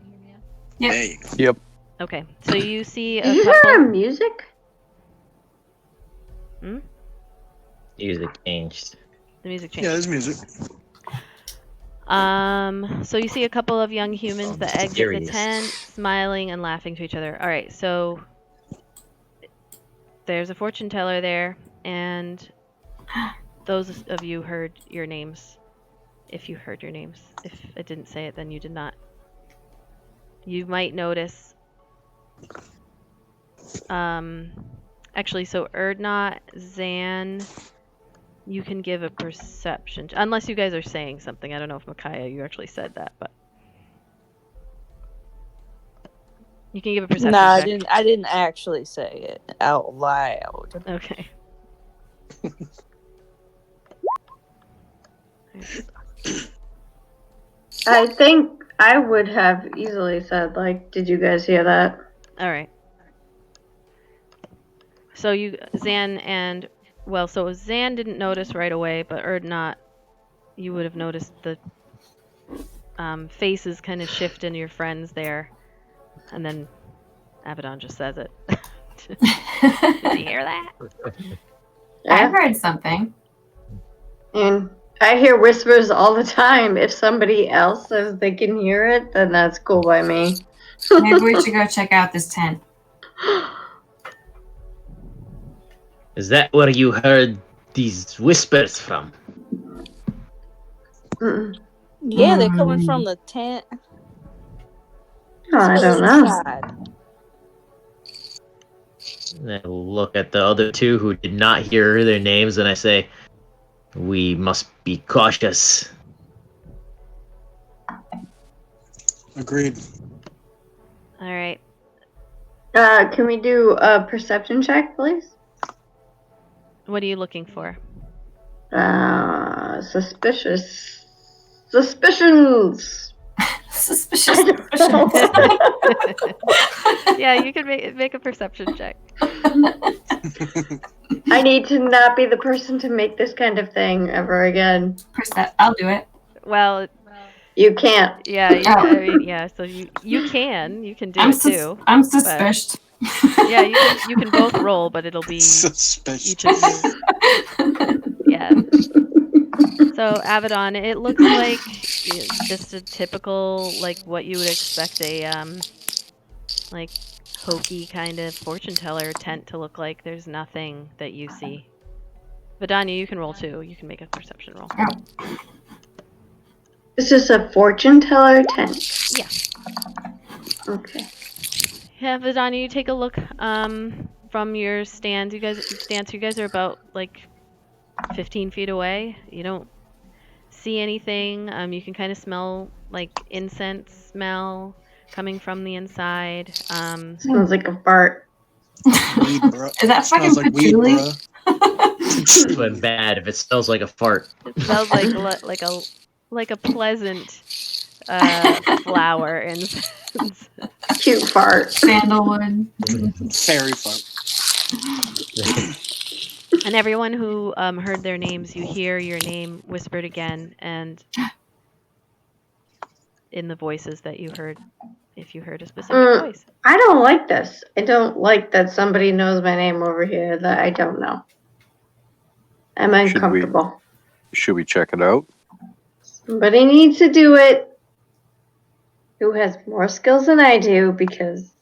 Yep. There you go. Yep. Okay. So you see Did a you couple. hear music? Music changed. The music Yeah, changed. there's music. So you see a couple of young humans that exit the Mysterious. tent, smiling and laughing to each other. All right, so there's a fortune teller there, and those of you heard your names. If you heard your names. If I didn't say it, then you did not. You might notice. Actually, so Erdnot, Zan, you can give a perception. Unless you guys are saying something. I don't know if Micaiah, you actually said that, but. You can give a perception No, check. I didn't actually say it out loud. Okay. I think I would have easily said, like, did you guys hear that? All right. So you, Zan and, well, so Zan didn't notice right away, but Erdnot, you would have noticed the faces kind of shift in your friends there. And then Abaddon just says it. Did you hear that? I heard something. And I hear whispers all the time. If somebody else says they can hear it, then that's cool by me. Maybe we should go check out this tent. Is that where you heard these whispers from? Mm-mm. Yeah, they're coming from the tent. Oh, I don't know. And I look at the other two who did not hear their names, and I say, "We must be cautious." Agreed. All right. Can we do a perception check, please? What are you looking for? Suspicious. Suspicions. Suspicious. Yeah, you can make a perception check. I need to not be the person to make this kind of thing ever again. I'll do it. Well, you can't. Yeah, I mean, yeah. So you can do it too. I'm suspicious. Yeah, you can both roll, but it'll be suspicious. Each of you. Yeah. So Abaddon, it looks like just a typical, like what you would expect a like hokey kind of fortune teller tent to look like. There's nothing that you see. Vidania, you can roll too. You can make a perception roll. Is this a fortune teller tent? Yeah. Okay. Yeah, Vidania, you take a look from your stand. You guys are about like 15 feet away. You don't see anything. You can kind of smell like incense smell coming from the inside. Sounds like a fart. Weed, bro. Is that fucking Smells like weed, patchouli? bro. This went bad if it smells like a fart. It smells like a pleasant flower incense. Cute fart. Sandalwood. Fairy fart. And everyone who heard their names, you hear your name whispered again, and in the voices that you heard, if you heard a specific voice. I don't like this. I don't like that somebody knows my name over here that I don't know. I'm uncomfortable. Should we check it out? Somebody needs to do it who has more skills than I do, because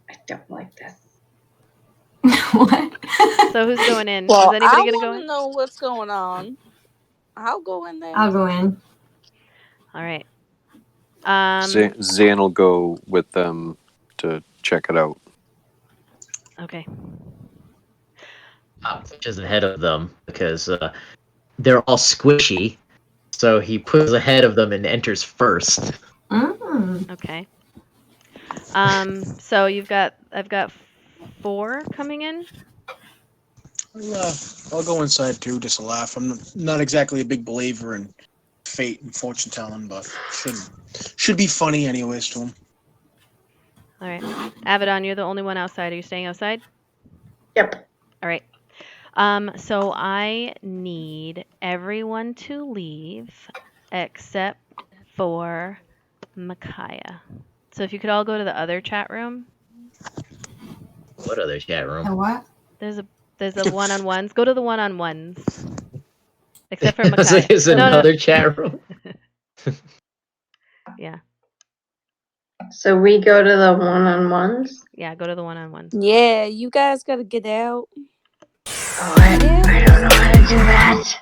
I don't like this. What? So who's going in? Well, Is anybody I going to go want in? to know what's going on. I'll go in there. I'll go in. All right. Zan will go with them to check it out. Okay. Pushes ahead of them because they're all squishy. So he pushes ahead of them and enters first. Mm. Okay. So I've got 4 coming in. I'll go inside too, just to laugh. I'm not exactly a big believer in fate and fortune telling, but should be funny anyways to him. All right. Abaddon, you're the only one outside. Are you staying outside? Yep. All right. So I need everyone to leave except for Micaiah. So if you could all go to the other chat room. What other chat room? The what? There's a one-on-ones. Go to the one-on-ones. Except for I was Micaiah. like, it's another chat room. Yeah. So we go to the one-on-ones? Yeah, go to the one-on-ones. Yeah, you guys gotta get out. Oh, I don't know how to do that.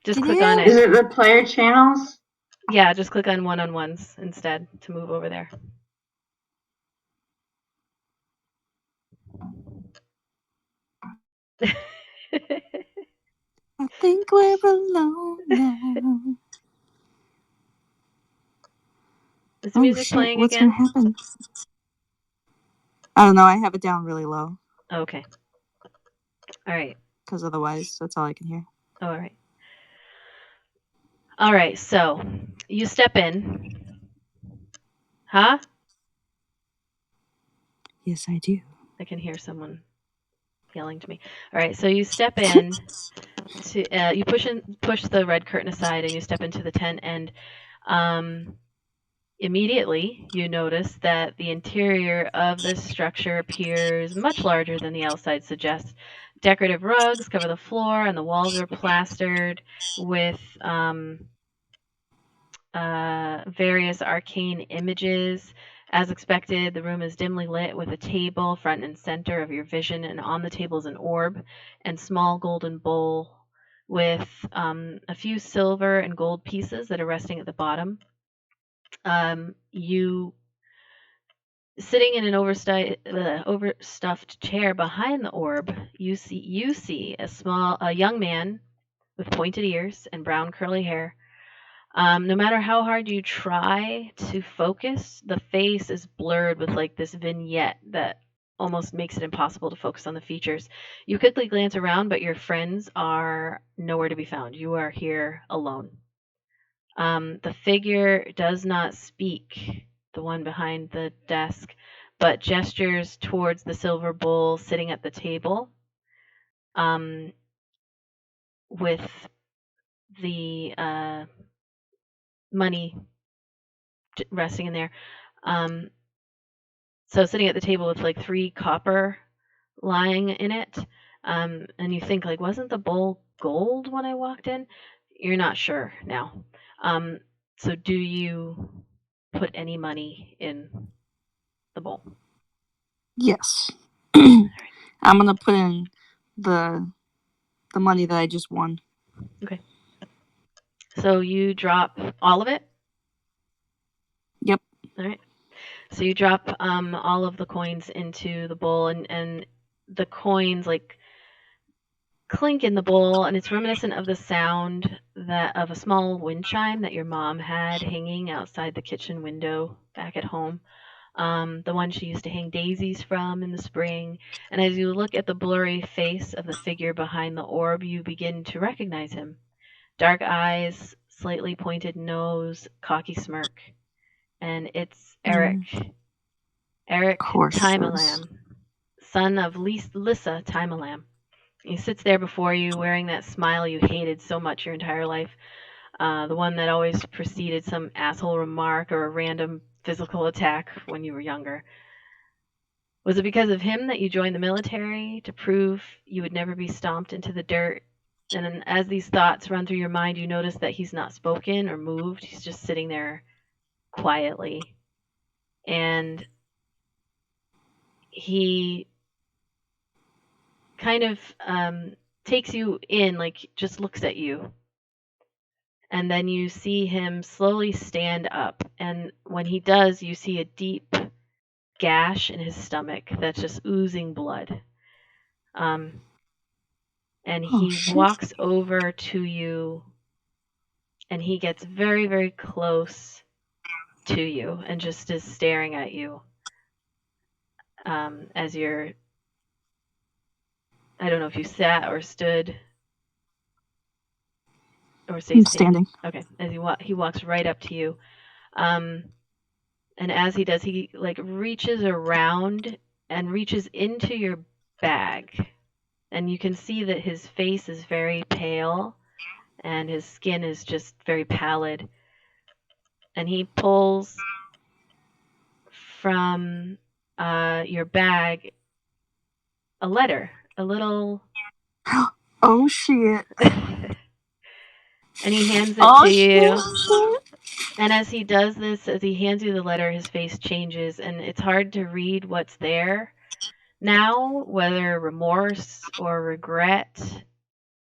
Just click on Is it. it the player channels? Yeah, just click on one-on-ones instead to move over there. I think we're alone now. Is the music playing What's again? gonna happen? I don't know. I have it down really low. Okay. All right. Because otherwise, that's all I can hear. All right. All right. So you step in. Huh? Yes, I do. I can hear someone yelling to me. All right. So you step in. You push the red curtain aside, and you step into the tent, and immediately you notice that the interior of this structure appears much larger than the outside suggests. Decorative rugs cover the floor, and the walls are plastered with various arcane images. As expected, the room is dimly lit with a table front and center of your vision, and on the table is an orb and small golden bowl with a few silver and gold pieces that are resting at the bottom. You sitting in an overstuffed chair behind the orb, you see a young man with pointed ears and brown curly hair. No matter how hard you try to focus, the face is blurred with like this vignette that almost makes it impossible to focus on the features. You quickly glance around, but your friends are nowhere to be found. You are here alone. The figure does not speak, the one behind the desk, but gestures towards the silver bowl sitting at the table, with the money resting in there. So sitting at the table with like 3 copper lying in it, and you think like, wasn't the bowl gold when I walked in? You're not sure now. So do you put any money in the bowl? Yes. I'm gonna put in the money that I just won. Okay. So you drop all of it? Yep. All right. So you drop all of the coins into the bowl, and the coins like clink in the bowl, and it's reminiscent of the sound of a small wind chime that your mom had hanging outside the kitchen window back at home. The one she used to hang daisies from in the spring. And as you look at the blurry face of the figure behind the orb, you begin to recognize him. Dark eyes, slightly pointed nose, cocky smirk. And it's Eric. Eric Timalam, son of Lissa Timalam. He sits there before you wearing that smile you hated so much your entire life. The one that always preceded some asshole remark or a random physical attack when you were younger. Was it because of him that you joined the military, to prove you would never be stomped into the dirt? And then as these thoughts run through your mind, you notice that he's not spoken or moved. He's just sitting there quietly. And he kind of takes you in, like just looks at you. And then you see him slowly stand up. And when he does, you see a deep gash in his stomach that's just oozing blood. And he walks over to you, and he gets very, very close to you and just is staring at you. as you're, I don't know if you sat or stood or stay I'm standing. standing. Okay, as he walks right up to you, and as he does, he like reaches around and reaches into your bag, and you can see that his face is very pale, and his skin is just very pallid, and he pulls from your bag a letter, a little. Oh shit. And he hands it Oh to you. shit. And as he does this, as he hands you the letter, his face changes, and it's hard to read what's there now, whether remorse or regret.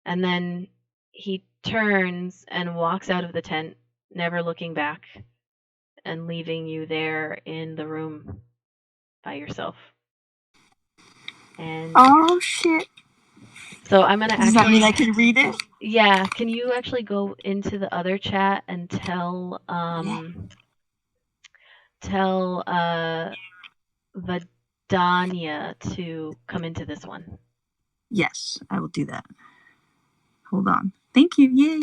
And then he turns and walks out of the tent, never looking back, and leaving you there in the room by yourself. And Oh shit. so I'm gonna Does that mean I can read it? Yeah, can you actually go into the other chat and tell Vidania to come into this one? Yes, I will do that. Hold on. Thank you. Yay.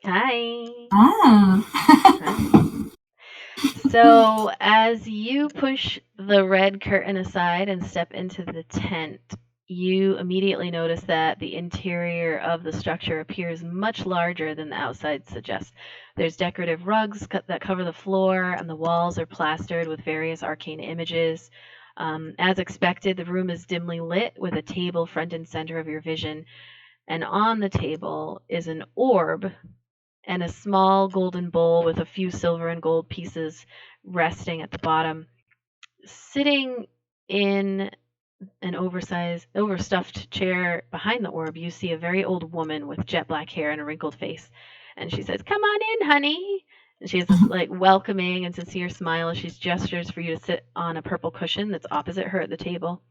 Hi. Oh. So as you push the red curtain aside and step into the tent, you immediately notice that the interior of the structure appears much larger than the outside suggests. There's decorative rugs that cover the floor, and the walls are plastered with various arcane images. As expected, the room is dimly lit with a table front and center of your vision, and on the table is an orb and a small golden bowl with a few silver and gold pieces resting at the bottom. Sitting in an overstuffed chair behind the orb, you see a very old woman with jet black hair and a wrinkled face. And she says, "Come on in, honey." And she has this like welcoming and sincere smile as she gestures for you to sit on a purple cushion that's opposite her at the table.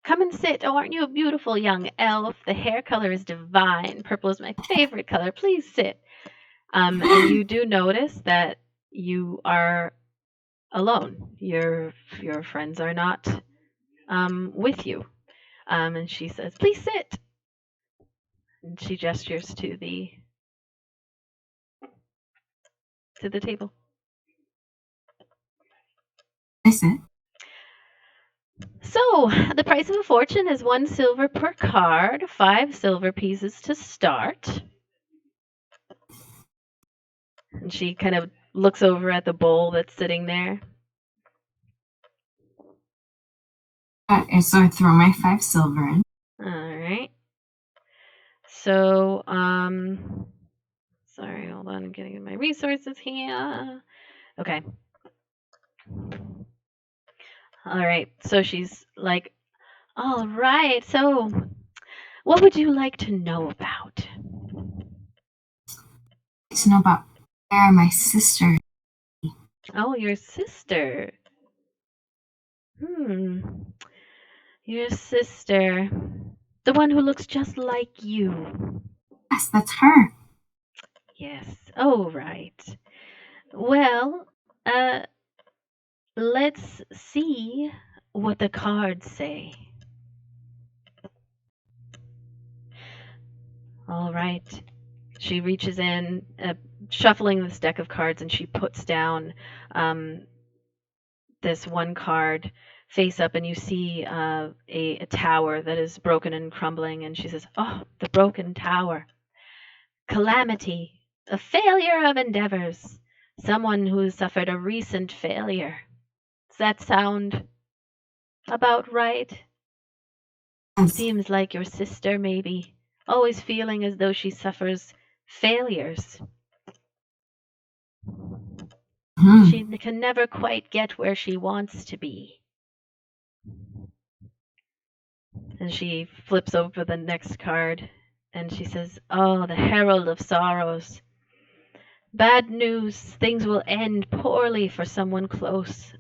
Come and sit. Oh, aren't you a beautiful young elf? The hair color is divine. Purple is my favorite color. Please sit. And you do notice that you are alone. Your friends are not with you. And she says, "Please sit." And she gestures to the table. I sit. So, the price of a fortune is 1 silver per card, 5 silver pieces to start. And she kind of looks over at the bowl that's sitting there. So I throw my 5 silver in. All right. So, sorry, hold on, I'm getting my resources here. Okay. All right. So she's like, "All right. So, what would you like to know about?" To know about where my sister. Oh, your sister. Your sister. The one who looks just like you. Yes, that's her. Yes. Oh, right. Well, let's see what the cards say. All right. She reaches in, shuffling this deck of cards, and she puts down this one card face up, and you see a tower that is broken and crumbling, and she says, "Oh, the broken tower. Calamity, a failure of endeavors, someone who suffered a recent failure." Does that sound about right? Yes. Seems like your sister, maybe, always feeling as though she suffers failures. She can never quite get where she wants to be. And she flips over the next card and she says, "Oh, the Herald of Sorrows. Bad news. Things will end poorly for someone close.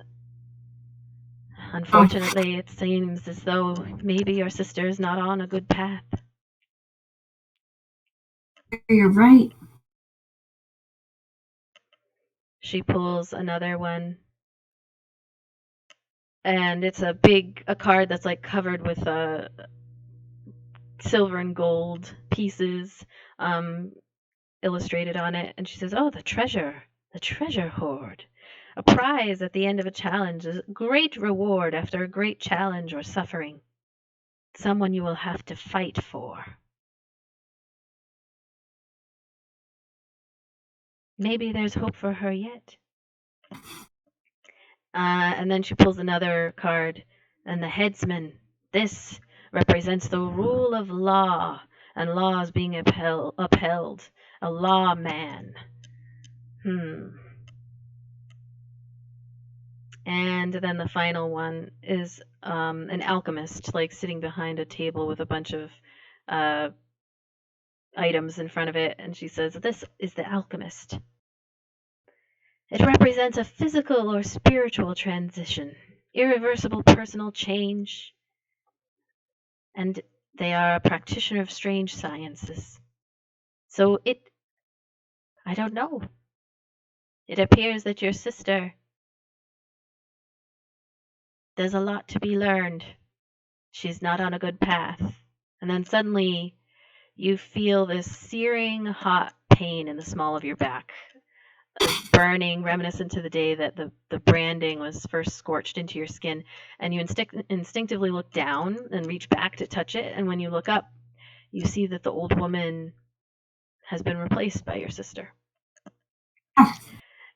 Unfortunately, it seems as though maybe your sister is not on a good path. You're right. She pulls another one, and it's a card that's like covered with silver and gold pieces illustrated on it. And she says, "Oh, the treasure hoard. A prize at the end of a challenge is a great reward after a great challenge or suffering. Someone you will have to fight for. Maybe there's hope for her yet." And then she pulls another card, and the headsman. This represents the rule of law, and laws being upheld. A lawman. And then the final one is an alchemist, like sitting behind a table with a bunch of items in front of it, and she says, "This is the alchemist. It represents a physical or spiritual transition, irreversible personal change, and they are a practitioner of strange sciences. So I don't know. It appears that your sister, there's a lot to be learned. She's not on a good path." And then suddenly you feel this searing hot pain in the small of your back, burning, reminiscent to the day that the branding was first scorched into your skin. And you instinctively look down and reach back to touch it. And when you look up, you see that the old woman has been replaced by your sister.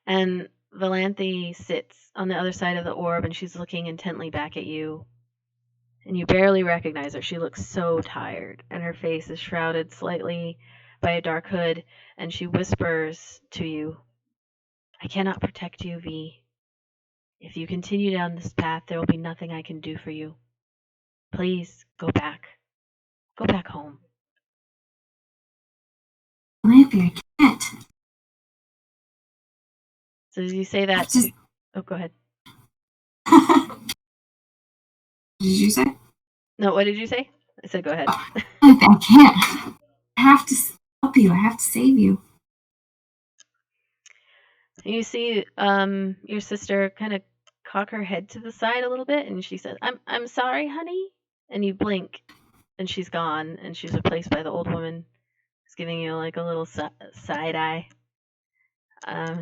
And Valanthe sits on the other side of the orb, and she's looking intently back at you. And you barely recognize her. She looks so tired, and her face is shrouded slightly by a dark hood, and she whispers to you, "I cannot protect you, V. If you continue down this path, there will be nothing I can do for you. Please, go back. Go back home." Lampy, I can't. So as you say that... Oh, go ahead. Did you say? No, what did you say? I said go ahead. I can't. I have to help you. I have to save you. You see your sister kind of cock her head to the side a little bit, and she says, I'm sorry, honey." And you blink, and she's gone, and she's replaced by the old woman. She's giving you like a little side eye.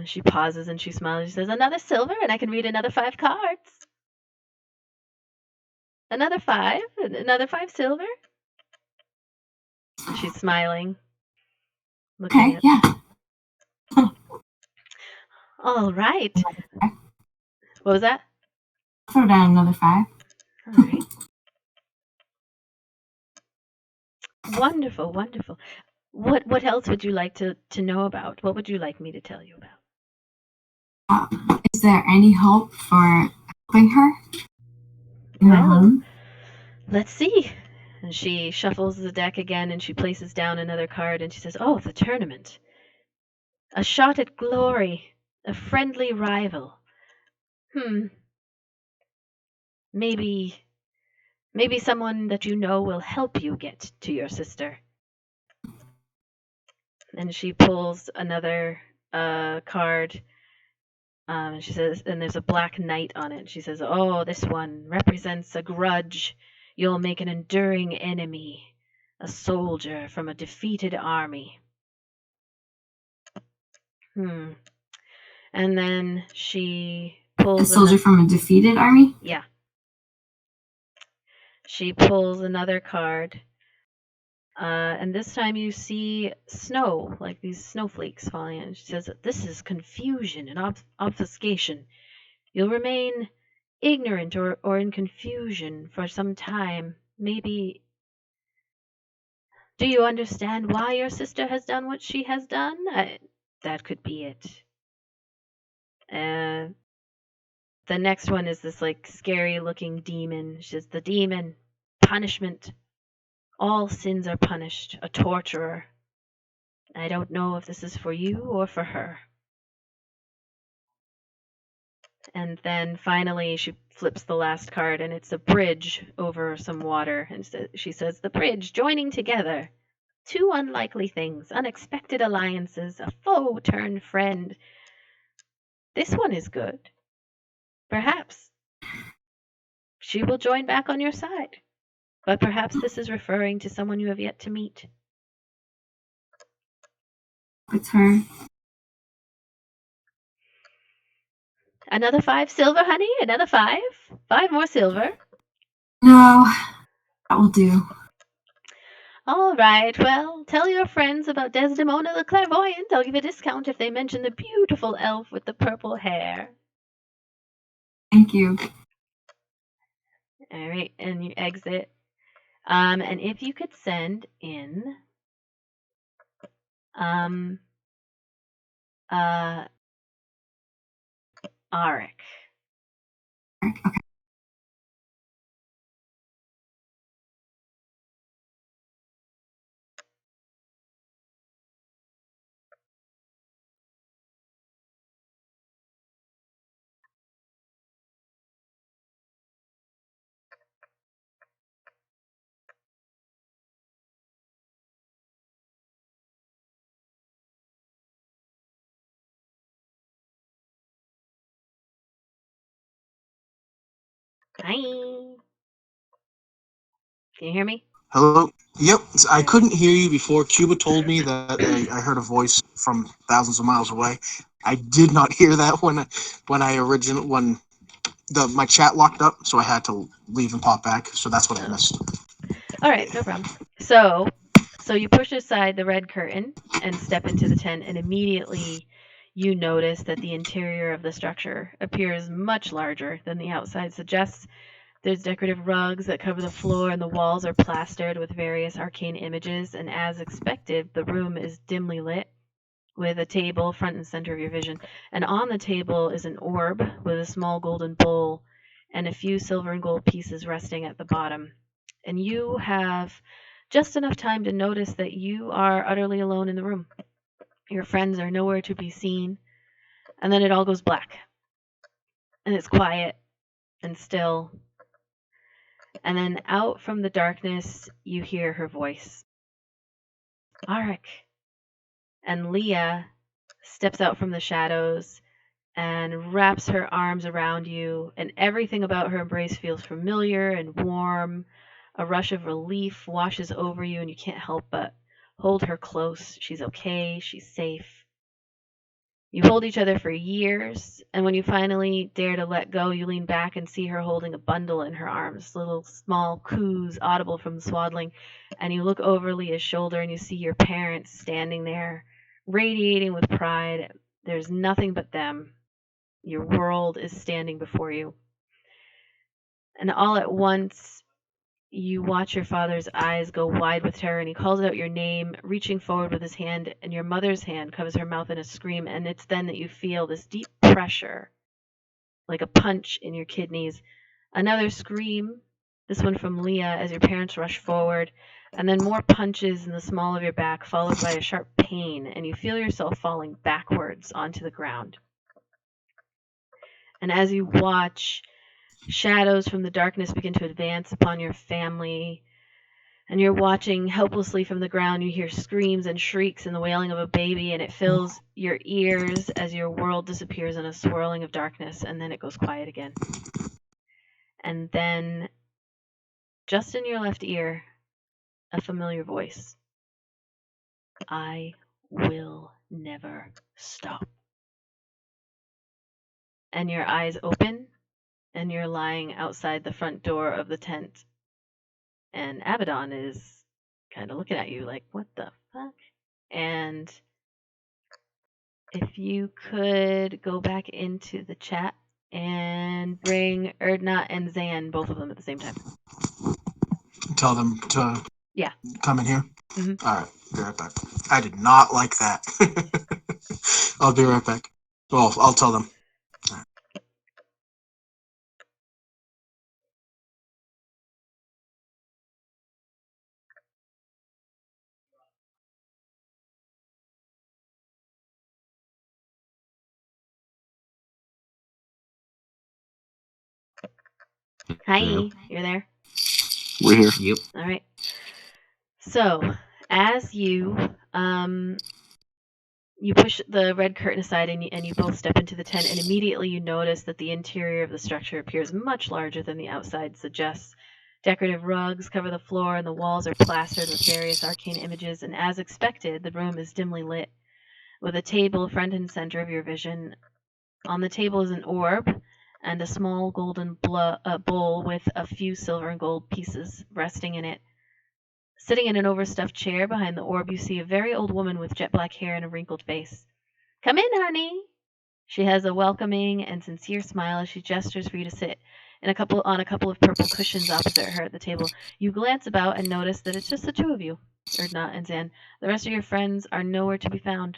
She pauses and she smiles. She says, "Another silver, and I can read another 5 cards. Another 5, another 5 silver." And she's smiling. Okay, yeah. All right. What was that? Throw down another 5. All right. Wonderful, wonderful. What else would you like to know about? What would you like me to tell you about? Is there any hope for helping her? Well, let's see. And she shuffles the deck again, and she places down another card, and she says, "Oh, the tournament. A shot at glory. A friendly rival. Maybe someone that you know will help you get to your sister." And she pulls another card. She says, and there's a black knight on it. She says, "Oh, this one represents a grudge. You'll make an enduring enemy. A soldier from a defeated army." And then she pulls... A soldier from a defeated army? Yeah. She pulls another card. And this time you see snow, like these snowflakes falling in. She says, "This is confusion and obfuscation. You'll remain ignorant or in confusion for some time. Maybe... Do you understand why your sister has done what she has done? That could be it." The next one is this like scary looking demon. She says, "The demon, punishment. All sins are punished. A torturer. I don't know if this is for you or for her. And then finally she flips the last card, and it's a bridge over some water. And she says, "The bridge joining together. Two unlikely things, unexpected alliances, a foe turned friend. This one is good. Perhaps she will join back on your side. But perhaps this is referring to someone you have yet to meet." It's her. Another 5 silver, honey? Another 5? 5 more silver? No, that will do. All right, well, tell your friends about Desdemona the Clairvoyant. I'll give a discount if they mention the beautiful elf with the purple hair. Thank you. All right, and you exit. And if you could send in Arik. Okay. Hi. Can you hear me? Hello. Yep. I couldn't hear you before. Cuba told me that I heard a voice from thousands of miles away. I did not hear that when my chat locked up, so I had to leave and pop back. So that's what I missed. All right, no problem. So you push aside the red curtain and step into the tent, and immediately you notice that the interior of the structure appears much larger than the outside suggests. There's decorative rugs that cover the floor, and the walls are plastered with various arcane images. And as expected, the room is dimly lit with a table front and center of your vision. And on the table is an orb with a small golden bowl and a few silver and gold pieces resting at the bottom. And you have just enough time to notice that you are utterly alone in the room. Your friends are nowhere to be seen. And then it all goes black. And it's quiet and still. And then out from the darkness, you hear her voice. Arik. And Leah steps out from the shadows and wraps her arms around you, and everything about her embrace feels familiar and warm. A rush of relief washes over you, and you can't help but hold her close. She's okay. She's safe. You hold each other for years, and when you finally dare to let go, you lean back and see her holding a bundle in her arms, little small coos audible from the swaddling, and you look over Leah's shoulder and you see your parents standing there, radiating with pride. There's nothing but them. Your world is standing before you. And all at once, you watch your father's eyes go wide with terror, and he calls out your name, reaching forward with his hand, and your mother's hand covers her mouth in a scream. And it's then that you feel this deep pressure, like a punch in your kidneys. Another scream, this one from Leah, as your parents rush forward, and then more punches in the small of your back, followed by a sharp pain, and you feel yourself falling backwards onto the ground. And as you watch, shadows from the darkness begin to advance upon your family, and you're watching helplessly from the ground. You hear screams and shrieks and the wailing of a baby, and it fills your ears as your world disappears in a swirling of darkness, and then it goes quiet again. And then, just in your left ear, a familiar voice. I will never stop. And your eyes open, and you're lying outside the front door of the tent. And Abaddon is kind of looking at you like, what the fuck? And if you could go back into the chat and bring Erdna and Zan, both of them at the same time. Tell them to Yeah. come in here. Mm-hmm. All right, be right back. I did not like that. I'll be right back. Well, I'll tell them. Hi, Hello. you're there? We're here. Yep. All right. So, as you push the red curtain aside and you both step into the tent, and immediately you notice that the interior of the structure appears much larger than the outside suggests. Decorative rugs cover the floor, and the walls are plastered with various arcane images, and as expected, the room is dimly lit, with a table front and center of your vision. On the table is an orb and a small golden bowl with a few silver and gold pieces resting in it. Sitting in an overstuffed chair behind the orb, you see a very old woman with jet black hair and a wrinkled face. Come in, honey. She has a welcoming and sincere smile as she gestures for you to sit on a couple of purple cushions opposite her at the table. You glance about and notice that it's just the two of you, Erdnot and Zan. The rest of your friends are nowhere to be found.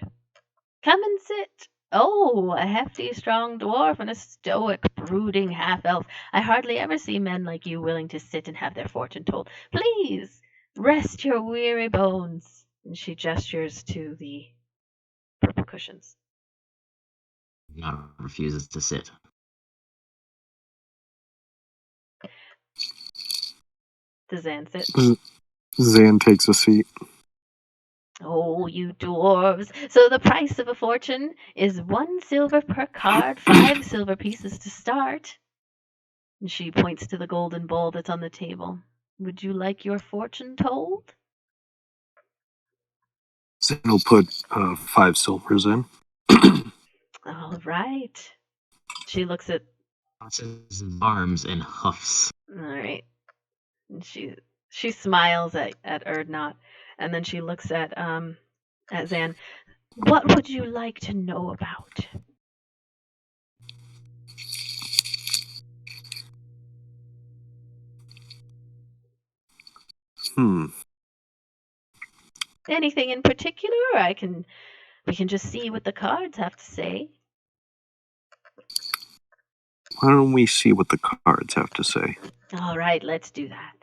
Come and sit. Oh, a hefty, strong dwarf and a stoic, brooding half-elf. I hardly ever see men like you willing to sit and have their fortune told. Please, rest your weary bones. And she gestures to the purple cushions. Now refuses to sit. Does Zan sit? Zan takes a seat. Oh, you dwarves. So the price of a fortune is 1 silver per card, 5 silver pieces to start. And she points to the golden bowl that's on the table. Would you like your fortune told? Zan will put 5 silvers in. All right. She looks at. Crosses his arms and huffs. All right. And she smiles at Erdnot, and then she looks at Zan. What would you like to know about? Anything in particular? We can just see what the cards have to say. Why don't we see what the cards have to say? All right, let's do that.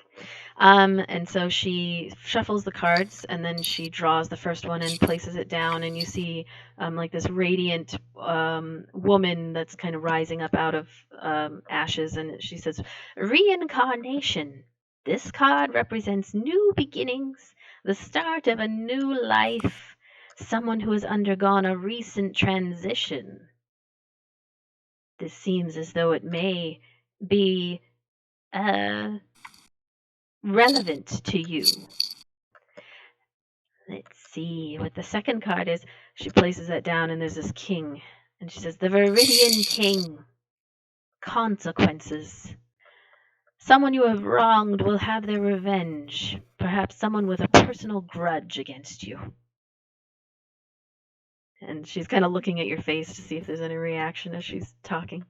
And so she shuffles the cards, and then she draws the first one and places it down, and you see like this radiant woman that's kind of rising up out of ashes, and she says, "Reincarnation. This card represents new beginnings, the start of a new life, someone who has undergone a recent transition. This seems as though it may be relevant to you." Let's see what the second card is. She places that down, and there's this king. And she says, "The Viridian King. Consequences. Someone you have wronged will have their revenge. Perhaps someone with a personal grudge against you." And she's kind of looking at your face to see if there's any reaction as she's talking.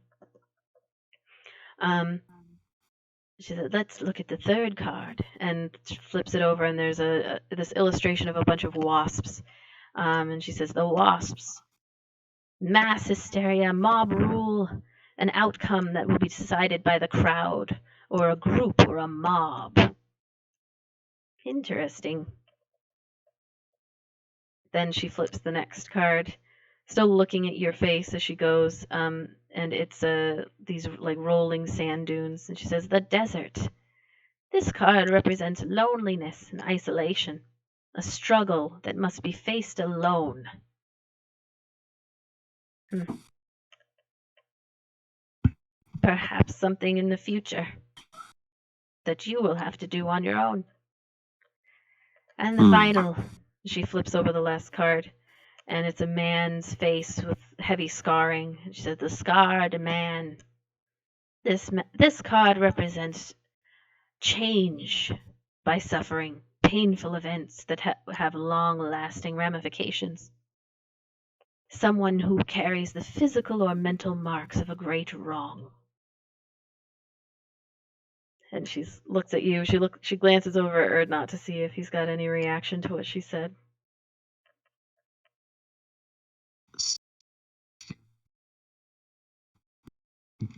She said, "Let's look at the third card," and flips it over, and there's this illustration of a bunch of wasps. And she says, "The wasps. Mass hysteria, mob rule, an outcome that will be decided by the crowd, or a group, or a mob." Interesting. Then she flips the next card, still looking at your face as she goes, and it's these like rolling sand dunes, and she says, "The desert. This card represents loneliness and isolation, a struggle that must be faced alone." Perhaps something in the future that you will have to do on your own. And the final, she flips over the last card, and it's a man's face with heavy scarring. She said, "The scarred man. This card represents change by suffering painful events that have long-lasting ramifications. Someone who carries the physical or mental marks of a great wrong." And she looks at you. She glances over at Erdnot to see if he's got any reaction to what she said.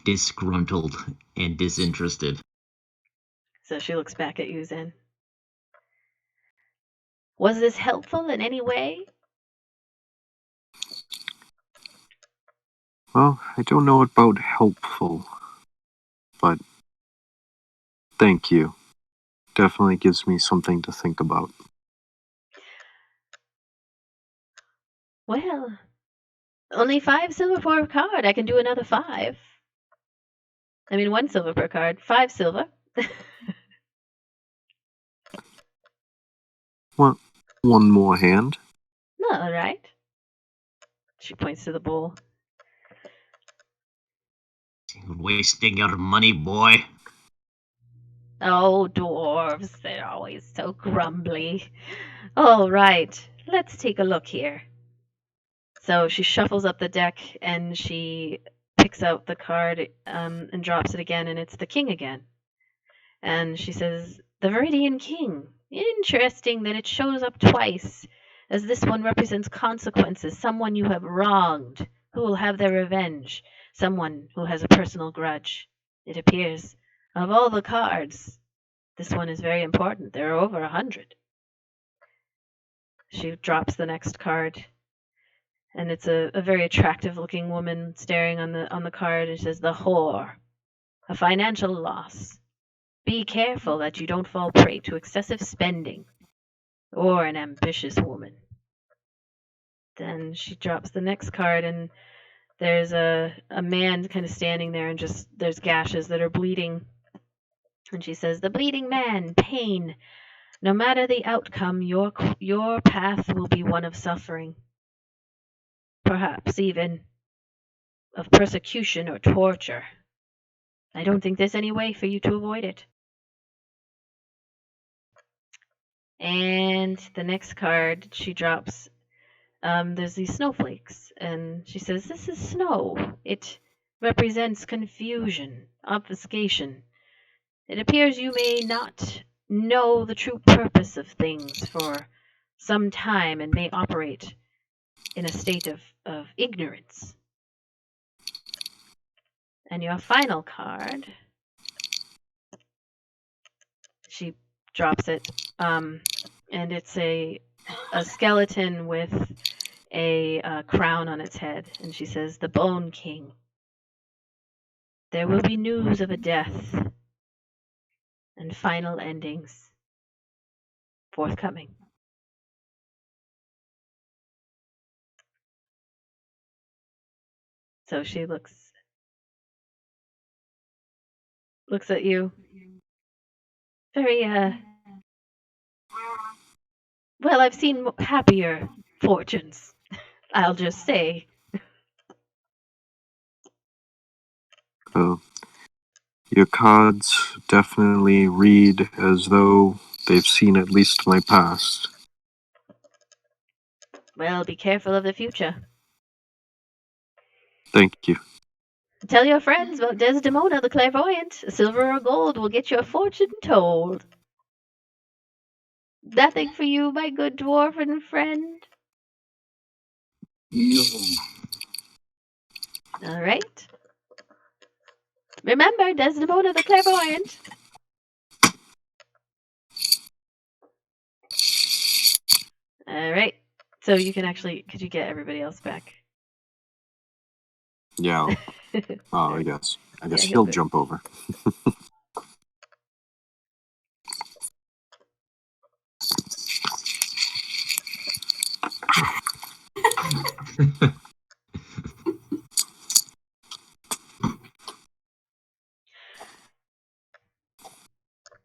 Disgruntled and disinterested. So she looks back at you, Zen. "Was this helpful in any way?" Well, I don't know about helpful, but Thank you. Definitely gives me something to think about. Well, only 5 silver for a card. I can do another 5. I mean, 1 silver per card. 5 silver. One more hand. All right. She points to the bowl. Wasting your money, boy. Oh, dwarves, they're always so grumbly. All right, let's take a look here. So she shuffles up the deck and she picks out the card and drops it again, and it's the king again. And she says, "The Viridian King. Interesting that it shows up twice, as this one represents consequences, someone you have wronged, who will have their revenge, someone who has a personal grudge. It appears, of all the cards, this one is very important. There are over 100. She drops the next card, and it's a very attractive looking woman staring on the card. It says, "The whore. A financial loss. Be careful that you don't fall prey to excessive spending or an ambitious woman." Then she drops the next card, and there's a man kind of standing there, and just there's gashes that are bleeding. And she says, "The bleeding man, pain. No matter the outcome, your path will be one of suffering. Perhaps even of persecution or torture. I don't think there's any way for you to avoid it." And the next card she drops, there's these snowflakes, and she says, "This is snow. It represents confusion, obfuscation. It appears you may not know the true purpose of things for some time and may operate in a state of ignorance." And your final card, she drops it, and it's a skeleton with a crown on its head, and she says, "The Bone King. There will be news of a death and final endings forthcoming." So she looks at you very well. I've seen happier fortunes, I'll just say. Your cards definitely read as though they've seen at least my past. Well, be careful of the future. Thank you. Tell your friends about Desdemona the Clairvoyant. Silver or gold will get your fortune told. Nothing for you, my good dwarven friend. All right. Remember, Desdemona the Clairvoyant. All right. So you can actually, could you get everybody else back? Yeah. Oh, I guess Yeah, he'll jump over.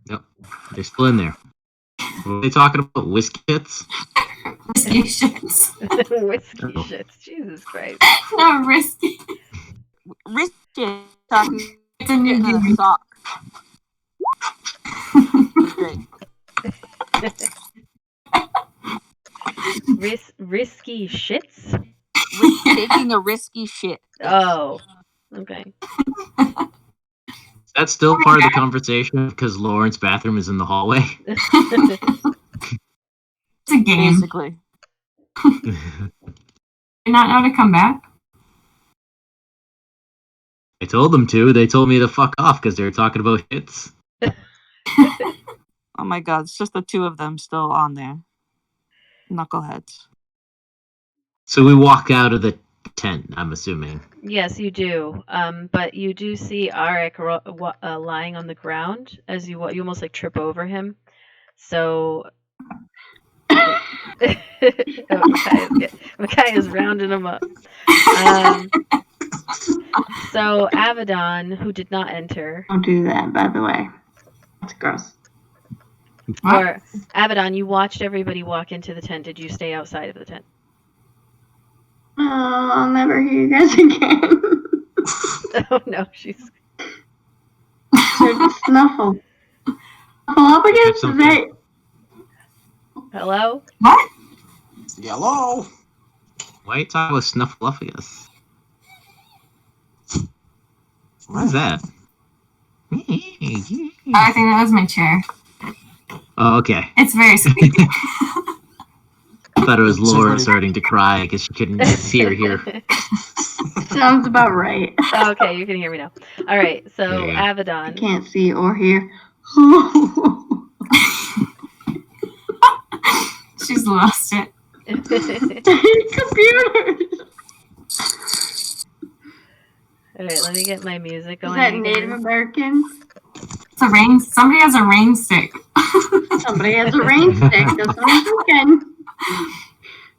Yep, they're still in there. What are they talking about? Whiskey hits? Risky shits. Whiskey shits. Jesus Christ. No, risky. Risky talking It's a new another game. sock. Great. Risky shits? Taking a risky shit. Oh, okay. That's still part of the conversation because Lauren's bathroom is in the hallway. It's a game. Basically. You're not know to come back? I told them to. They told me to fuck off because they were talking about hits. Oh my god, it's just the two of them still on there. Knuckleheads. So we walk out of the tent, I'm assuming. Yes, you do. But you do see Arik lying on the ground as you almost like trip over him. So Makai is rounding him up. So Abaddon, who did not enter. Don't do that, by the way. That's gross. Or Abaddon, you watched everybody walk into the tent. Did you stay outside of the tent? Oh, I'll never hear you guys again. Oh no, she's Snuffle. Snuffle up against the date. Hello? What? Hello? Why are you talking with Snuffleupagus? What is that? I think that was my chair. Oh, okay. It's very sweet. I thought it was Laura starting to cry because she couldn't see or hear. Sounds about right. Okay, you can hear me now. All right, so Abaddon. Can't see or hear. She's lost it. Computers. All right, let me get my music Is going. that Native American? It's a rain. Somebody has a rain stick. Somebody has a rain stick. That's what I'm thinking.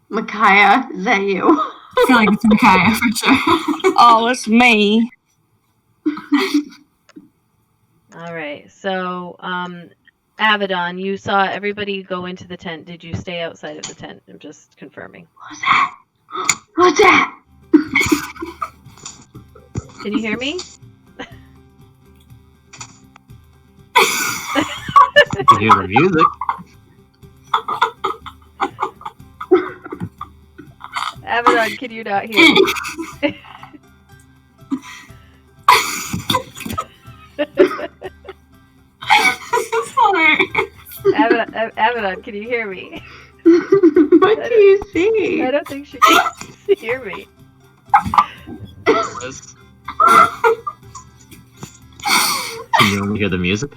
Micaiah, is that you? I feel like it's Micaiah for sure. Oh, it's me. All right, so Abaddon, you saw everybody go into the tent. Did you stay outside of the tent? I'm just confirming. What's that? What's that? Can you hear me? You hear the music. Abaddon, can you not hear me? Abaddon, can you hear me? What do you see? I don't think she can hear me. Can you only hear the music?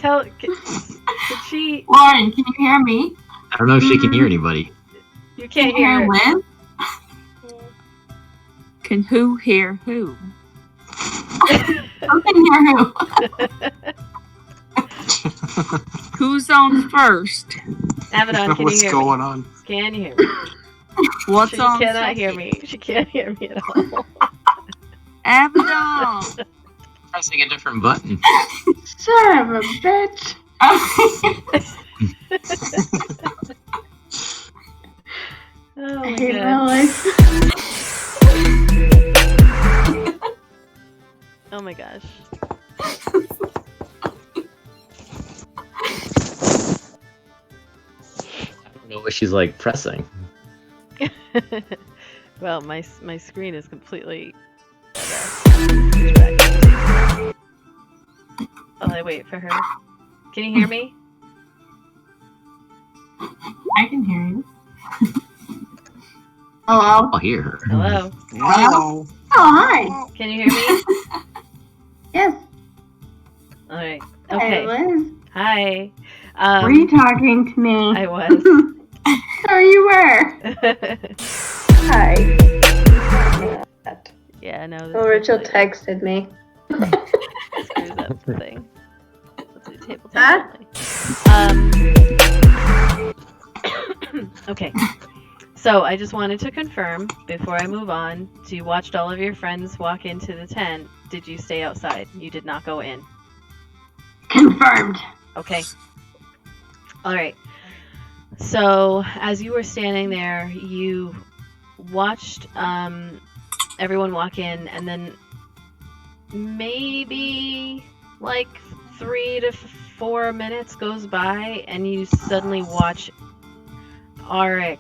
Could she? Lauren, can you hear me? I don't know if she can hear anybody. You can't hear Liv? Can who hear who? Who can hear who? Who's on first? Abaddon, can What's you hear going me? on? Can you hear me? What's She on cannot second? hear me. She can't hear me at all. Abaddon. Pressing a different button. Son of a bitch. Oh I my hate my god. life. Oh my gosh. I don't know what she's like pressing. Well, my screen is completely. While I wait for her. Can you hear me? I can hear you. Hello? I'll hear her. Hello. Hello. Oh, hi. Can you hear me? Yes. All right. Hey, Okay. Liz. Hi. Were you talking to me? I was. Oh, you were. Hi. Yeah, no. This Oh, Rachel is, like, texted me. screws up the thing. Let's do table Huh? only. Okay. So I just wanted to confirm before I move on. So you watched all of your friends walk into the tent. Did you stay outside? You did not go in. Confirmed. Okay. All right. So as you were standing there, you watched everyone walk in, and then maybe like 3 to 4 minutes goes by, and you suddenly watch Arik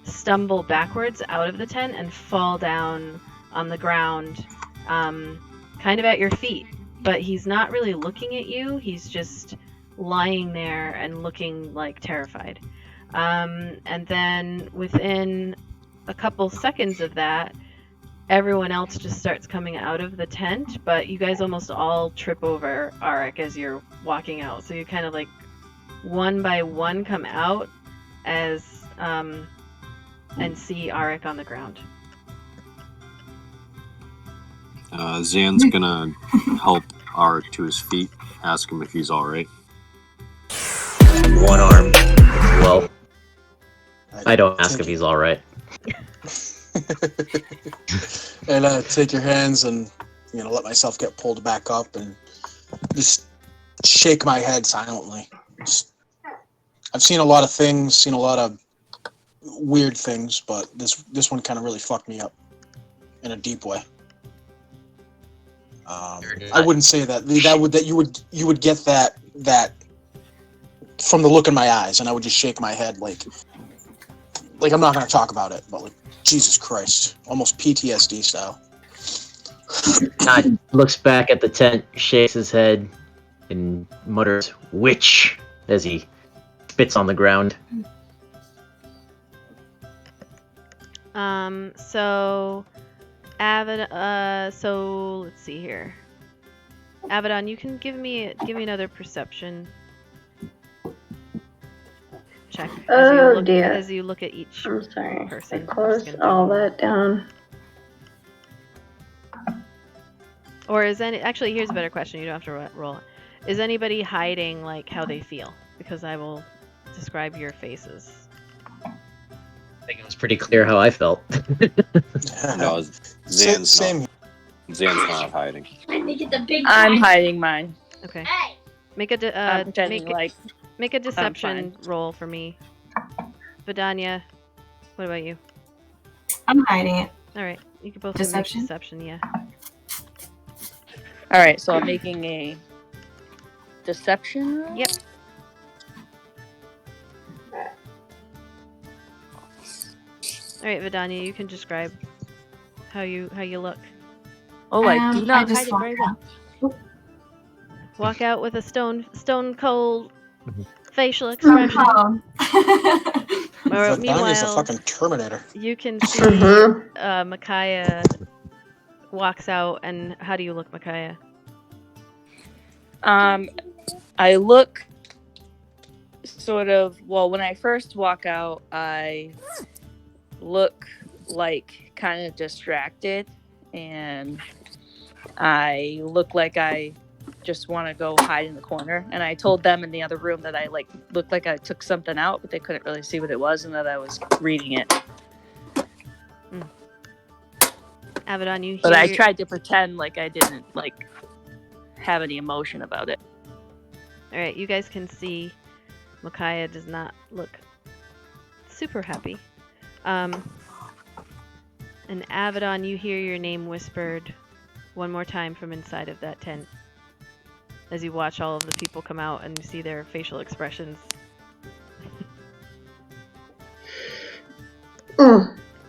stumble backwards out of the tent and fall down on the ground, kind of at your feet. But he's not really looking at you. He's just lying there and looking like terrified. And then within a couple seconds of that, everyone else just starts coming out of the tent, but you guys almost all trip over Arik as you're walking out. So you kind of like one by one come out as and see Arik on the ground. Zan's gonna help Arik to his feet, ask him if he's alright. One arm. Well, I don't ask if he's alright. And take your hands and, let myself get pulled back up and just shake my head silently. I've seen a lot of things, seen a lot of weird things, but this one kind of really fucked me up in a deep way. I wouldn't say that you would get that from the look in my eyes, and I would just shake my head like I'm not going to talk about it, but like, Jesus Christ, almost PTSD style. Todd looks back at the tent, shakes his head, and mutters, "Witch," as he spits on the ground. So let's see here. Abaddon, you can give me another perception check as you look at each I'm sorry. person. I closed all that down. Or actually, here's a better question. You don't have to roll it. Is anybody hiding like how they feel? Because I will describe your faces. I think it was pretty clear how I felt. No, Zan's not hiding. I'm hiding mine. Okay. Make a deception roll for me. Vidania, what about you? I'm hiding it. All right, you can both Deception? make deception. Yeah. All right, so I'm making a deception roll? Yep. All right, Vidania, you can describe how you look. Oh, I do not hide it very well. Walk out with a stone cold facial expression. Or, Vidania's a fucking Terminator. You can see Micaiah walks out, and how do you look, Micaiah? I look sort of, well, when I first walk out, I look like kind of distracted, and I look like I just want to go hide in the corner. And I told them in the other room that I looked like I took something out, but they couldn't really see what it was, and that I was reading it. Abaddon, you hear... But I tried to pretend like I didn't have any emotion about it. All right, you guys can see Micaiah does not look super happy. And Abaddon, you hear your name whispered one more time from inside of that tent as you watch all of the people come out and you see their facial expressions.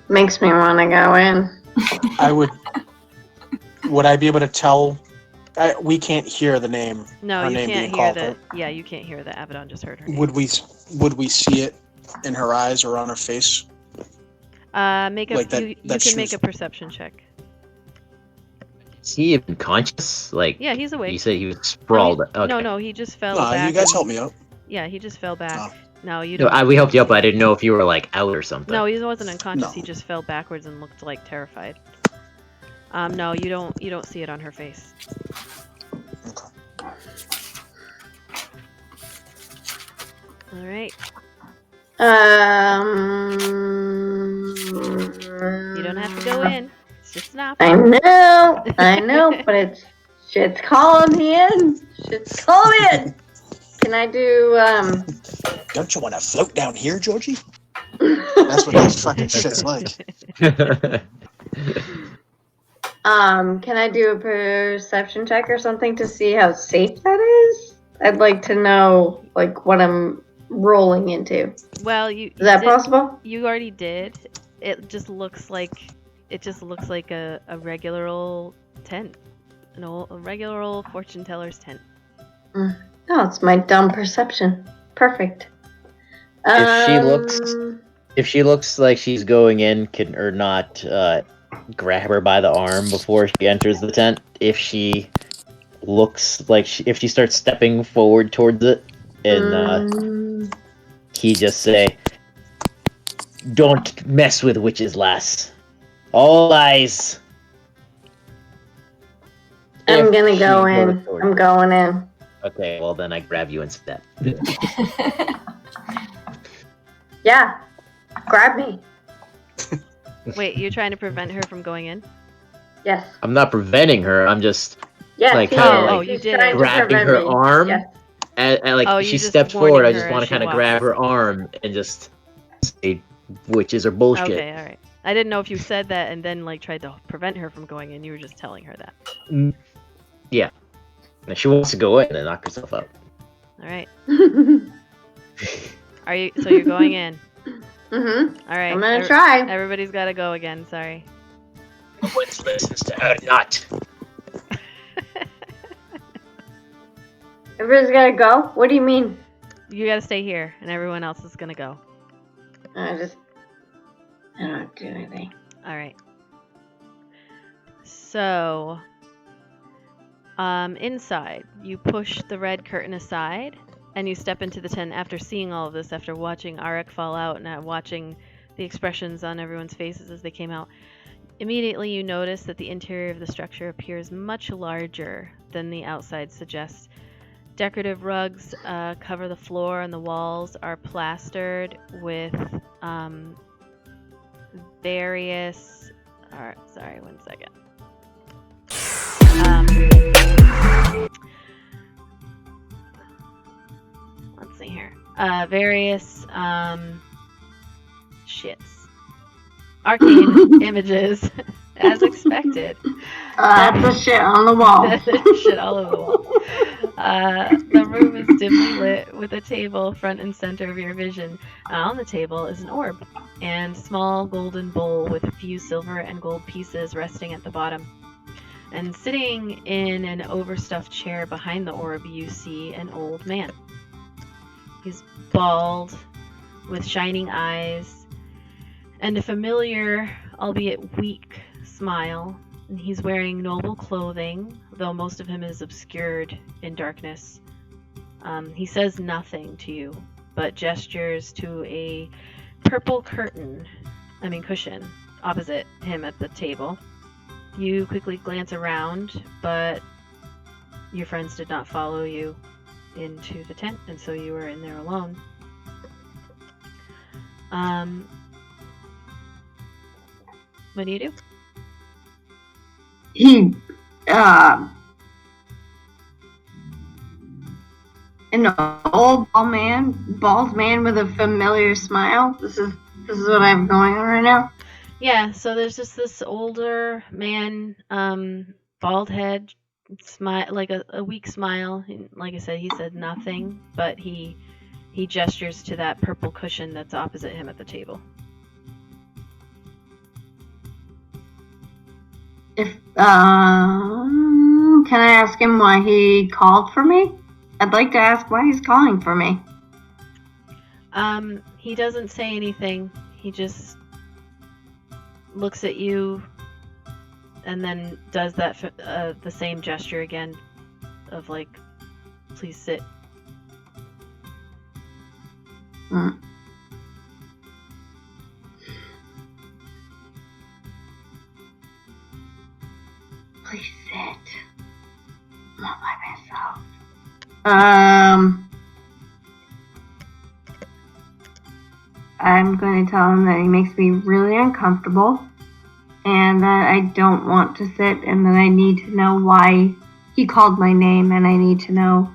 Makes me want to go in. Would I be able to tell? We can't hear the name. No, her you name can't being hear called, that. right? Yeah, you can't hear that. Abaddon just heard her name. Would we see it in her eyes or on her face? You can make a perception check. Is he even conscious? Yeah, he's awake. You said he was sprawled. No, he just fell back. You guys help me out. Yeah, he just fell back. Oh. No, you don't. No, we helped you up, but I didn't know if you were out or something. No, he wasn't unconscious. No. He just fell backwards and looked terrified. No, you don't see it on her face. Okay. All right. You don't have to go in. It's just an option. I know, but shit's calling me in. Shit's calling me in. Can I do, Don't you want to float down here, Georgie? That's what that fucking shit's like. Can I do a perception check or something to see how safe that is? I'd like to know, what I'm rolling into. Well, is that possible? You already did. It just looks like a regular old tent, a regular old fortune teller's tent. Oh, it's my dumb perception. Perfect. If she looks like she's going in, can or not grab her by the arm before she enters the tent. If she looks like if she starts stepping forward towards it, and he just say, Don't mess with witches, lass. All eyes. I'm If gonna she go goes in. towards I'm you. going in. Okay, well then I grab you instead. Yeah. Grab me. Wait, you're trying to prevent her from going in? Yes. I'm not preventing her. I'm just Yes, like he kind of is. like you He's did trying it. to grabbing prevent her me. arm. Yes. And like Oh, she you're just steps forward, warning I her just want as to she kind of walks. grab her arm and just say witches are bullshit. Okay, all right. I didn't know if you said that and then like tried to prevent her from going in. You were just telling her that. Yeah. If she wants to go in and knock herself out. All right. Are you? So you're going in. Mhm. All right. I'm gonna try. Everybody's got to go again. Sorry. No one listens to her not. Everybody's gotta go? What do you mean? You got to stay here, and everyone else is gonna go. I don't do anything. All right. So, inside, you push the red curtain aside, and you step into the tent after seeing all of this, after watching Arik fall out and watching the expressions on everyone's faces as they came out. Immediately, you notice that the interior of the structure appears much larger than the outside suggests. Decorative rugs cover the floor, and the walls are plastered with various. Sorry, 1 second. Let's see here. Various arcane images, as expected. That's the shit on the wall. Shit all over the wall. The room is dimly lit with a table front and center of your vision. On the table is an orb and small golden bowl with a few silver and gold pieces resting at the bottom. And sitting in an overstuffed chair behind the orb, you see an old man. He's bald, with shining eyes, and a familiar, albeit weak, smile. And he's wearing noble clothing, though most of him is obscured in darkness. He says nothing to you, but gestures to a purple cushion opposite him at the table. You quickly glance around, but your friends did not follow you into the tent, and so you were in there alone. What do you do? He, an old bald man with a familiar smile. This is what I have going on right now. Yeah, so there's just this older man, bald head, smile, like a weak smile. Like I said, he said nothing, but he gestures to that purple cushion that's opposite him at the table. Can I ask him why he called for me? I'd like to ask why he's calling for me. He doesn't say anything. He just looks at you and then does that the same gesture again of like, please sit. Please sit. I'm not by myself. I'm going to tell him that he makes me really uncomfortable and that I don't want to sit and that I need to know why he called my name and I need to know.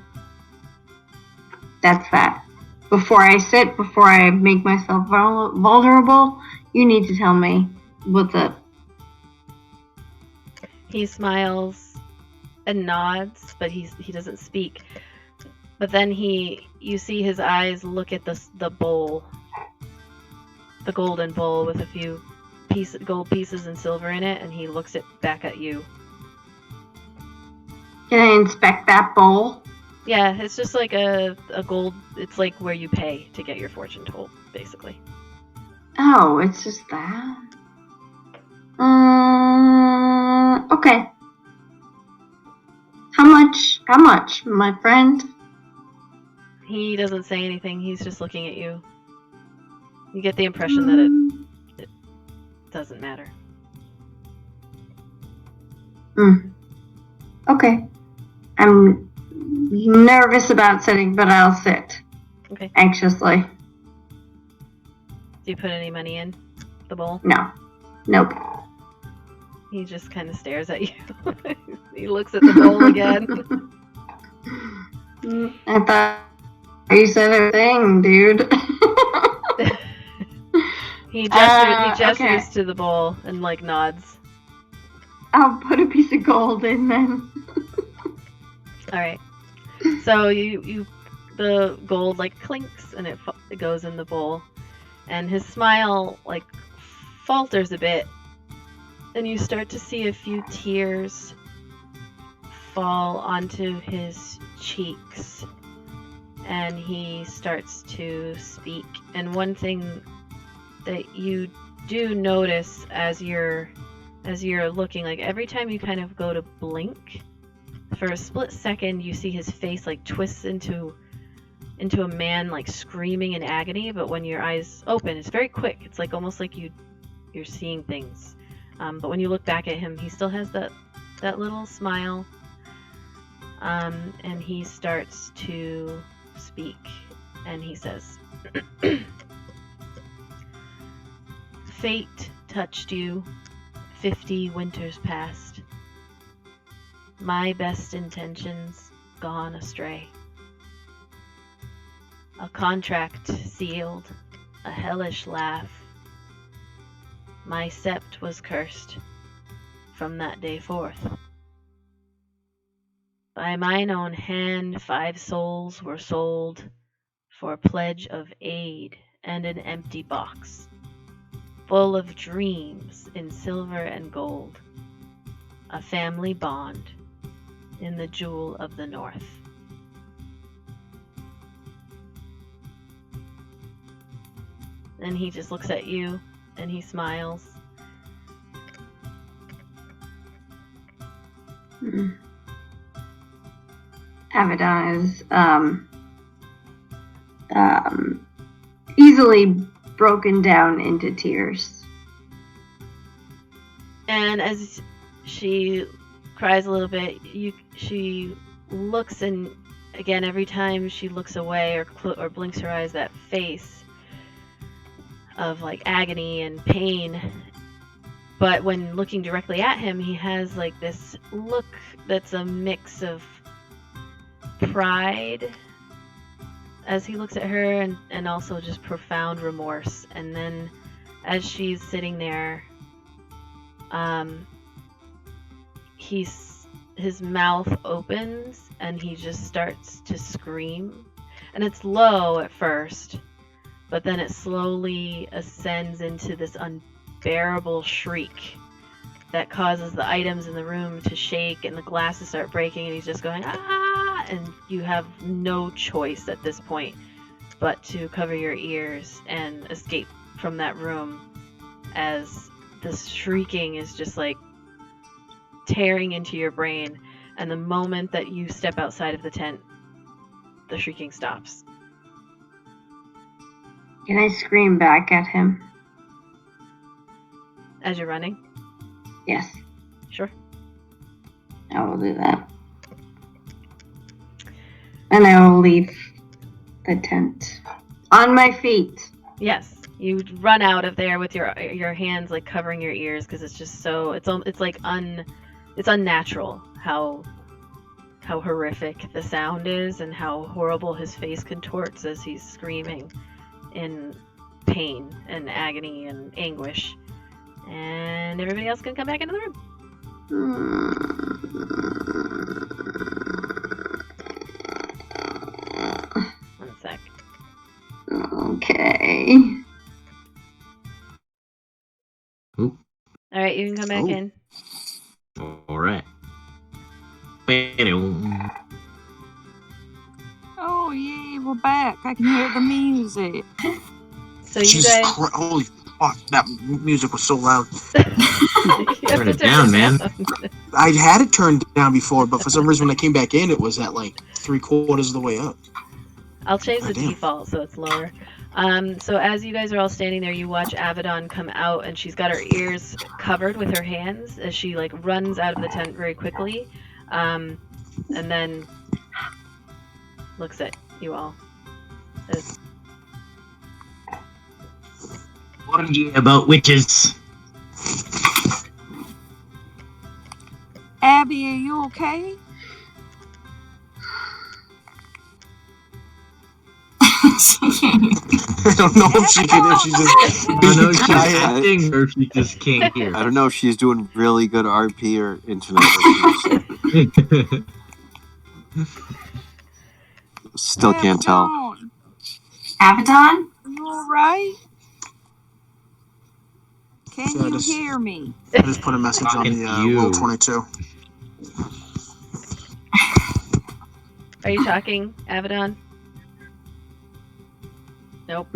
That's that. Before I sit, before I make myself vulnerable, you need to tell me what's up. He smiles and nods, but he doesn't speak. But then you see his eyes look at the bowl, the golden bowl with a few gold pieces and silver in it, and he looks it back at you. Can I inspect that bowl? Yeah, it's just like a gold. It's like where you pay to get your fortune told, basically. Oh, it's just that. Okay. How much, my friend? He doesn't say anything. He's just looking at you. You get the impression that it doesn't matter. Okay. I'm nervous about sitting, but I'll sit. Okay. Anxiously. Do you put any money in the bowl? No. Nope. He just kind of stares at you. He looks at the bowl again. I thought you said a thing, dude. He gestures okay. to the bowl and like nods. I'll put a piece of gold in then. All right. So the gold like clinks and it goes in the bowl, and his smile like falters a bit, and you start to see a few tears fall onto his cheeks, and he starts to speak. And one thing that you do notice as you're looking, like every time you kind of go to blink, for a split second you see his face like twists into a man like screaming in agony, but when your eyes open it's very quick. It's like almost like you're seeing things, but when you look back at him he still has that little smile, and he starts to speak, and he says, "Fate touched you 50 winters past. My best intentions gone astray. A contract sealed, a hellish laugh. My sept was cursed from that day forth. By mine own hand 5 souls were sold for a pledge of aid and an empty box, full of dreams in silver and gold, a family bond in the jewel of the north." And he just looks at you and he smiles. Avedon is easily broken down into tears. And as she cries a little bit, she looks, and again every time she looks away or blinks her eyes, that face of like agony and pain. But when looking directly at him, he has like this look that's a mix of pride as he looks at her, and also just profound remorse. And then as she's sitting there, his mouth opens and he just starts to scream, and it's low at first, but then it slowly ascends into this unbearable shriek that causes the items in the room to shake and the glasses start breaking, and he's just going, "Ah!" And you have no choice at this point but to cover your ears and escape from that room as this shrieking is just like tearing into your brain. And the moment that you step outside of the tent, the shrieking stops. Can I scream back at him? As you're running? Yes. Sure. I will do that. And I will leave the tent. On my feet. Yes. You run out of there with your hands like covering your ears, because it's just so it's like it's unnatural how horrific the sound is and how horrible his face contorts as he's screaming in pain and agony and anguish. And everybody else can come back into the room. One sec. Okay. Oop. All right, you can come back in. All right. Oh, yay, we're back. I can hear the music. So you guys... Holy fuck, that music was so loud. Turn it down, man. I had it turned down before, but for some reason when I came back in, it was at like 3/4 of the way up. I'll change the default so it's lower. So as you guys are all standing there, you watch Avedon come out, and she's got her ears covered with her hands as she like runs out of the tent very quickly, and then looks at you all. Says, Warned you about witches. Abby, are you okay? I don't know if she can, if she's just I don't know if she's quiet. acting or if she just can't hear. I don't know if she's doing really good RP or internet. Still can't tell. Abaddon? You alright? Can So I you just- hear me? I just put a message on the roll 22. "Are you talking, Avedon?" Nope.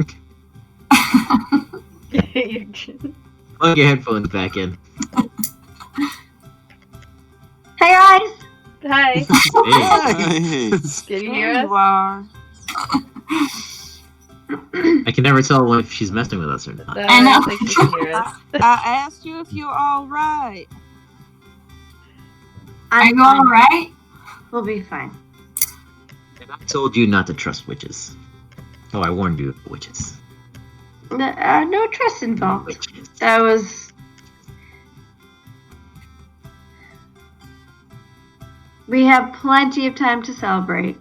Plug your headphones back in. Hey guys. Hi. Hey. Can you hear us? I can never tell if she's messing with us or not. I don't think she can hear us. I asked you if you're alright. Are you alright? We'll be fine. And I told you not to trust witches. Oh, I warned you of witches. No trust involved. That was. We have plenty of time to celebrate.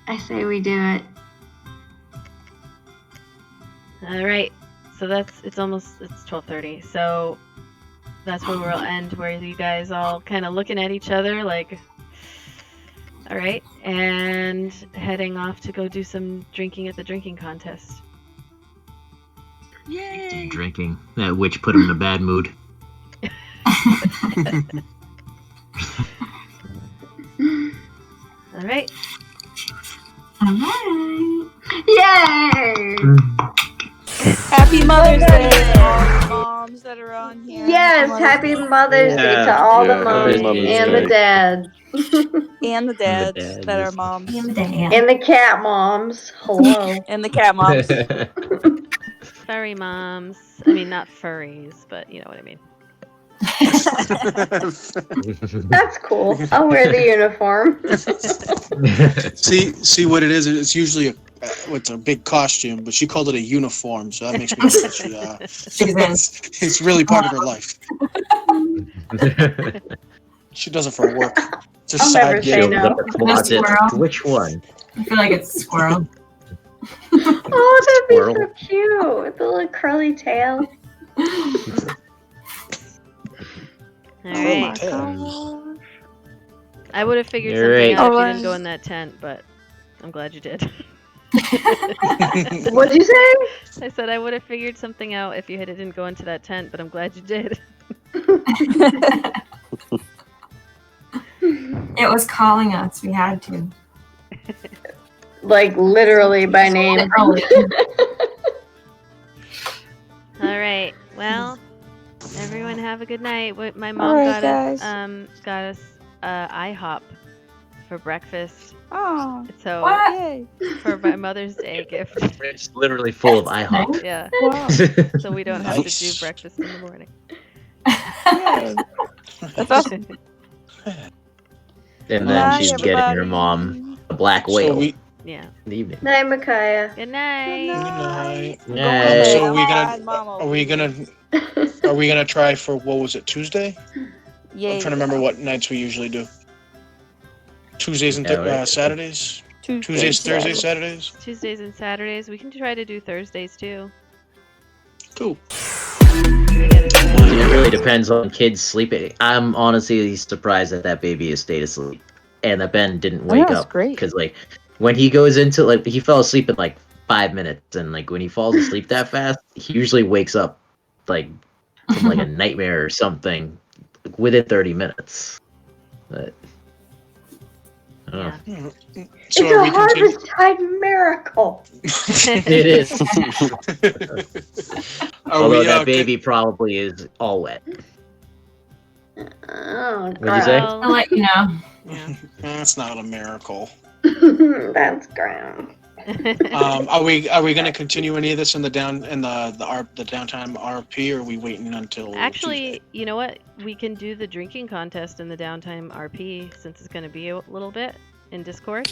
I say we do it. All right. So it's 12:30. So that's where we'll end, where you guys all kind of looking at each other like, all right, and heading off to go do some drinking at the drinking contest. Yay! Drinking. That witch put him in a bad mood. All right. Alright. Yay! Happy Mother's Day to all the moms that are on here. Yes, happy Mother's Day to all the moms and the dads. And the dads that are moms. And the dad. And the cat moms. Hello. And the cat moms. Furry moms. I mean, not furries, but you know what I mean. That's cool. I'll wear the uniform. See what it is? It's usually a big costume, but she called it a uniform, so that makes me think it's really part of her life. She does it for work. It's a I'll side never gig. say no. Closet. Squirrel. Which one? I feel like it's squirrel. Oh, that'd be Squirrel. so cute. With the little curly tail. All right. gosh. I would have figured You're something right. out if you Alright. didn't go in that tent, but I'm glad you did. What'd you say? I said I would have figured something out if you didn't go into that tent, but I'm glad you did. It was calling us. We had to. Like literally by name. Literally. All right. Well, everyone have a good night. My mom Alright, got guys. us IHOP for breakfast. Oh, So What? yay. for my Mother's Day gift. It's literally full of IHOP. Yeah. Wow. So we don't have to do Nice. breakfast in the morning. Yay. That's awesome. And then Bye, she's getting her everybody. mom a black So whale we, Yeah. in the evening. Night, Micaiah. Good night. night. Yay. So I'm we glad Mama are will we be gonna here. are we gonna try for what was it, Tuesday? Yay. I'm trying to remember what nights we usually do. Tuesdays and Yeah, right. Saturdays. Tuesdays, yeah. Thursdays, Saturdays. Tuesdays and Saturdays. We can try to do Thursdays too. Cool. It really depends on kids sleeping. I'm honestly surprised that that baby has stayed asleep and that Ben didn't wake that's up. great. Because like when he goes into like he fell asleep in like 5 minutes, and like when he falls asleep that fast, he usually wakes up like from like a nightmare or something within 30 minutes. But I don't know. Yeah. It's So a are we continu- harvest time miracle. It is. Are Although we, that baby probably is all wet. Oh, What'd you say? I'll let you know. Yeah. That's not a miracle. That's ground. Are we going to continue any of this in the downtime RP, or are we waiting until Actually, Tuesday? you know what? We can do the drinking contest in the downtime RP since it's going to be a little bit in Discord.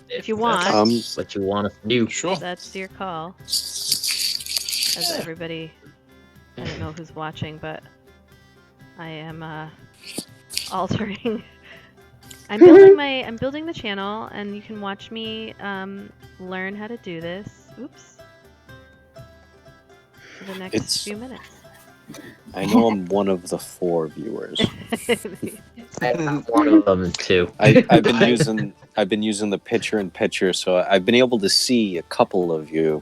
If you want. That's what you want us to do. Sure. That's your call. As everybody, I don't know who's watching, but I am altering. I'm building the channel, and you can watch me learn how to do this. Oops. For the next few minutes. I know I'm one of the 4 viewers. I'm one of them too. I've been using the picture-in-picture, so I've been able to see a couple of you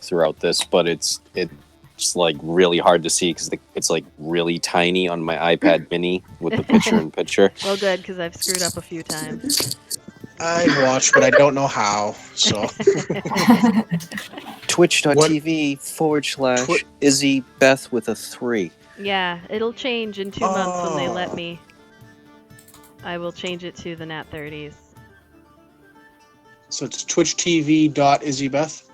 throughout this, but it's like really hard to see because it's like really tiny on my iPad Mini with the picture-in-picture. Well, good, because I've screwed up a few times. I watch, but I don't know how. So Twitch.tv/Izzy Beth with a 3. Yeah, it'll change in 2 months when they let me. I will change it to the NAT30s. So it's twitch.tv.izzybeth.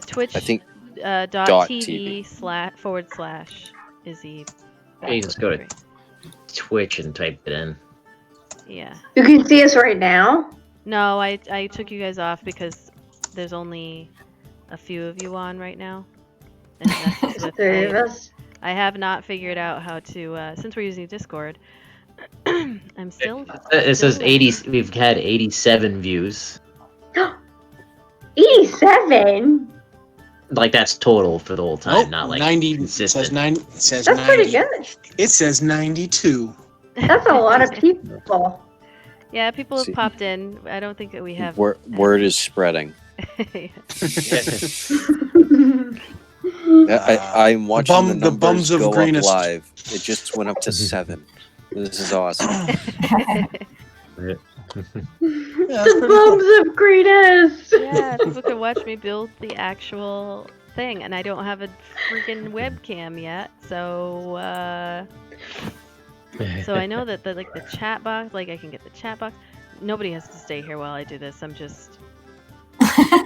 Twitch. I think .tv//Izzy. You just go to Twitch and type it in. Yeah. You can see us right now? No, I took you guys off because there's only a few of you on right now. And that's just with 3 of us? I have not figured out how to, since we're using Discord, I'm still... It says 80, we've had 87 views. 87? Like, that's total for the whole time, not like 90. consistent. It says That's 90. pretty good. It says 92. That's a lot of people. Yeah, people have popped in. I don't think that we have... Word is spreading. I'm watching the numbers go up live. It just went up to 7. This is awesome. The bums of greenness. Yeah, people can watch me build the actual thing, and I don't have a freaking webcam yet, so I know that the chat box, like I can get the chat box. Nobody has to stay here while I do this. I'm just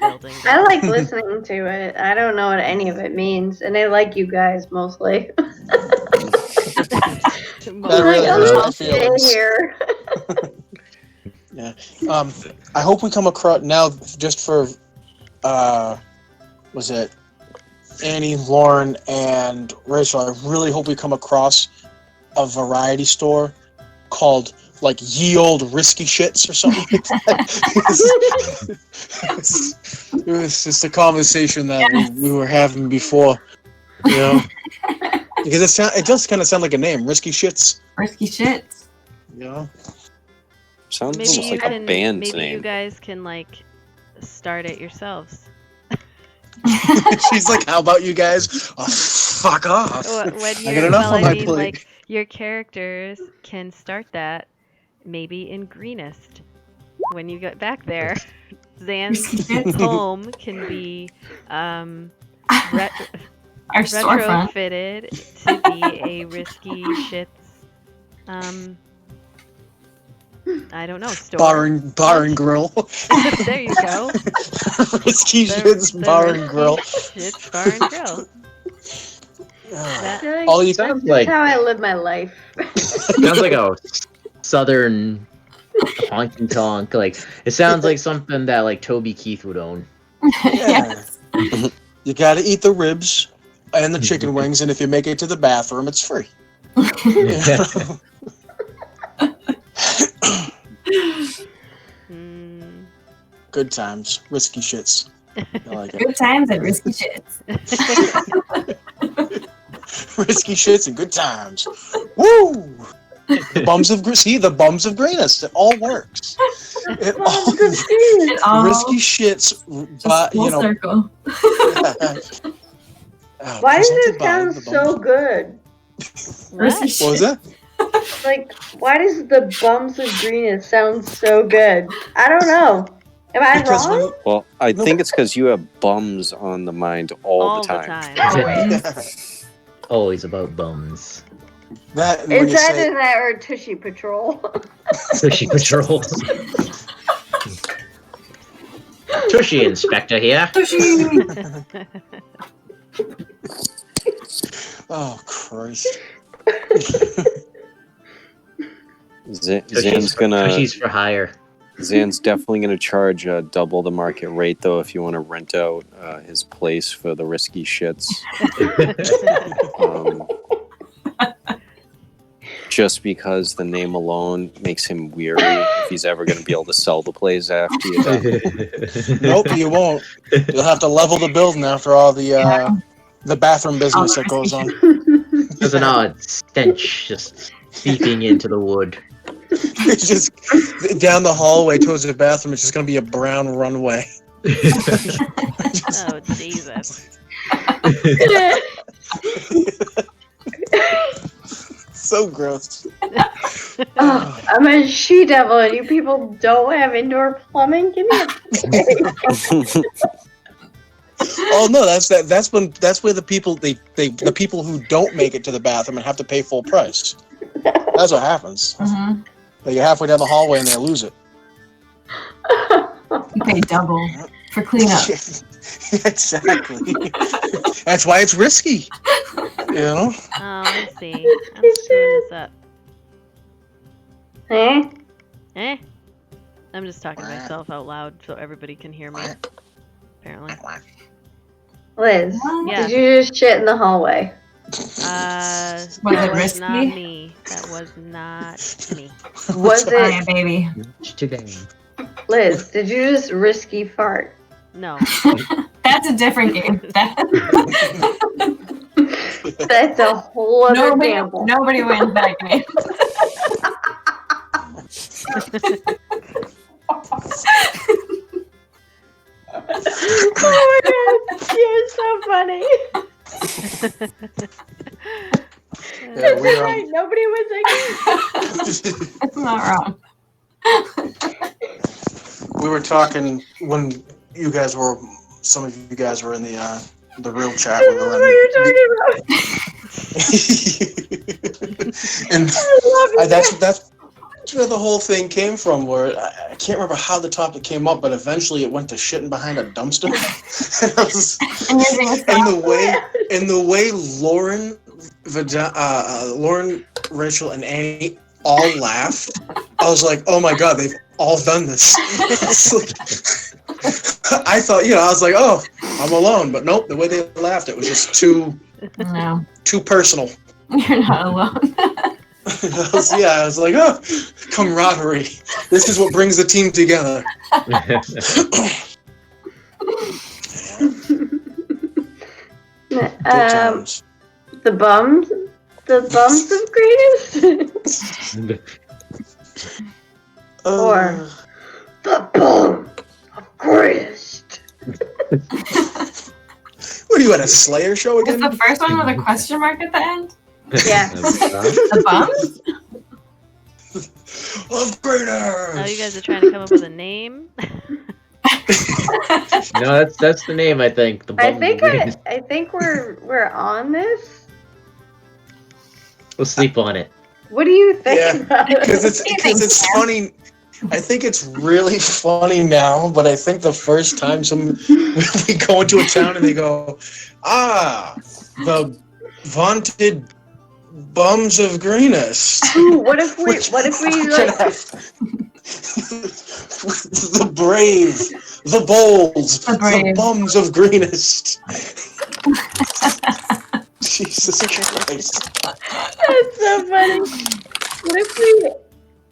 building. I like listening to it. I don't know what any of it means, and I like you guys mostly. That really hurts my feelings. Stay here. Yeah. I hope we come across now just for was it Annie, Lauren, and Rachel. I really hope we come across a variety store called like Ye Old Risky Shits or something like that. It was just a conversation that we were having before, you know, because it does kind of sound like a name, Risky Shits. Risky Shits. You know. Sounds Maybe almost like a band's maybe name. you guys can like start it yourselves. She's like, "How about you guys? Oh, fuck off! When I got enough on my plate." Like your characters can start that maybe in Greenest. When you get back there, Zan's home can be Our storefront. retrofitted to be a Risky Shits. I don't know. Store. Bar and grill. There you go. Risky Shits Bar and Grill. Shits Bar and Grill. All you That's like how I live my life. sounds like a southern honky tonk. Like it sounds like something that like Toby Keith would own. Yes. You gotta eat the ribs and the chicken wings, and if you make it to the bathroom, it's free. Good times, Risky Shits. I like it. Good times and risky shits. Risky Shits and good times. Woo! The bums of greenness. It all works. It all Risky Shits, but you know. Circle. Why does it sound so good? Risky What was that? Like, why does the bums of greenness sound so good? I don't know. Am I wrong? Well, I think it's because you have bums on the mind all the time. Always. Always about bums. That and when Is you that say, in that or Tushy Patrol? Tushy Patrol. Tushy Inspector here. Tushy! Oh, Christ. Tushy's for hire. Zan's definitely gonna charge double the market rate though if you want to rent out his place for the risky shits. Just because the name alone makes him weary if he's ever gonna be able to sell the place after you're done. Nope, you won't. You'll have to level the building after all the bathroom business that goes on. There's an odd stench just seeping into the wood. It's just down the hallway towards the bathroom. It's just going to be a brown runway. Oh, Jesus. So gross. Oh, I'm a she-devil and you people don't have indoor plumbing? Give me a break. Oh no, that's where the people the people who don't make it to the bathroom and have to pay full price. That's what happens. Mm-hmm. They get halfway down the hallway and they lose it. You pay double for cleanup. Exactly. That's why it's risky. You know? Oh, let's see. I'm screwing this up. Eh? I'm just talking to myself out loud so everybody can hear me. Apparently. Liz, Yeah. did you just shit in the hallway? That it was risky? not me. That was not me. Was Sorry, it, baby. Today. Liz, did you just risky fart? No. That's a different game. That's a whole other gamble. Nobody wins that game. Oh my god, you're so funny. Yeah, That's right, nobody wins that game. That's not wrong. We were talking when some of you guys were in the real chat. This is what you're talking about. And I love it. that's where the whole thing came from. Where I can't remember how the topic came up, but eventually it went to shitting behind a dumpster. and the way Lauren, Rachel, and Annie all laughed, I was like, oh my god, they've all done this. I thought, I was like, oh, I'm alone, but nope. The way they laughed, it was just too personal. You're not alone. I was like, oh, camaraderie. This is what brings the team together. The bums of greatest? Or the bum of greatest? What are you at, a Slayer show again? Is the first one with a question mark at the end? Yeah. The bums? Of greatest! Oh, you guys are trying to come up with a name? No, that's the name, I think. I think we're on this. We'll sleep on it. What do you think about it? Because it's funny. I think it's really funny now, but I think the first time we go into a town and they go, the vaunted bums of greenest. Ooh, what if we the brave, the bold, the bums of greenest. Jesus Christ. That's so funny. What if we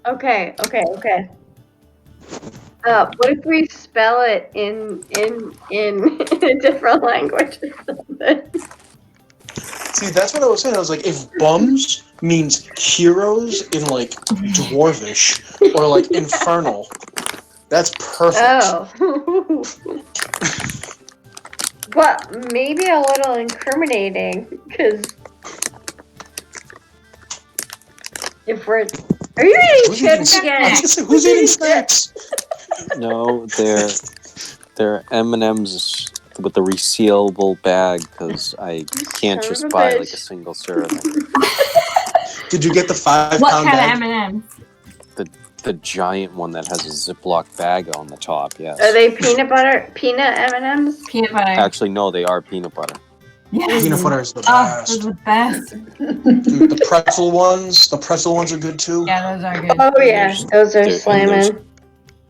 Okay. What if we spell it in a different language or something? See, that's what I was saying. I was like, if bums means heroes in like Dwarvish or like infernal, that's perfect. Oh. But maybe a little incriminating, because if we're... Are you eating chips again? Who's eating snacks? No, they're M&M's with the resealable bag because I can't Son just of a buy bitch. like a single serving. Did you get the 5 What pound kind bag? of M&M's? The The giant one that has a Ziploc bag on the top, yes. Are they peanut M&Ms? Peanut butter. Actually, no, they are peanut butter. Yes. Peanut butter is the Oh, those best. are the best. Dude, the pretzel ones are good too. Yeah, those are good. Oh yeah, those are There- slamming.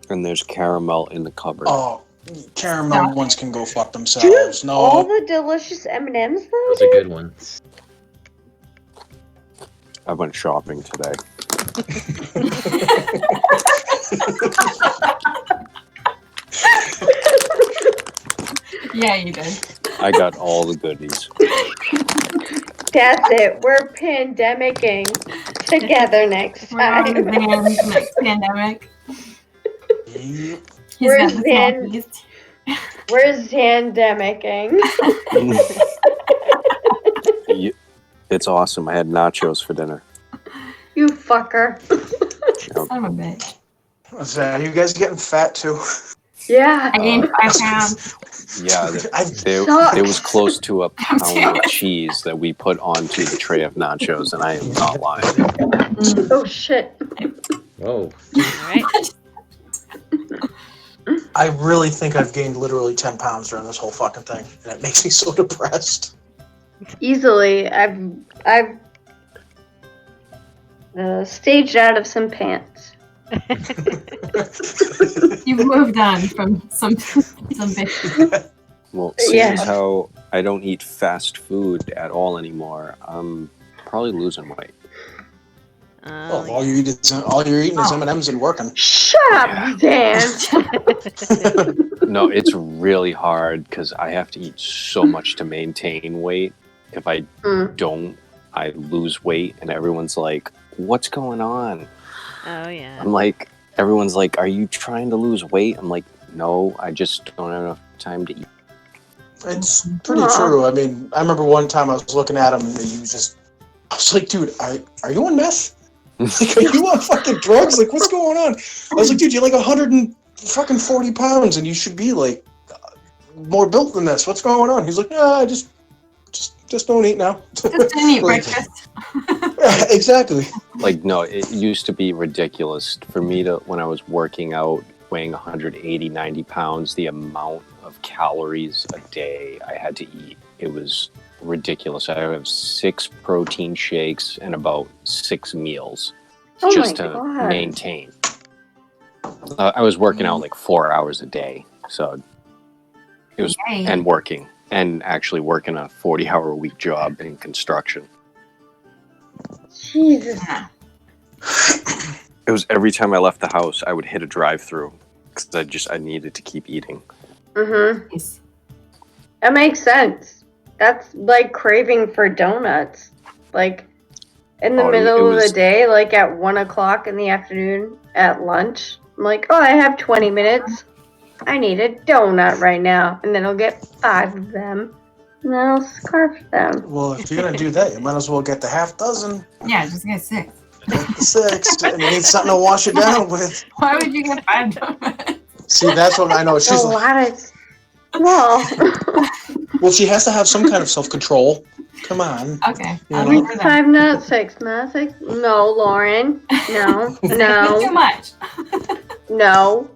And there's caramel in the cupboard. Oh, caramel Stop ones can go fuck Do you themselves. have all No, the delicious M&Ms though? Those are good ones. I went shopping today. Yeah, you did. I got all the goodies. That's it. We're pandemicking together next We're on time. Zan's next pandemic. Yep. He's Where's got the Zan? selfies. We're Zandemicing. It's awesome. I had nachos for dinner. You fucker. Yep. Son of a bitch. What's that? Are you guys getting fat too? Yeah. I gained 5 pounds. Yeah, Sucks. there was close to a I'm pound serious. of cheese that we put onto the tray of nachos, and I am not lying. Oh shit. Whoa. All right. I really think I've gained literally 10 pounds during this whole fucking thing, and it makes me so depressed. Easily. I've staged out of some pants. You've moved on from some bitch. Well, seeing Yeah. as how I don't eat fast food at all anymore, I'm probably losing weight. Oh, all you're eating is M&Ms and working. Shut up, Dan. No, it's really hard because I have to eat so much to maintain weight. If I don't, I lose weight, and everyone's like, "What's going on?" Oh yeah. I'm like, everyone's like, "Are you trying to lose weight?" I'm like, "No, I just don't have enough time to eat." It's pretty true. I mean, I remember one time I was looking at him and he was just, I was like, dude, are you on meth? Like, are you on fucking drugs? Like, what's going on? I was like, dude, you're like 140 pounds and you should be like more built than this. What's going on? He's like, I just don't eat now. Just didn't eat Like, breakfast. yeah, exactly. Like, no, it used to be ridiculous for me to, when I was working out, weighing 180, 90 pounds, the amount of calories a day I had to eat. It was ridiculous. I have 6 protein shakes and about 6 meals Oh just my to God. maintain. I was working out like 4 hours a day. So it was, Hey. and working, and actually working a 40-hour-a-week job in construction. Jesus. It was every time I left the house, I would hit a drive-through because I needed to keep eating. Mm-hmm. Nice. That makes sense. That's like craving for donuts. Like in the Oh, it middle of was- the day, like at 1 o'clock in the afternoon at lunch. I'm like, oh, I have 20 minutes. I need a donut right now. And then I'll get 5 of them. And then I'll scarf them. Well, if you're going to do that, you might as well get the half dozen, Yeah, just get 6. get the 6, and you need something to wash it down with. Why would you get 5 donuts? See, that's what I know. She's a like, lot of... Well, well, she has to have some kind of self-control. Come on. Okay. You I'll know? remember that. 5, not 6, not 6. No, Lauren. No, Too no, much. no.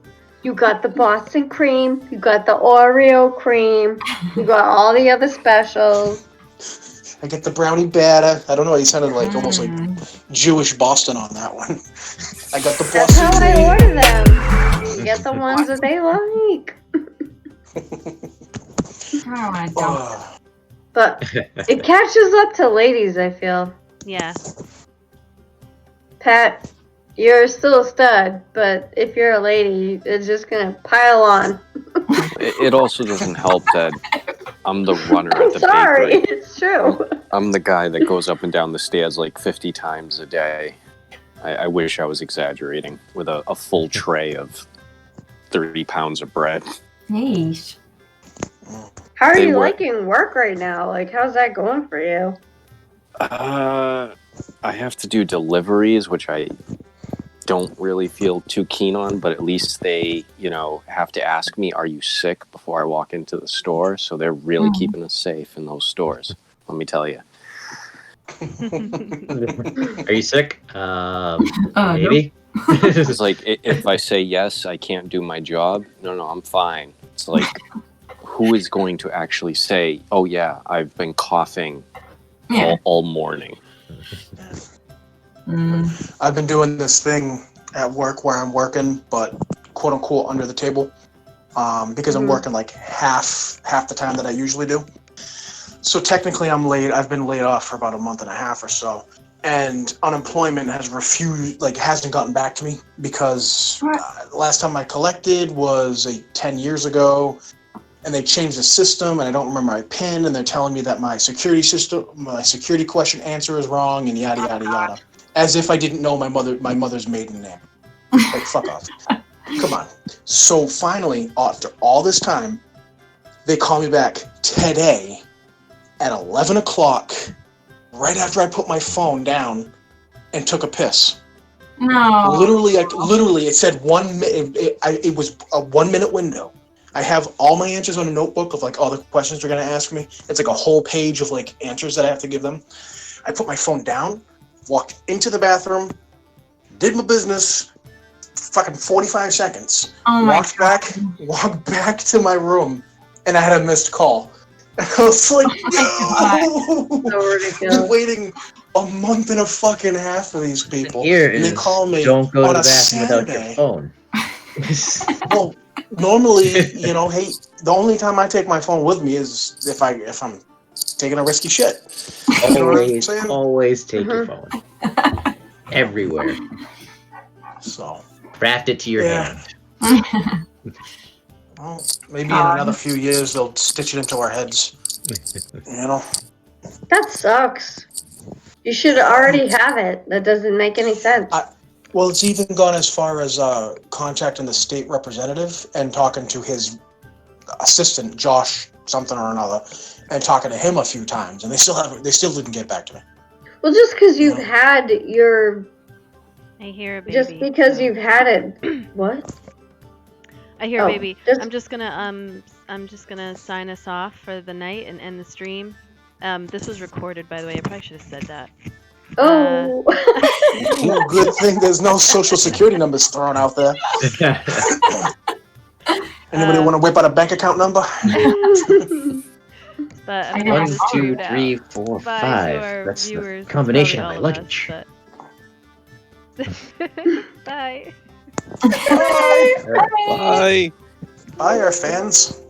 You got the Boston cream. You got the Oreo cream. You got all the other specials. I get the brownie batter. I don't know. You sounded like almost like Jewish Boston on that one. I got the That's how Boston I cream. order them. You get the ones that they like. I don't want to dump. Oh, But it catches up to ladies, I feel. Yeah. Pat, you're still a stud, but if you're a lady, it's just gonna pile on. It also doesn't help that I'm the runner at I'm the sorry, bakery. it's true. I'm the guy that goes up and down the stairs like 50 times a day. I wish I was exaggerating with a full tray of 30 pounds of bread. Yeesh. How are They you were- liking work right now? Like, how's that going for you? I have to do deliveries, which I don't really feel too keen on, but at least they, have to ask me, are you sick, before I walk into the store. So they're really keeping us safe in those stores, let me tell you. Are you sick? Maybe. It's like, if I say yes, I can't do my job. No, I'm fine. It's like, who is going to actually say, oh yeah, I've been coughing all morning. I've been doing this thing at work where I'm working, but quote unquote under the table, because I'm working like half the time that I usually do. So technically I'm late. I've been laid off for about a month and a half or so. And unemployment hasn't gotten back to me because last time I collected was 10 years ago, and they changed the system, and I don't remember my PIN, and they're telling me that my security question answer is wrong, and yada yada yada, as if I didn't know my mother's maiden name. Like, fuck off. Come on. So finally, after all this time, they call me back today at 11 o'clock, right after I put my phone down and took a piss. No. Literally, it said 1 minute. It was a 1 minute window. I have all my answers on a notebook of like all the questions they're gonna ask me. It's like a whole page of like answers that I have to give them. I put my phone down, walked into the bathroom, did my business, fucking 45 seconds. Walked back to my room, and I had a missed call. And I was like, no! I've been waiting a month and a fucking half for these people. And they call me don't go on to a the bathroom without your Saturday. phone. Well, normally, hey, the only time I take my phone with me is if I'm taking a risky shit. You know what I'm saying? Always take your phone. Everywhere. So. Craft it to your hand. Well, maybe in another few years they'll stitch it into our heads. That sucks. You should already have it. That doesn't make any sense. Well, it's even gone as far as contacting the state representative and talking to his assistant, Josh something or another, and talking to him a few times, and they still didn't get back to me. Well, just because you've had your... I hear a baby. Just because you've had it... What? I hear baby. I'm just gonna sign us off for the night and end the stream. This was recorded, by the way. I probably should have said that. Oh. Good thing there's no social security numbers thrown out there. Anybody want to whip out a bank account number? But I'm 1, 2, 3, 4, 5. That's the combination of my luggage. Bye. Bye. Bye, our fans.